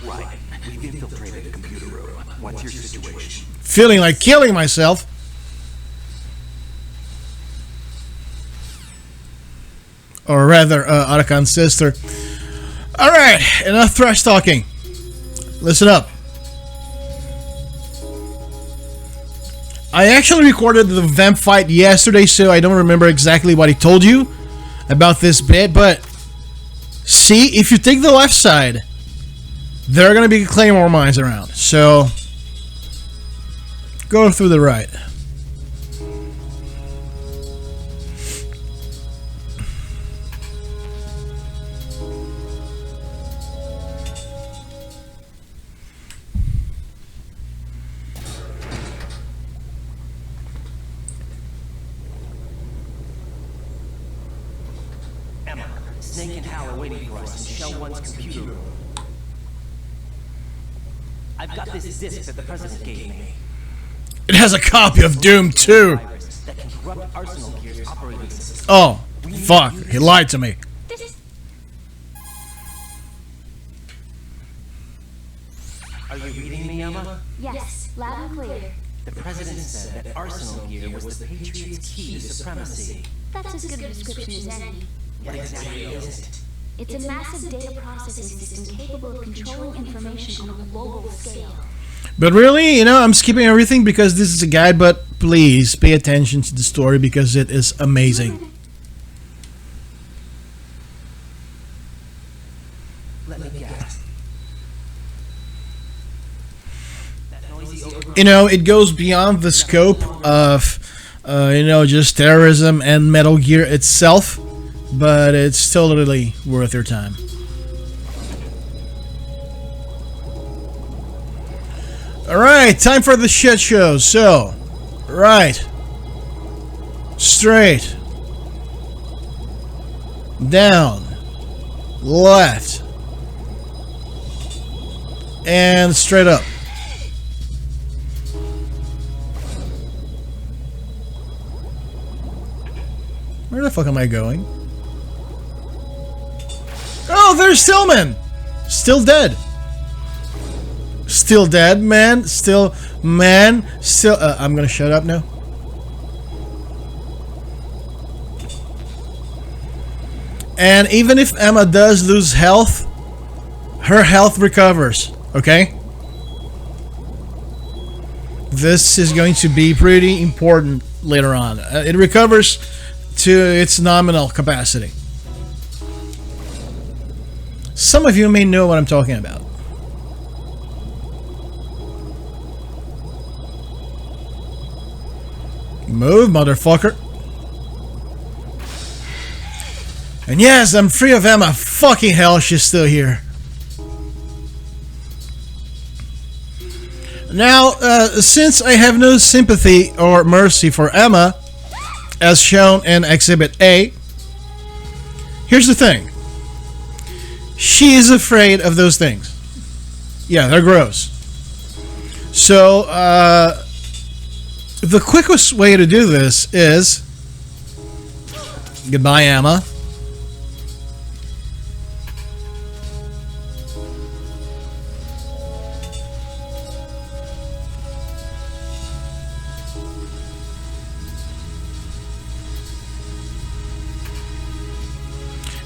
Right. We've infiltrated the computer room. What's your situation? Feeling like killing myself. Or rather, Arakan's sister. Alright, enough trash talking. Listen up. I actually recorded the vamp fight yesterday, so I don't remember exactly what he told you about this bit, but see, if you take the left side, there are going to be claymore mines around, so go through the right. Snake and Hal are waiting for us in Shell 1's computer room. I've got this disk that the President gave me. It has a copy of Doom 2. That can corrupt Arsenal Gear's operating system. Oh, fuck. He lied to me. Are you reading me, Emma? Yes, loud and clear. The President said that Arsenal Gear was the Patriots' key to supremacy. That's as good a description as any. What exactly is it? It's a massive data processing system capable of controlling information on a global scale. But really, you know, I'm skipping everything because this is a guide, but please pay attention to the story because it is amazing. Let me guess. You know, it goes beyond the scope of, you know, just terrorism and Metal Gear itself, but it's totally worth your time. Alright, time for the shit show. So, right, straight, down, left, and straight up. Where the fuck am I going? Oh, there's Stillman! Still dead. Still dead, man. Still, man. Still, I'm gonna shut up now. And even if Emma does lose health, her health recovers, okay? This is going to be pretty important later on. It recovers to its nominal capacity. Some of you may know what I'm talking about. Move, motherfucker. And yes, I'm free of Emma. Fucking hell, she's still here. Now, since I have no sympathy or mercy for Emma, as shown in Exhibit A, here's the thing. She is afraid of those things. Yeah, they're gross. So, the quickest way to do this is... Goodbye, Emma.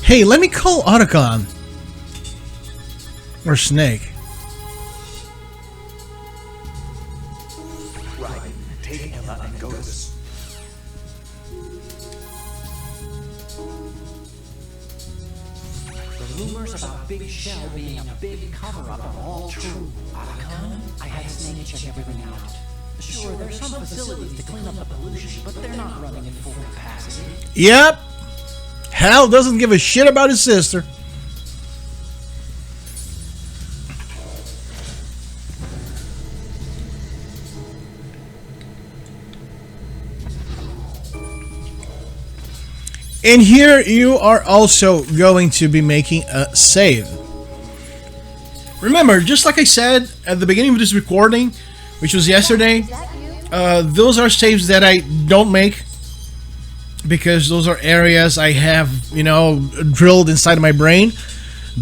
Hey, let me call Otacon. Or Snake. Right. Take Emma and go to this. The rumors about Big Shell being a big cover-up are all true. Otacon, I had Snake check everything out. Sure, there's some facilities to clean up the pollution, but they're not running at full capacity. Yep. Hal doesn't give a shit about his sister. And here you are also going to be making a save. Remember, just like I said at the beginning of this recording, which was yesterday, those are saves that I don't make because those are areas I have, you know, drilled inside of my brain.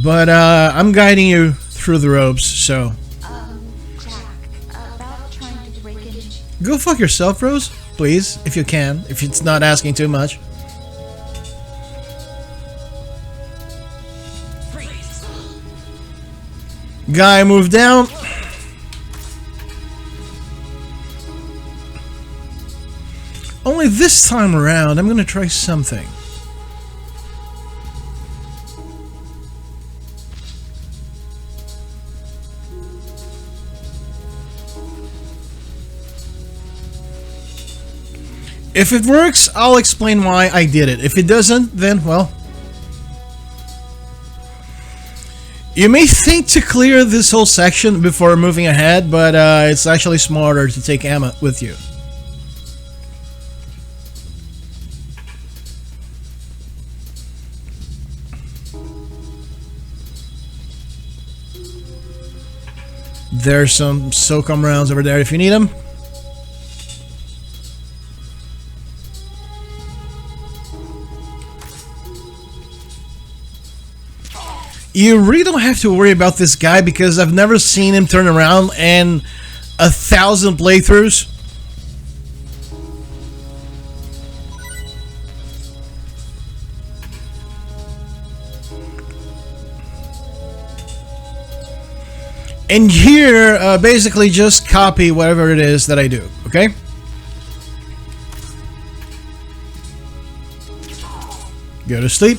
But I'm guiding you through the ropes, so Jack, about trying to break in. go fuck yourself, Rose, please, if you can, if it's not asking too much. Guy, move down. Only this time around, I'm gonna try something. If it works, I'll explain why I did it. If it doesn't, then, well... You may think to clear this whole section before moving ahead, but it's actually smarter to take Emma with you. There's some SOCOM rounds over there if you need them. You really don't have to worry about this guy because I've never seen him turn around in 1,000 playthroughs. And here, basically just copy whatever it is that I do, okay? Go to sleep.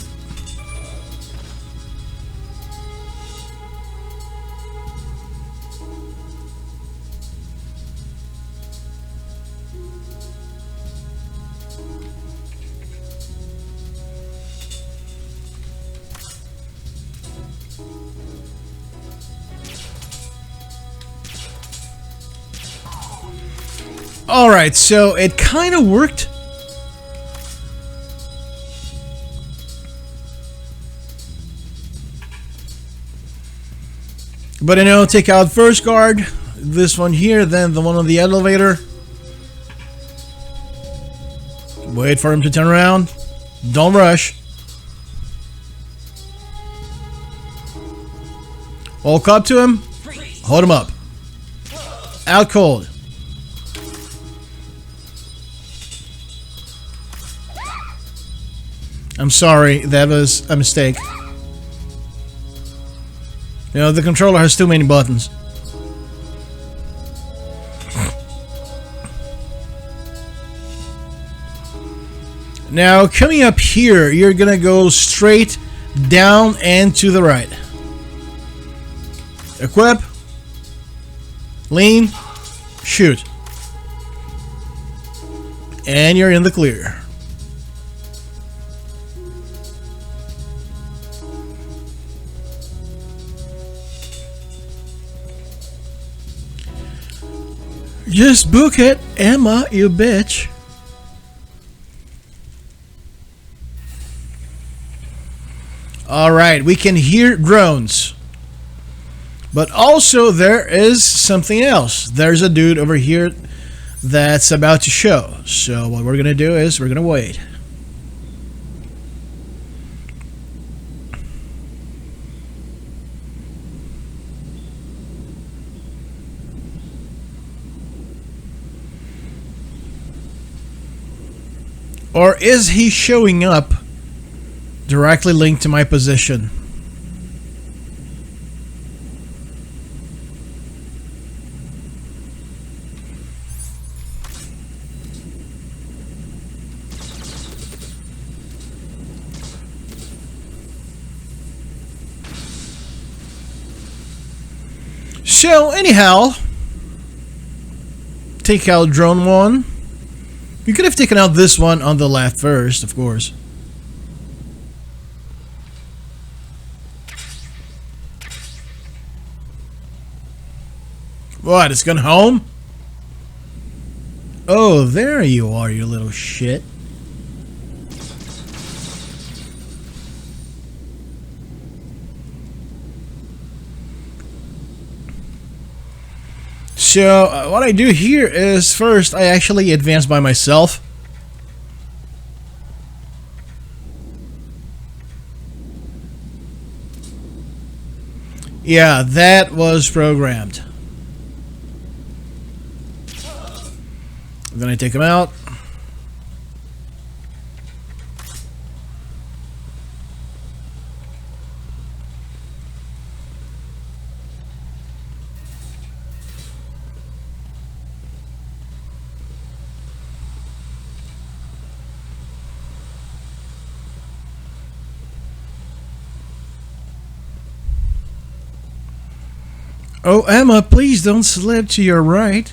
Alright, so it kind of worked. But you know, take out first guard, this one here, then the one on the elevator. Wait for him to turn around. Don't rush. Walk up to him. Hold him up. Out cold. I'm sorry, that was a mistake. You know, the controller has too many buttons. Now, coming up here, you're gonna go straight down and to the right. Equip. Lean. Shoot. And you're in the clear. Just book it, Emma, you bitch. Alright, we can hear drones. But also there is something else. There's a dude over here that's about to show. So what we're gonna do is we're gonna wait. Or is he showing up directly linked to my position? So anyhow, take out drone 1. You could have taken out this one on the left first, of course. What, it's gone home? Oh, there you are, you little shit. So, what I do here is, first, I actually advance by myself. Yeah, that was programmed. Then I take him out. Oh, Emma, please don't slip to your right.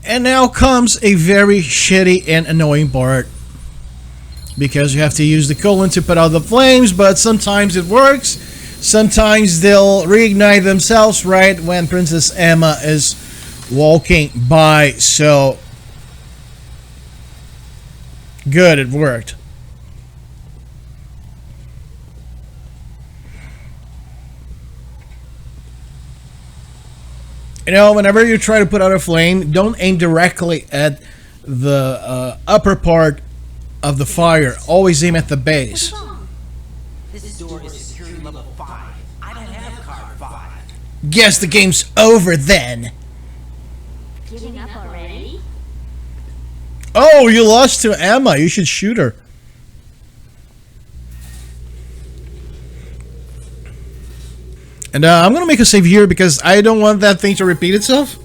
And now comes a very shitty and annoying part. Because you have to use the coolant to put out the flames, but sometimes it works. Sometimes they'll reignite themselves right when Princess Emma is walking by. So, good, it worked. You know, whenever you try to put out a flame, don't aim directly at the upper part of the fire. Always aim at the base. This door is security level 5. I don't have card 5. Guess the game's over then. Giving up already? Oh, you lost to Emma. You should shoot her. And I'm gonna make a save here because I don't want that thing to repeat itself.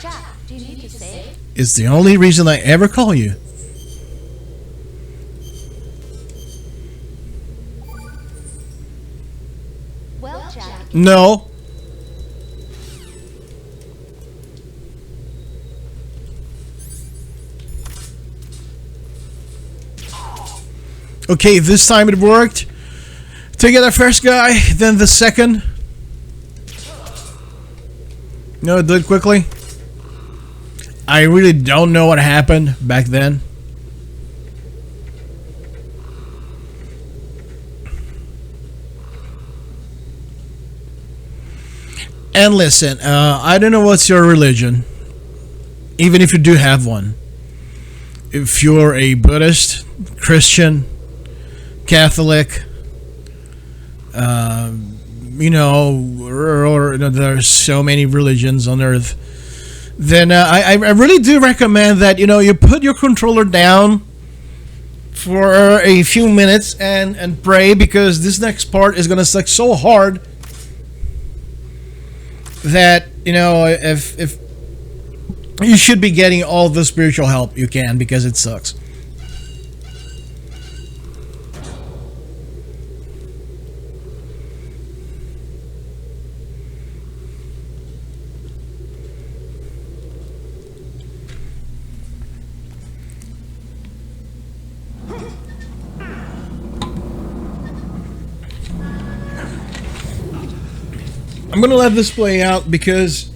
Jack, do you need to save? It's the only reason I ever call you. Well, Jack. No. Okay, this time it worked. Take out the first guy, then the second. No, do it quickly. I really don't know what happened back then. And listen, I don't know what's your religion, even if you do have one. If you're a Buddhist, Christian, Catholic, you know, or there's so many religions on earth, then I really do recommend that, you know, you put your controller down for a few minutes and pray, because this next part is gonna suck so hard that, you know, if you should be getting all the spiritual help you can, because it sucks. I'm gonna let this play out because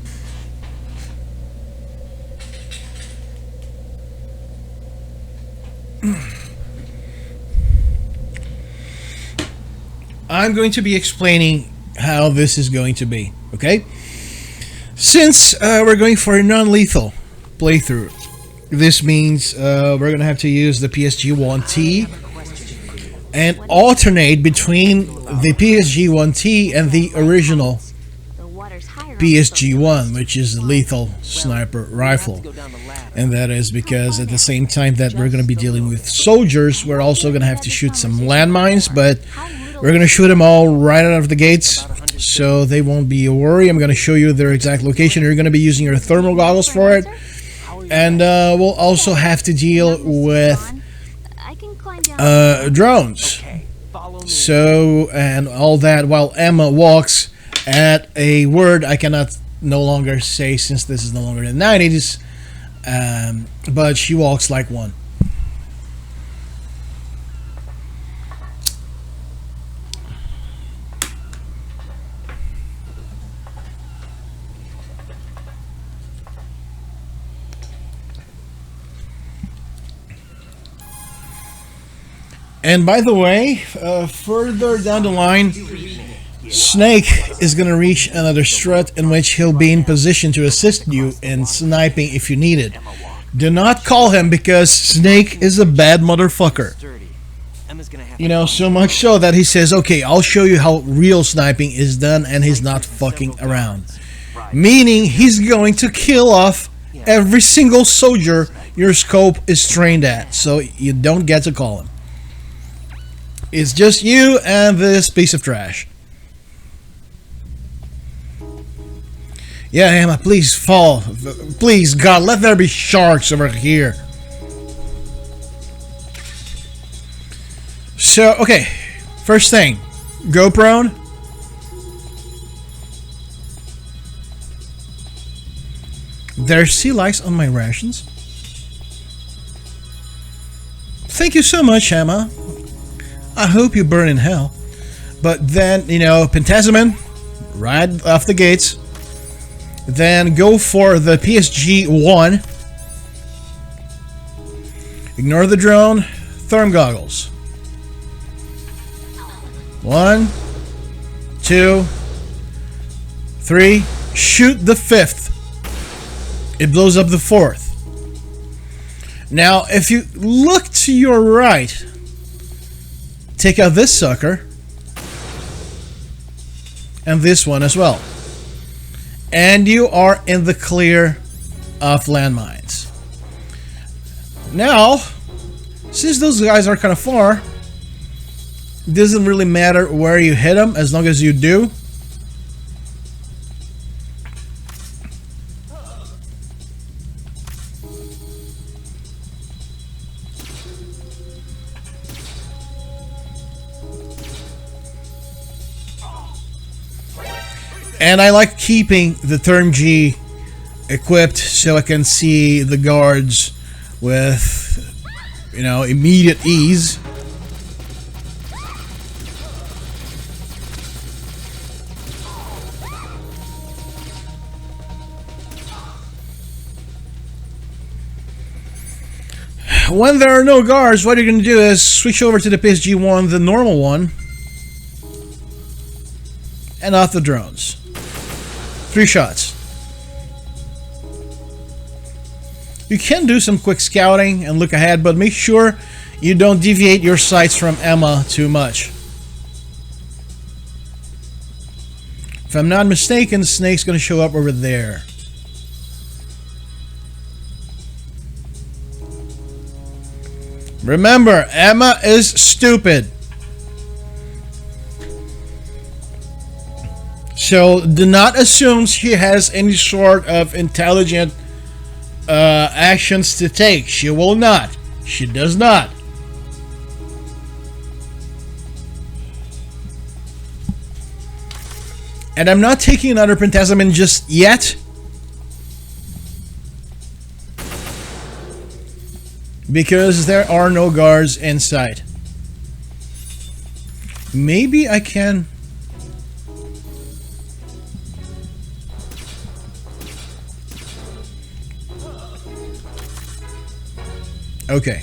I'm going to be explaining how this is going to be, okay? Since we're going for a non-lethal playthrough, this means we're gonna have to use the PSG-1T and alternate between the PSG-1T and the original PSG-1, which is a lethal sniper rifle. And that is because at the same time that we're going to be dealing with soldiers, we're also going to have to shoot some landmines, but we're going to shoot them all right out of the gates, so they won't be a worry. I'm going to show you their exact location. You're going to be using your thermal goggles for it. And we'll also have to deal with drones. Okay, follow me. So, and all that while Emma walks at a word I cannot no longer say since this is no longer the 90s, but she walks like one. And by the way, further down the line, Snake is going to reach another strut in which he'll be in position to assist you in sniping if you need it. Do not call him because Snake is a bad motherfucker. You know, so much so that he says, okay, I'll show you how real sniping is done, and he's not fucking around. Meaning, he's going to kill off every single soldier your scope is trained at, so you don't get to call him. It's just you and this piece of trash. Yeah, Emma, please fall. Please, God, let there be sharks over here. So, okay. First thing. Go prone. There's sea lice on my rations. Thank you so much, Emma. I hope you burn in hell. But then, you know, Pentasamin, right off the gates. Then go for the PSG-1. Ignore the drone. Therm goggles. 1, 2, 3. Shoot the 5th. It blows up the 4th. Now, if you look to your right, take out this sucker. And this one as well. And you are in the clear of landmines. Now, since those guys are kind of far, it doesn't really matter where you hit them as long as you do. And I like keeping the Therm G equipped so I can see the guards with, you know, immediate ease. When there are no guards, what you're going to do is switch over to the PSG-1, the normal one, and off the drones. 3 shots. You can do some quick scouting and look ahead, but make sure you don't deviate your sights from Emma too much. If I'm not mistaken, Snake's going to show up over there. Remember, Emma is stupid. So do not assume she has any sort of intelligent actions to take. She will not. She does not. And I'm not taking another Pentasamin just yet. Because there are no guards in sight. Maybe I can... Okay.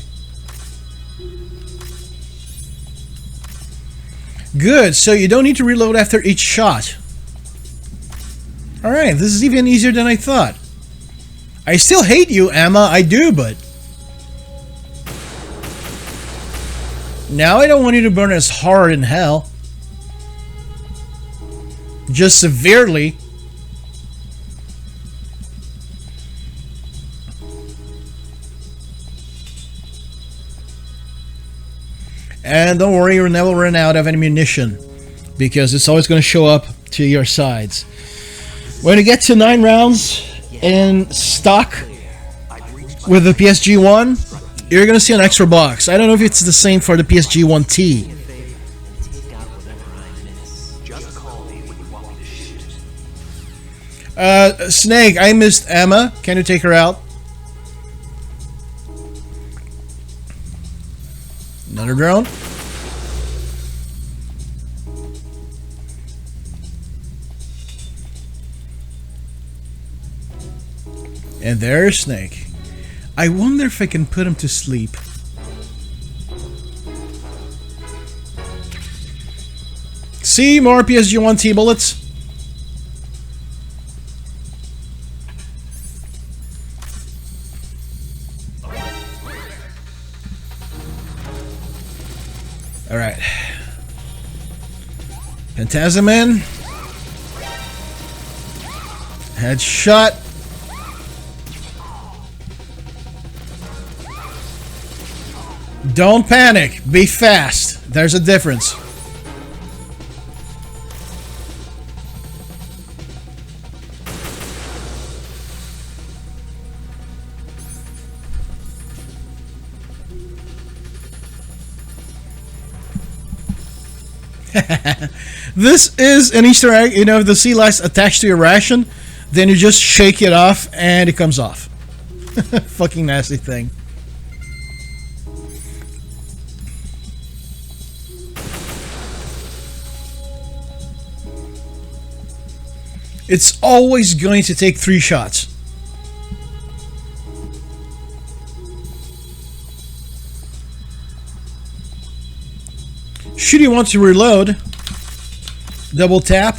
Good, so you don't need to reload after each shot. Alright, this is even easier than I thought. I still hate you, Emma, I do, but... Now I don't want you to burn as hard in hell. Just severely. And don't worry, you'll never run out of ammunition, because it's always going to show up to your sides. When you get to 9 rounds in stock with the PSG-1, you're gonna see an extra box. I don't know if it's the same for the PSG-1T. Me a favor and take out whatever I miss. Just call me when you want me to shoot. Snake, I missed Emma. Can you take her out? Another drone. And there's Snake. I wonder if I can put him to sleep. See, more PSG-1T bullets. Alright. Phantasm. Headshot. Don't panic. Be fast. There's a difference. This is an Easter egg. You know, if the sea lice attached to your ration, then you just shake it off and it comes off. Fucking nasty thing. It's always going to take 3 shots. Should you want to reload, double tap.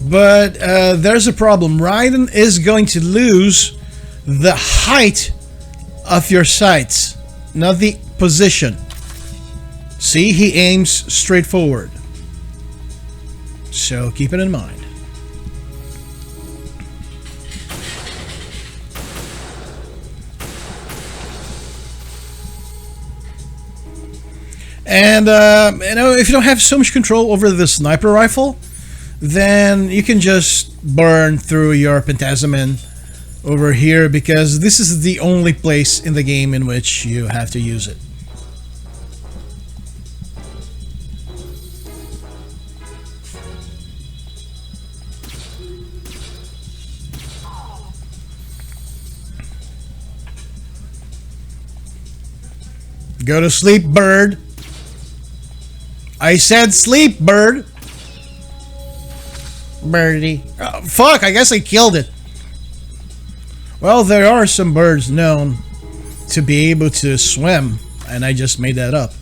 But there's a problem. Raiden is going to lose the height of your sights, not the position. See, he aims straight forward. So keep it in mind. And you know, if you don't have so much control over the sniper rifle, then you can just burn through your Phantasm over here, because this is the only place in the game in which you have to use it. Go to sleep, bird. I said sleep, bird. Birdie. Oh, fuck, I guess I killed it. Well, there are some birds known to be able to swim, and I just made that up.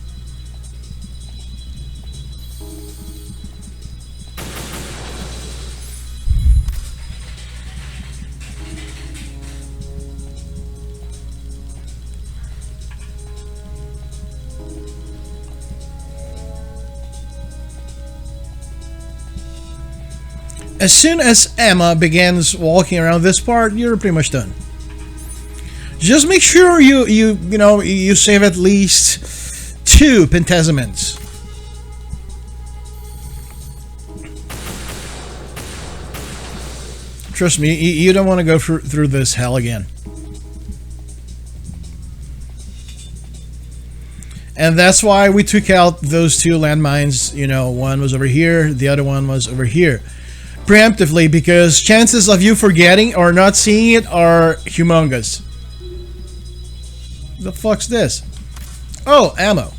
As soon as Emma begins walking around this part, you're pretty much done. Just make sure you save at least 2 Phantasms. Trust me, you don't want to go through this hell again. And that's why we took out those 2 landmines. You know, one was over here, the other one was over here. Preemptively, because chances of you forgetting or not seeing it are humongous. The fuck's this? Oh, ammo.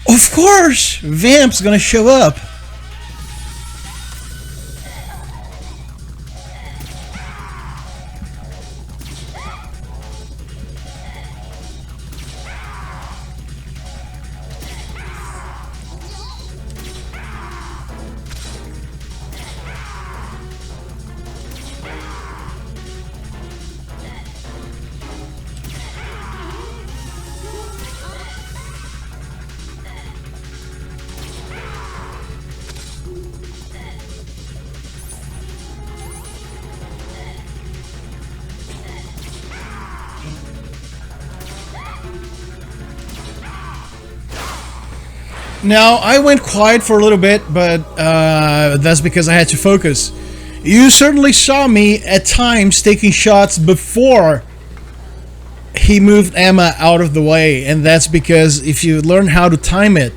Of course, Vamp's gonna show up. Now, I went quiet for a little bit, but that's because I had to focus. You certainly saw me at times taking shots before he moved Emma out of the way, and that's because if you learn how to time it,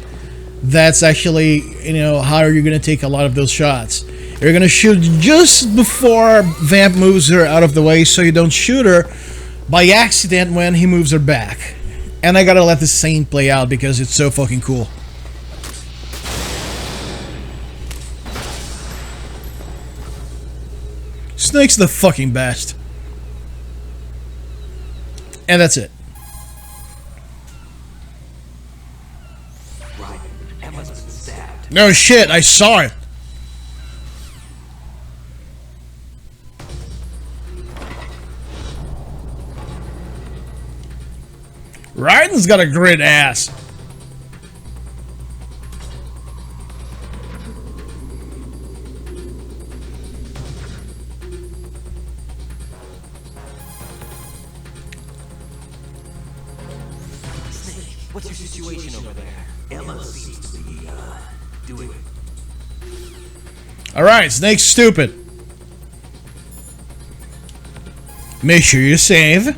that's actually, you know, how you're going to take a lot of those shots. You're going to shoot just before Vamp moves her out of the way so you don't shoot her by accident when he moves her back. And I gotta let this scene play out because it's so fucking cool. Snake's the fucking best. And that's it. Right. Emma's been stabbed. No shit, I saw it. Raiden's got a great ass. Snake, what's your situation over there? Emma seems to be, doing it. Alright, Snake's stupid. Make sure you save.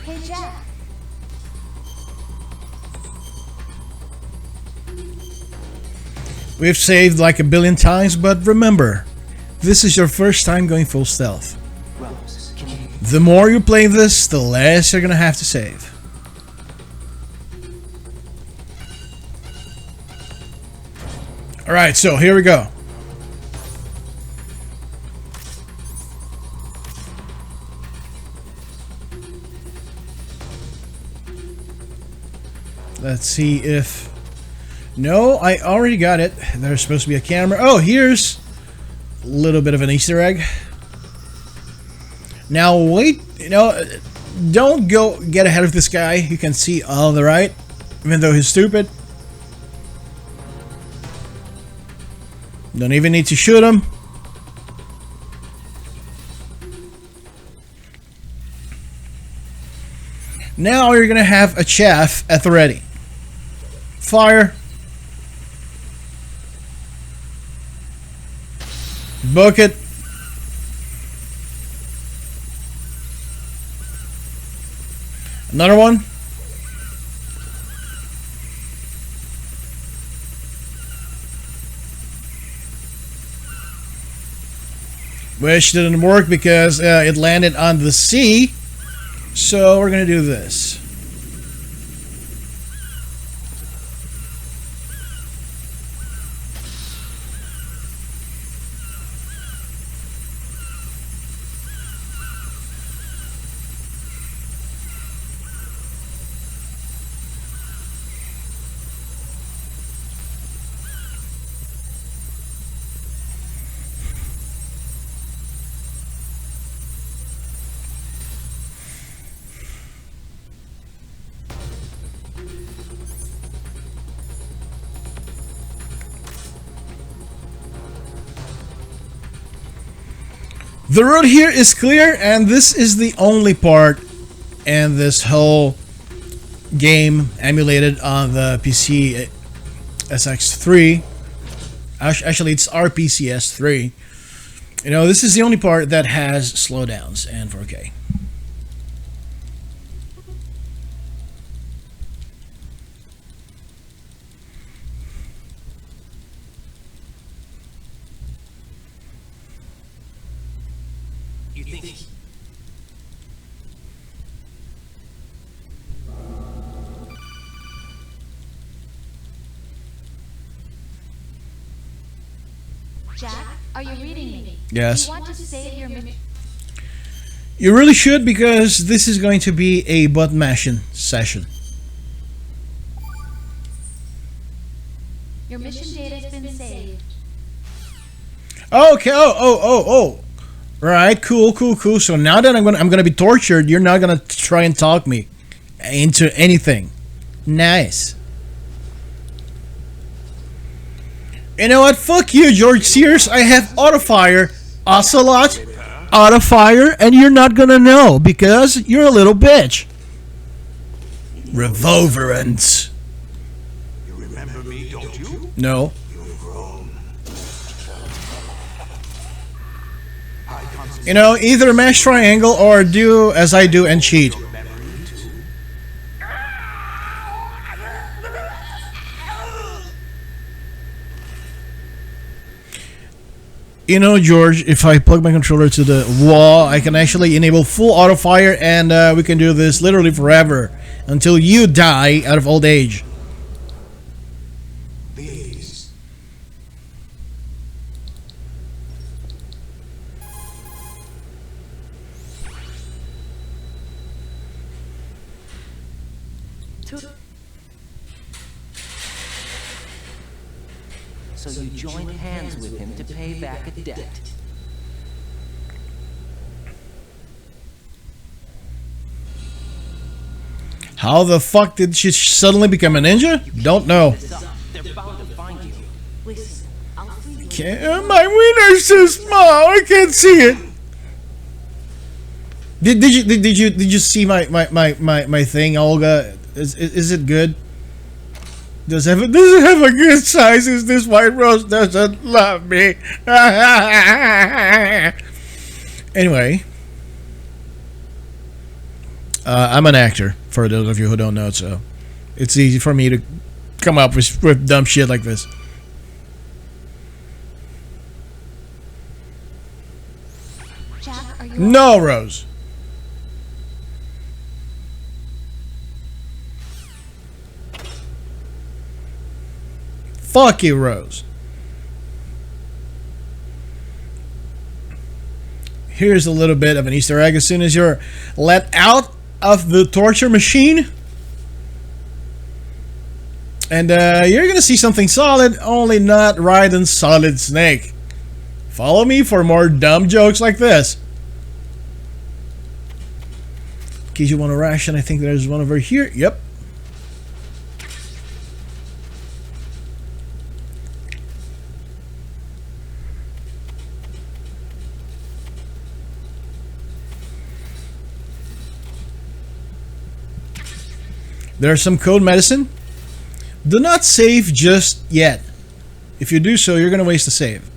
Hey, Jack. We've saved like a billion times, but remember, this is your first time going full stealth. Rose, can you... The more you play this, the less you're gonna have to save. Alright, so here we go. Let's see if... No, I already got it. There's supposed to be a camera. Oh, here's a little bit of an Easter egg. Now, wait, you know, don't go get ahead of this guy. You can see all the right, even though he's stupid. Don't even need to shoot him. Now you're gonna have a chaff at the ready. Fire. Book it. Another one. Which didn't work because it landed on the sea. So we're gonna do this. The road here is clear, and this is the only part in this whole game emulated on the PC SX3. Actually, it's RPCS3. You know, this is the only part that has slowdowns and 4K. You think... Jack, are you reading me? Yes. You want to save your mission? You really should, because this is going to be a button mashing session. Your mission data's been saved. Okay. Oh. Right. Cool. So now that I'm gonna be tortured, you're not gonna try and talk me into anything. Nice. You know what? Fuck you, George Sears. I have autofire, Ocelot, autofire, and you're not gonna know because you're a little bitch. Revolverance. No. You've grown. High concentration. You know, either mash triangle or do as I do and cheat. You know, George, if I plug my controller to the wall, I can actually enable full auto fire, and we can do this literally forever until you die out of old age. These. So you joined hands with him to pay back a debt. How the fuck did she suddenly become a ninja? Don't know. They're bound to find you. Listen, I'll free you. My wiener's so small, I can't see it. Did you see my thing, Olga? Is it good? Does it have a good size? Is this White Rose doesn't love me? Anyway, I'm an actor. For those of you who don't know, so it's easy for me to come up with dumb shit like this. Jack, are you No, Rose. Fuck you, Rose. Here's a little bit of an Easter egg. As soon as you're let out of the torture machine, and you're gonna see something solid, only not Raiden's solid snake. Follow me for more dumb jokes like this. In case you want to ration, I think there's one over here. Yep. There's some code medicine. Do not save just yet. If you do so, you're going to waste a save.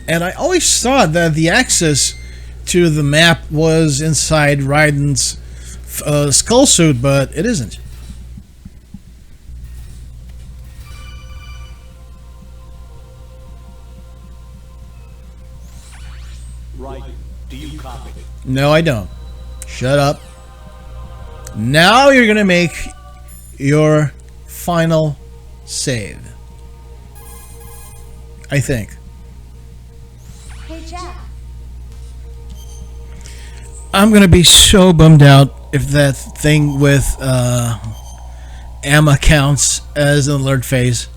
And I always thought that the access to the map was inside Raiden's skull suit, but it isn't. Raiden, do you copy? No, I don't. Shut up. Now you're gonna make your final save. I think. Hey, Jack. I'm gonna be so bummed out if that thing with Emma counts as an alert phase.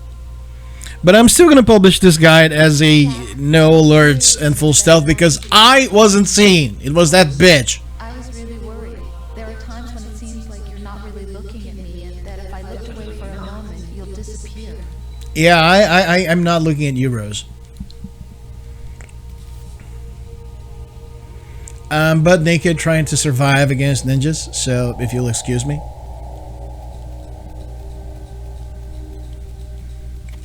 But I'm still gonna publish this guide as a no alerts and full stealth because I wasn't seen. It was that bitch. I was really worried. There are times when it seems like you're not really looking at me, and that if I looked away for a moment, you'll disappear. Yeah, I'm not looking at you, Rose. I'm butt naked trying to survive against ninjas, so if you'll excuse me.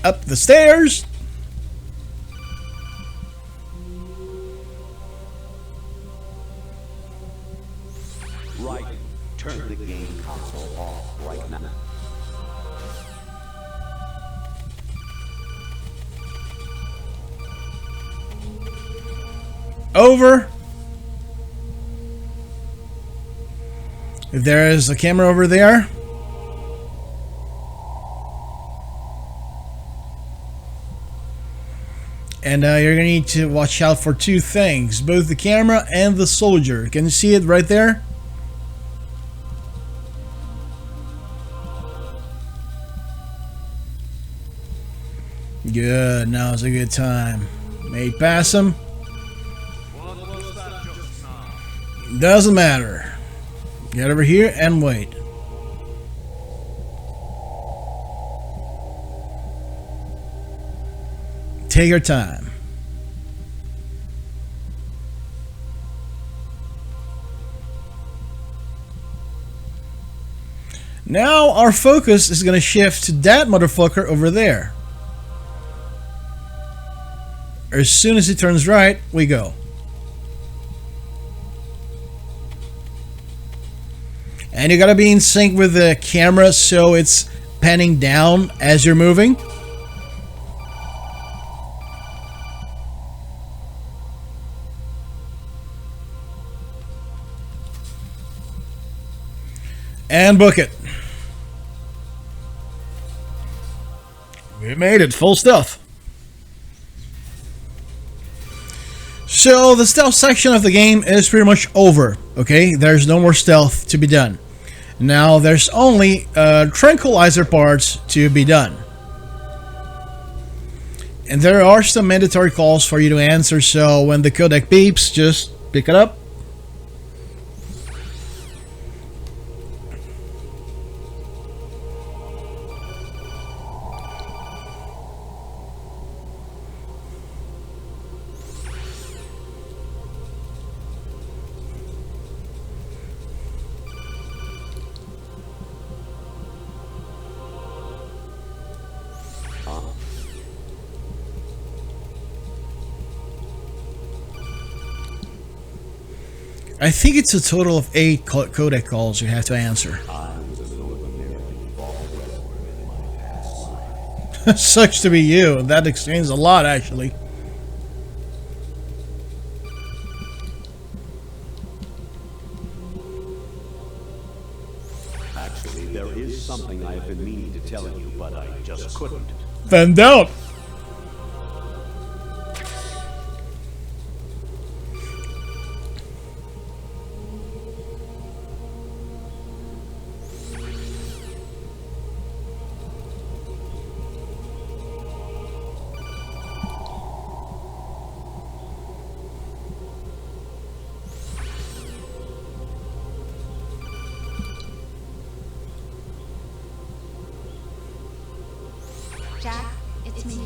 Up the stairs. Raiden, turn the game console off right now. Over. If there is a camera over there. And you're going to need to watch out for two things. Both the camera and the soldier. Can you see it right there? Good. Now's a good time. May pass him. Doesn't matter. Get over here and wait. Take your time. Now our focus is gonna shift to that motherfucker over there. As soon as he turns right, we go. And you gotta be in sync with the camera so it's panning down as you're moving. And book it. We made it, full stealth. So the stealth section of the game is pretty much over, okay? There's no more stealth to be done. Now there's only tranquilizer parts to be done. And there are some mandatory calls for you to answer, so when the codec beeps, just pick it up. I think it's a total of 8 codec calls you have to answer. Sucks to be you. That explains a lot, actually. Actually, there is something I have been meaning to tell you, but I just couldn't. Then don't. Jack, it's me.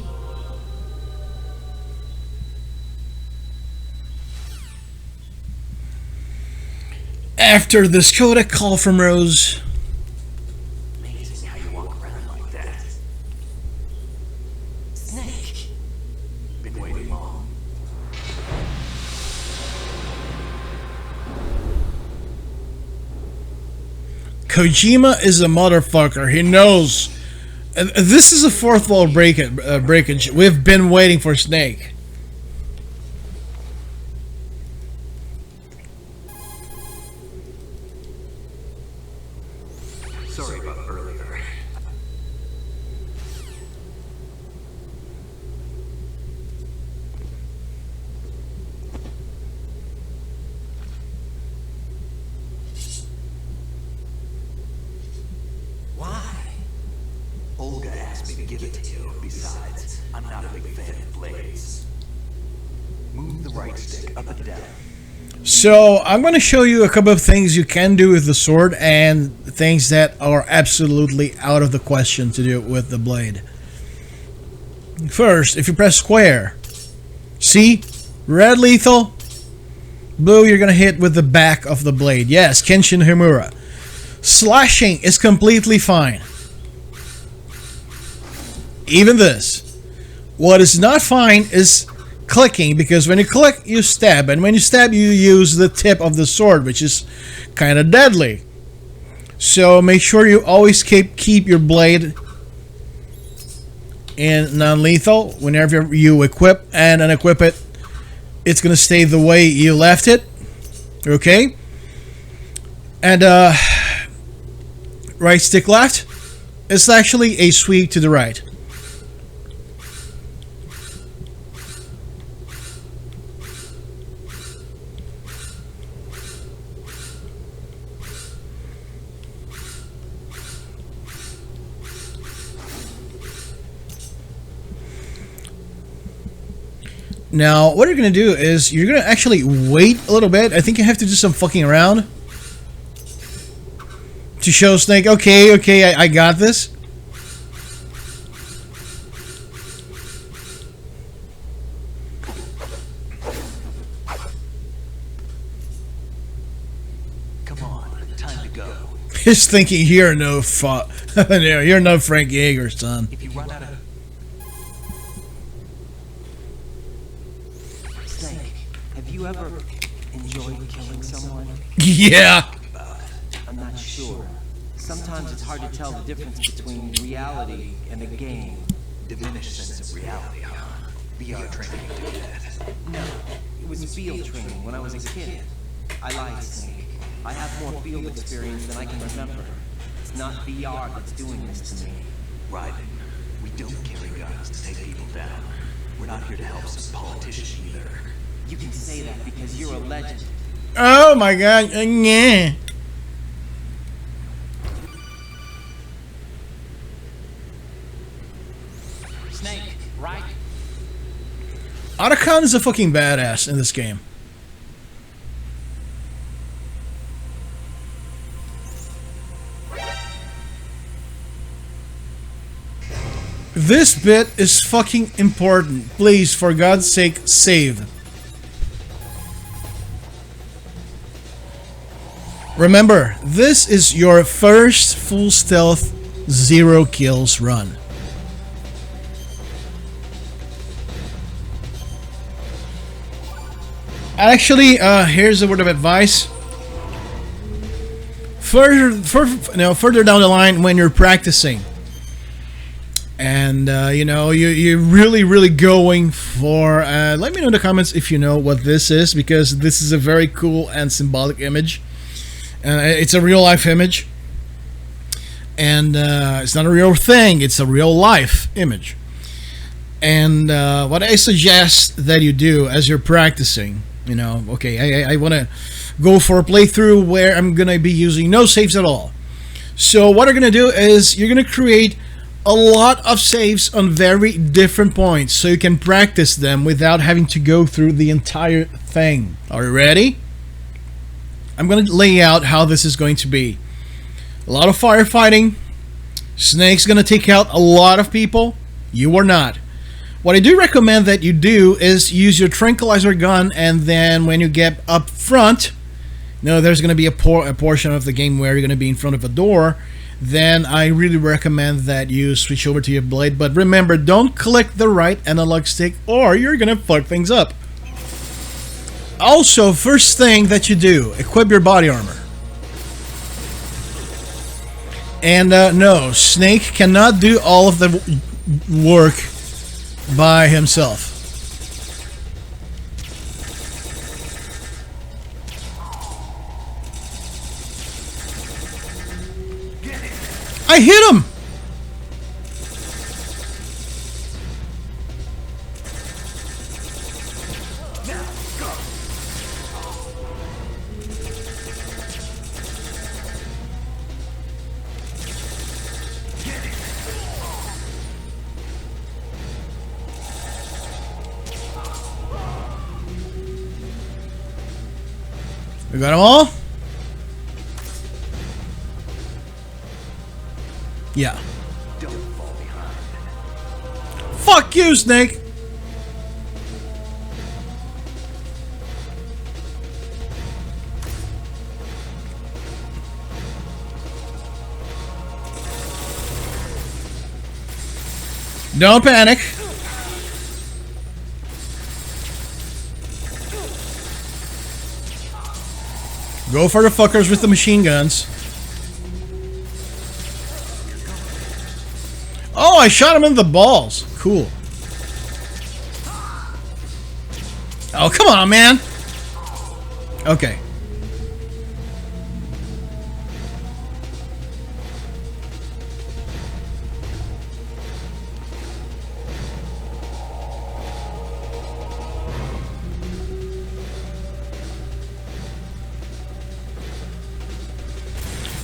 After this codec call from Rose. Amazing how you walk around like that. Snake. Been waiting long. Kojima is a motherfucker. He knows. This is a fourth wall breakage. We've been waiting for Snake. Sorry about earlier. Why? Olga asked me to give it to you. Besides, I'm not a big fan of blades. Move the right stick up and down. So I'm going to show you a couple of things you can do with the sword and things that are absolutely out of the question to do with the blade. First, if you press square, see? Red lethal, blue you're going to hit with the back of the blade. Yes, Kenshin Himura. Slashing is completely fine. Even this. What is not fine is clicking, because when you click you stab, and when you stab you use the tip of the sword, which is kind of deadly. So make sure you always keep your blade in non-lethal whenever you equip and unequip it. It's gonna stay the way you left it, okay? And right stick left, it's actually a sweep to the right. Now, what you're going to do is you're going to actually wait a little bit. I think you have to do some fucking around to show Snake, okay, I got this. Come on, time to go. He's thinking you're no you're no Frank Yeager, son. If you run out of... Snake, have you ever enjoyed killing someone? Yeah. I'm not sure. Sometimes it's hard to tell the difference between reality and a game. Diminished sense of reality, huh? VR training to do that. No, it was field training when I was a kid. I lied, Snake. I have more field experience than I can remember. It's not VR that's doing this to me. Raiden, we don't carry guns to take people down. We're not here to help some politician either. You can say that because you're a legend. Oh my god. Yeah. Snake, right? Otacon is a fucking badass in this game. This bit is fucking important. Please, for God's sake, save. Remember, this is your first full stealth 0 kills run. Actually, here's a word of advice. Further down the line when you're practicing, and you're really going for. Let me know in the comments if you know what this is, because this is a very cool and symbolic image. It's a real life image, and it's not a real thing. It's a real life image. And what I suggest that you do as you're practicing. Okay, I want to go for a playthrough where I'm going to be using no saves at all. So what you're going to do is you're going to create a lot of saves on very different points so you can practice them without having to go through the entire thing. Are you ready? I'm going to lay out how this is going to be. A lot of firefighting. Snake's going to take out a lot of people. You are not. What I do recommend that you do is use your Tranquilizer gun, and then when you get up front, there's going to be a portion of the game where you're going to be in front of a door, then I really recommend that you switch over to your blade. But remember, don't click the right analog stick or you're going to fuck things up. Also, first thing that you do, equip your body armor. And no, Snake cannot do all of the work by himself. I hit him! We got them all? Yeah. Don't fall behind. Fuck you, Snake! Don't panic. Go for the fuckers with the machine guns. Oh, I shot him in the balls. Cool. Oh, come on, man. Okay.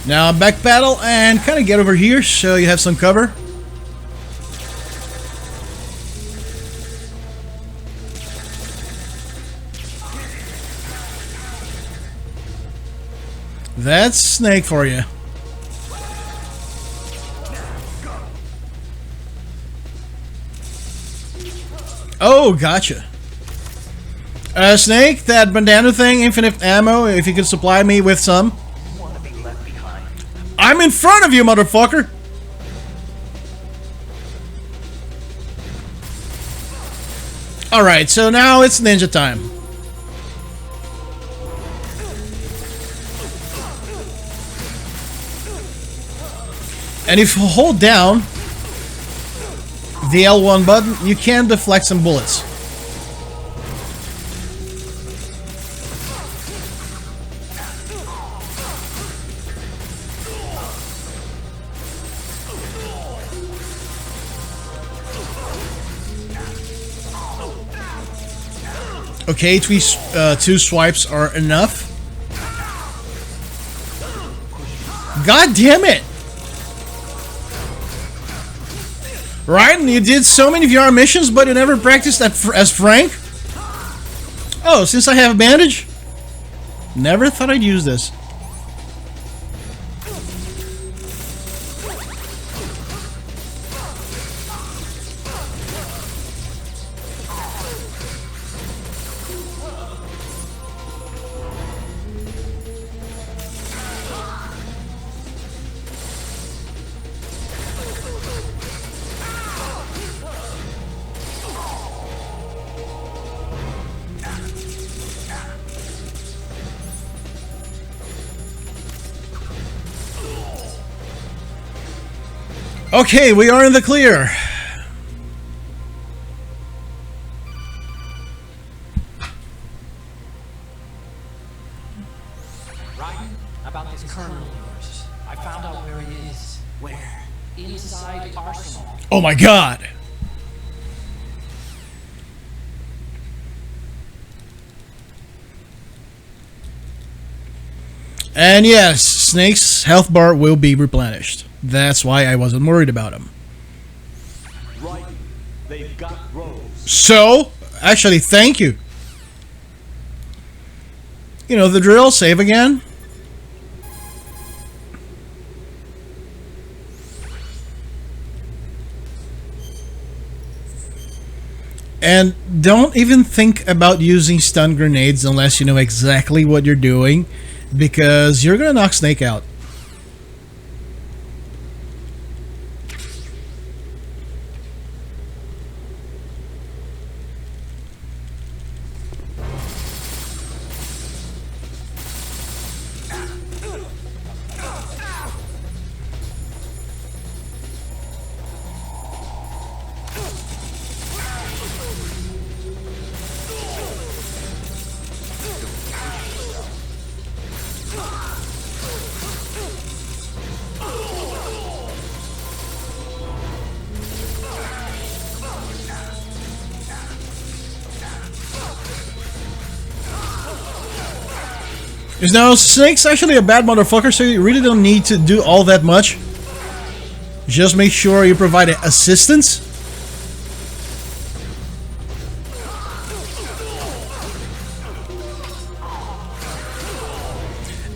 Now back paddle and kind of get over here so you have some cover. That's Snake for you. Oh, gotcha. Snake, that bandana thing, infinite ammo, if you could supply me with some. I'm in front of you, motherfucker! Alright, so now it's ninja time. And if you hold down the L1 button, you can deflect some bullets. Okay, two swipes are enough. God damn it! Raiden, you did so many VR missions, but you never practiced as Frank? Oh, since I have a bandage? Never thought I'd use this. Okay, we are in the clear. Raiden, about this colonel of yours. I found out where he is. Where? Inside Arsenal. Oh my god! And yes, Snake's health bar will be replenished. That's why I wasn't worried about him. Right. They've got Rose. So, actually, thank you. You know the drill, save again. And don't even think about using stun grenades unless you know exactly what you're doing, because you're gonna knock Snake out. Is now Snake's actually a bad motherfucker, so you really don't need to do all that much. Just make sure you provide assistance.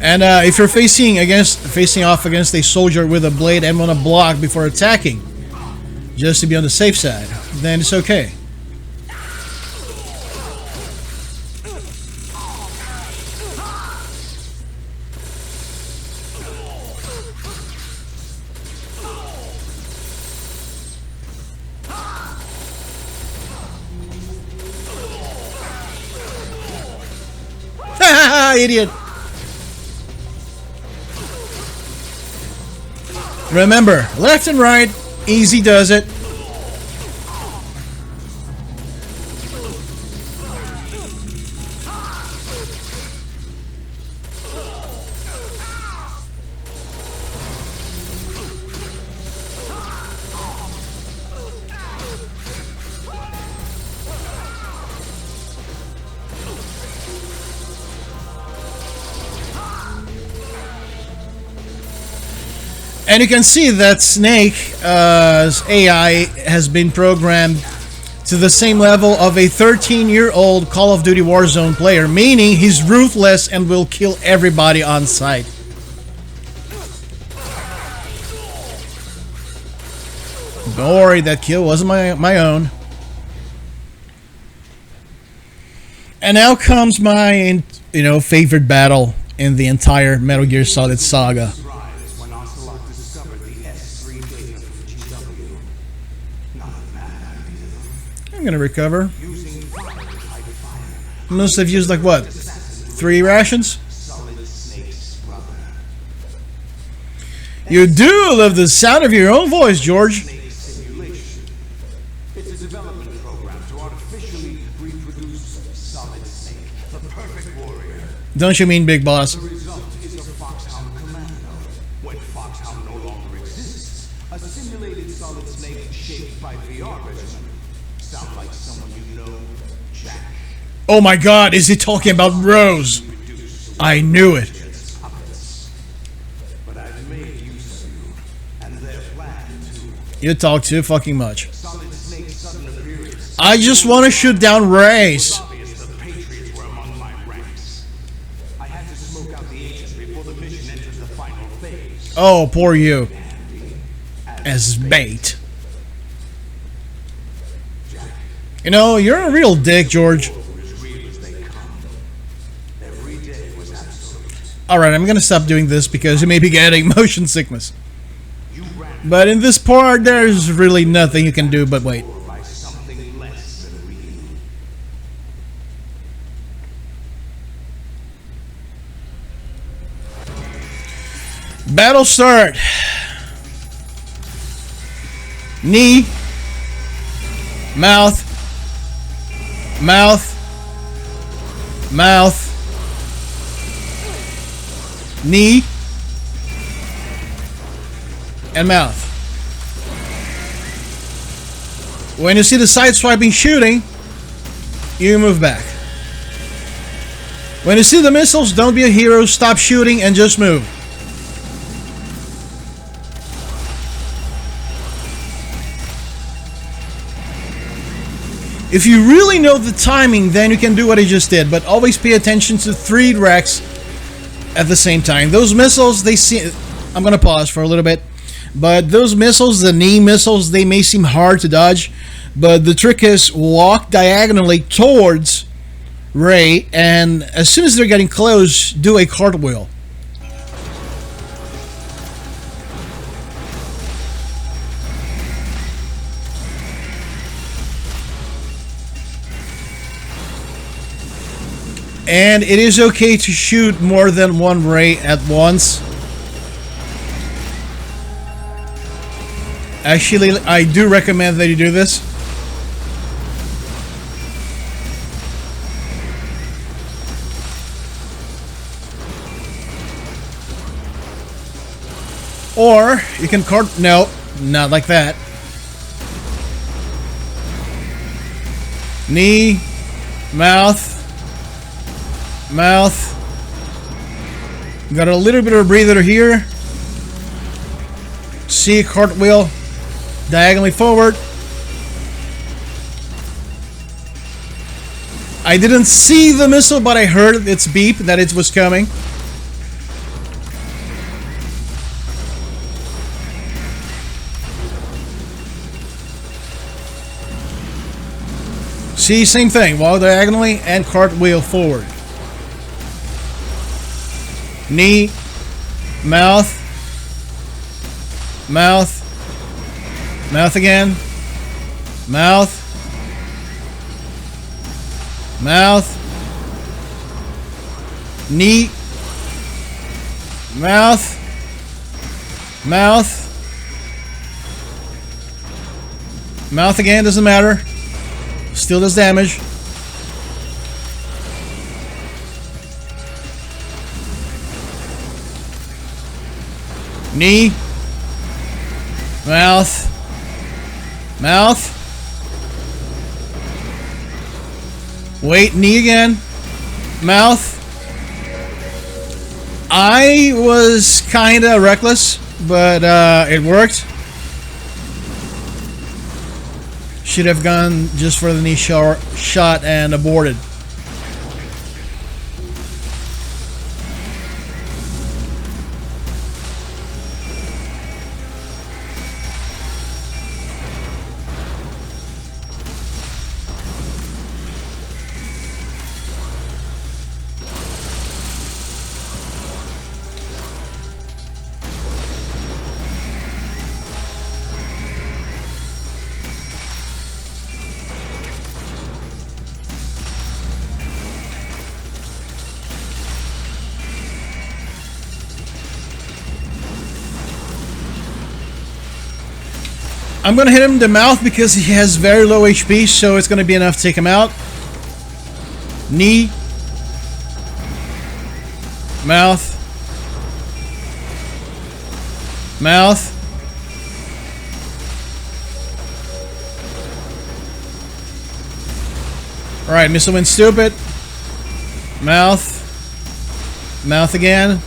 And if you're facing off against a soldier with a blade and want to block before attacking, just to be on the safe side, then it's okay. Idiot. Remember, left and right, easy does it. And you can see that Snake's AI has been programmed to the same level of a 13-year-old Call of Duty Warzone player, meaning he's ruthless and will kill everybody on sight. Don't worry, that kill wasn't my own. And now comes my, favorite battle in the entire Metal Gear Solid saga. I'm gonna recover. Must have used like what? 3 rations? You do love the sound of your own voice, George. It's a development program to artificially reproduce Solid Snake, the perfect warrior. Don't you mean Big Boss? The result is a Foxhound Commando. When Foxhound no longer exists, a simulated Solid Snake shaped by VR regimen. Sound like someone you know, Jack? Oh my god, is he talking about Rose? I knew it. But I've made use of you, and their plan too. You talk too fucking much. Solid Snake's sudden appearance. I just want to shoot down Race. Obvious the Patriots were among my ranks. I had to smoke out the agent before the mission enters the final phase. Oh, poor you. As bait. You know, you're a real dick, George. Alright, I'm gonna stop doing this because you may be getting motion sickness. But in this part, there's really nothing you can do but wait. Battle start. Knee. Mouth. Mouth. Mouth. Knee. And mouth. When you see the side swiping shooting, you move back. When you see the missiles, don't be a hero, stop shooting and just move. If you really know the timing, then you can do what I just did, but always pay attention to 3 racks at the same time. Those missiles, they see... I'm gonna pause for a little bit. But those missiles, the knee missiles, they may seem hard to dodge, but the trick is walk diagonally towards Ray, and as soon as they're getting close, do a cartwheel. And it is okay to shoot more than one Ray at once. Actually, I do recommend that you do this. Or you can no, not like that. Knee, mouth. Mouth. Got a little bit of a breather here. See, cartwheel diagonally forward. I didn't see the missile, but I heard its beep that it was coming. See, same thing. Walk diagonally and cartwheel forward. Knee, mouth, mouth, mouth again, mouth, mouth, knee, mouth, mouth, mouth again, doesn't matter, still does damage. Knee, mouth, mouth, wait, knee again, mouth. I was kinda reckless, but it worked. Should have gone just for the knee shot and aborted. I'm gonna hit him in the mouth because he has very low HP, so it's gonna be enough to take him out. Knee. Mouth. Mouth. Alright, missile went stupid. Mouth. Mouth again.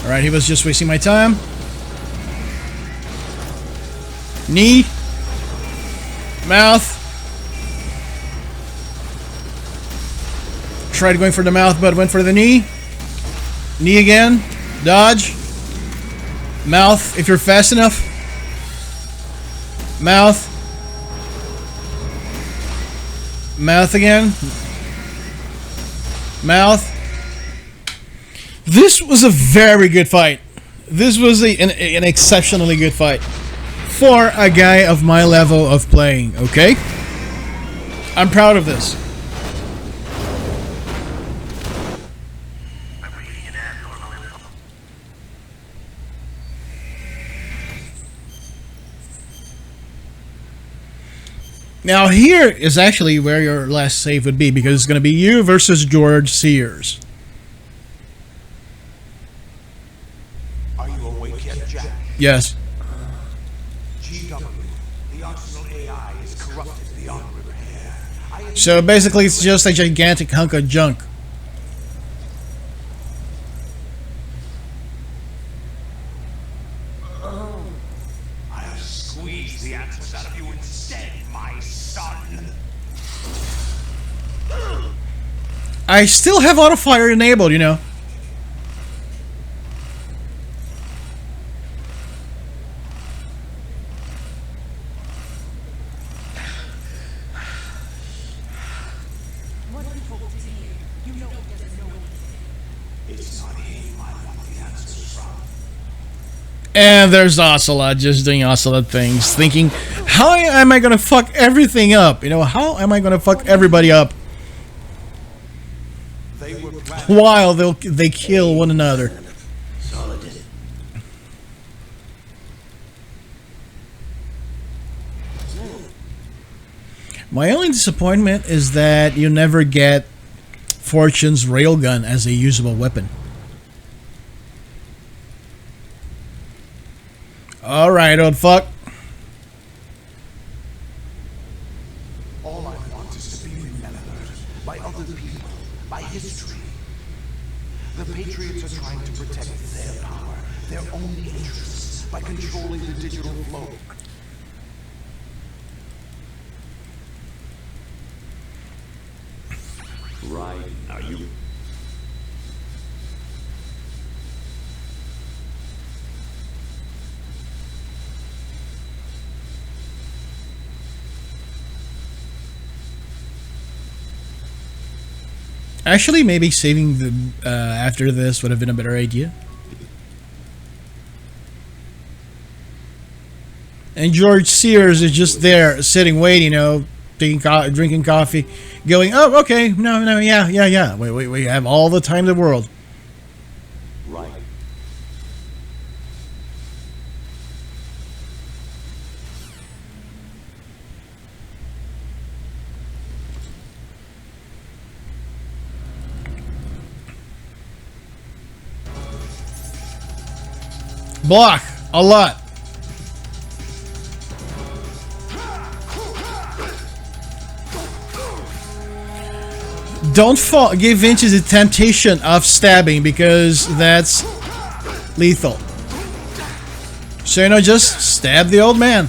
Alright, he was just wasting my time. Knee. Mouth. Tried going for the mouth, but went for the knee. Knee again. Dodge. Mouth, if you're fast enough. Mouth. Mouth again. Mouth. This was a very good fight. This was an exceptionally good fight for a guy of my level of playing, okay? I'm proud of this. Now here is actually where your last save would be, because it's going to be you versus George Sears. Are you awake yet, Jack? Yes. GW, the Arsenal AI is corrupted beyond repair. So basically it's just a gigantic hunk of junk. I'll squeeze the answers out of you instead, my son. I still have auto fire enabled, you know. It's not him I want the answers from. And there's Ocelot just doing Ocelot things, thinking, how am I gonna fuck everything up? You know, how am I gonna fuck everybody up while they kill one another? My only disappointment is that you never get Fortune's railgun as a usable weapon. Alright, old fuck. All I want is to be remembered by other people, by history. The Patriots are trying to protect their power, their own interests, by controlling the digital flow. Raiden, are you... Actually, maybe saving the after this would have been a better idea. And George Sears is just there, sitting, waiting, you know, drinking coffee, going, "Oh, okay, no, yeah. Wait, we have all the time in the world." Right. Block a lot. Don't give in to the temptation of stabbing, because that's lethal. So, you know, just stab the old man.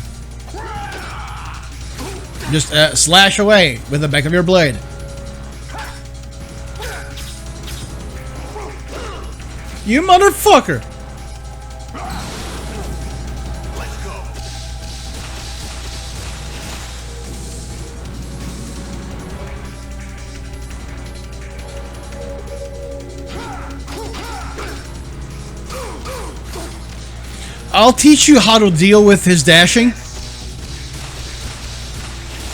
Just slash away with the back of your blade. You motherfucker! I'll teach you how to deal with his dashing,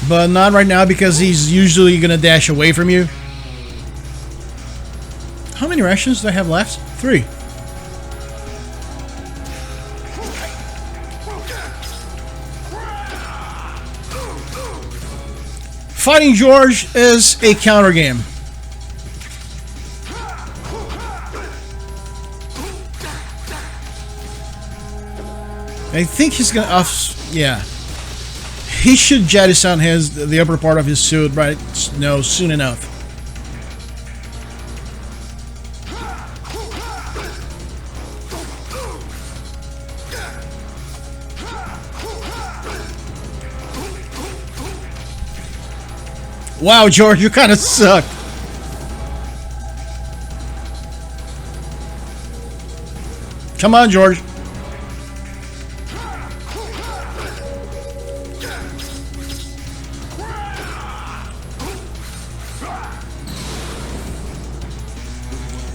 but not right now, because he's usually gonna dash away from you. How many rations do I have left? 3. Fighting George is a counter game. I think he's gonna yeah. He should jettison the upper part of his suit soon enough. Wow, George, you kind of suck. Come on, George.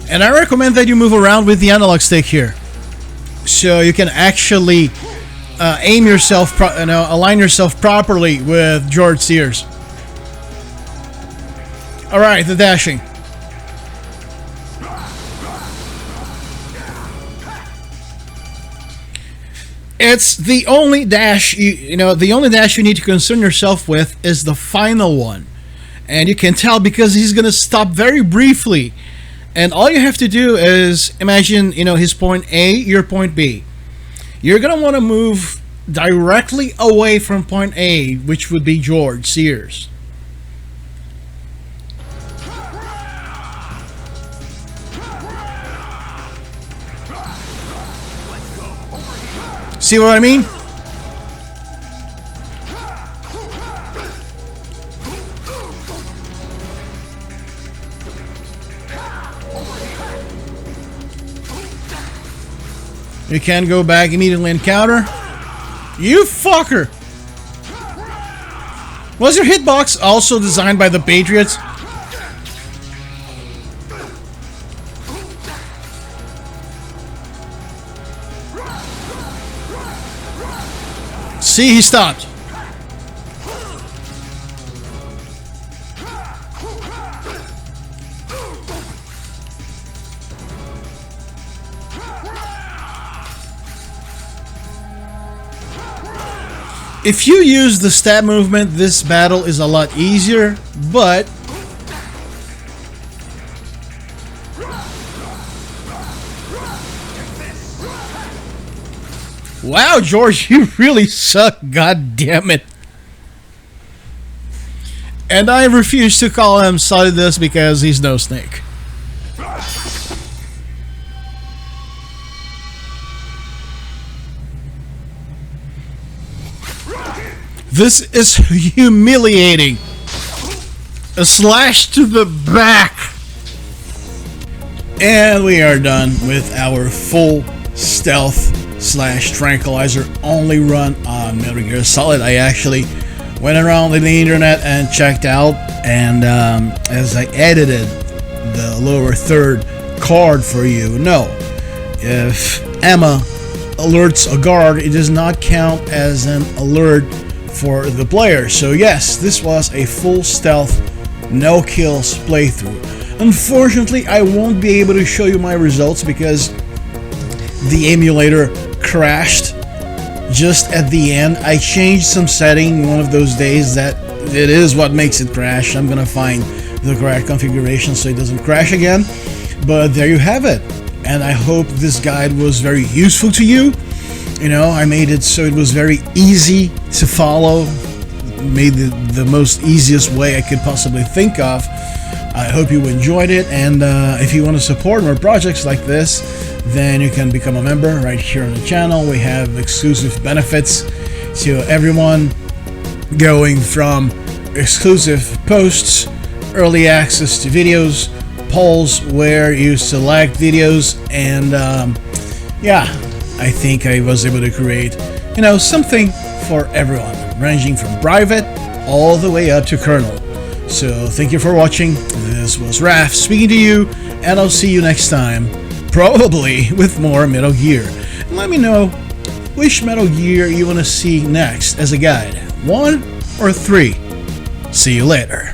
And I recommend that you move around with the analog stick here, so you can actually aim yourself, align yourself properly with George Sears. All right, the dashing. It's the only dash the only dash you need to concern yourself with is the final one, and you can tell because he's gonna stop very briefly. And all you have to do is imagine, his point A, your point B. You're going to want to move directly away from point A, which would be George Sears. See what I mean? You can go back immediately and counter. You fucker! Was your hitbox also designed by the Patriots? See, he stopped. If you use the stab movement, this battle is a lot easier, but wow, George, you really suck, god damn it. And I refuse to call him Solidus because he's no snake. This is humiliating. A slash to the back. And we are done with our full stealth / tranquilizer only run on Metal Gear Solid. I actually went around in the internet and checked out, and as I edited the lower third card for you, no, if Emma alerts a guard, it does not count as an alert for the player. So yes, this was a full stealth, no kills playthrough. Unfortunately, I won't be able to show you my results because the emulator crashed just at the end. I changed some setting one of those days that it is what makes it crash. I'm gonna find the correct configuration so it doesn't crash again. But there you have it. And I hope this guide was very useful to you. I made it so it was very easy to follow, made the most easiest way I could possibly think of. I hope you enjoyed it, and if you want to support more projects like this, then you can become a member right here on the channel. We have exclusive benefits to everyone, going from exclusive posts, early access to videos, polls where you select videos, and yeah, I think I was able to create, something for everyone, ranging from private all the way up to Colonel. So thank you for watching. This was Raph speaking to you, and I'll see you next time, probably with more Metal Gear. And let me know which Metal Gear you want to see next as a guide, 1 or 3. See you later.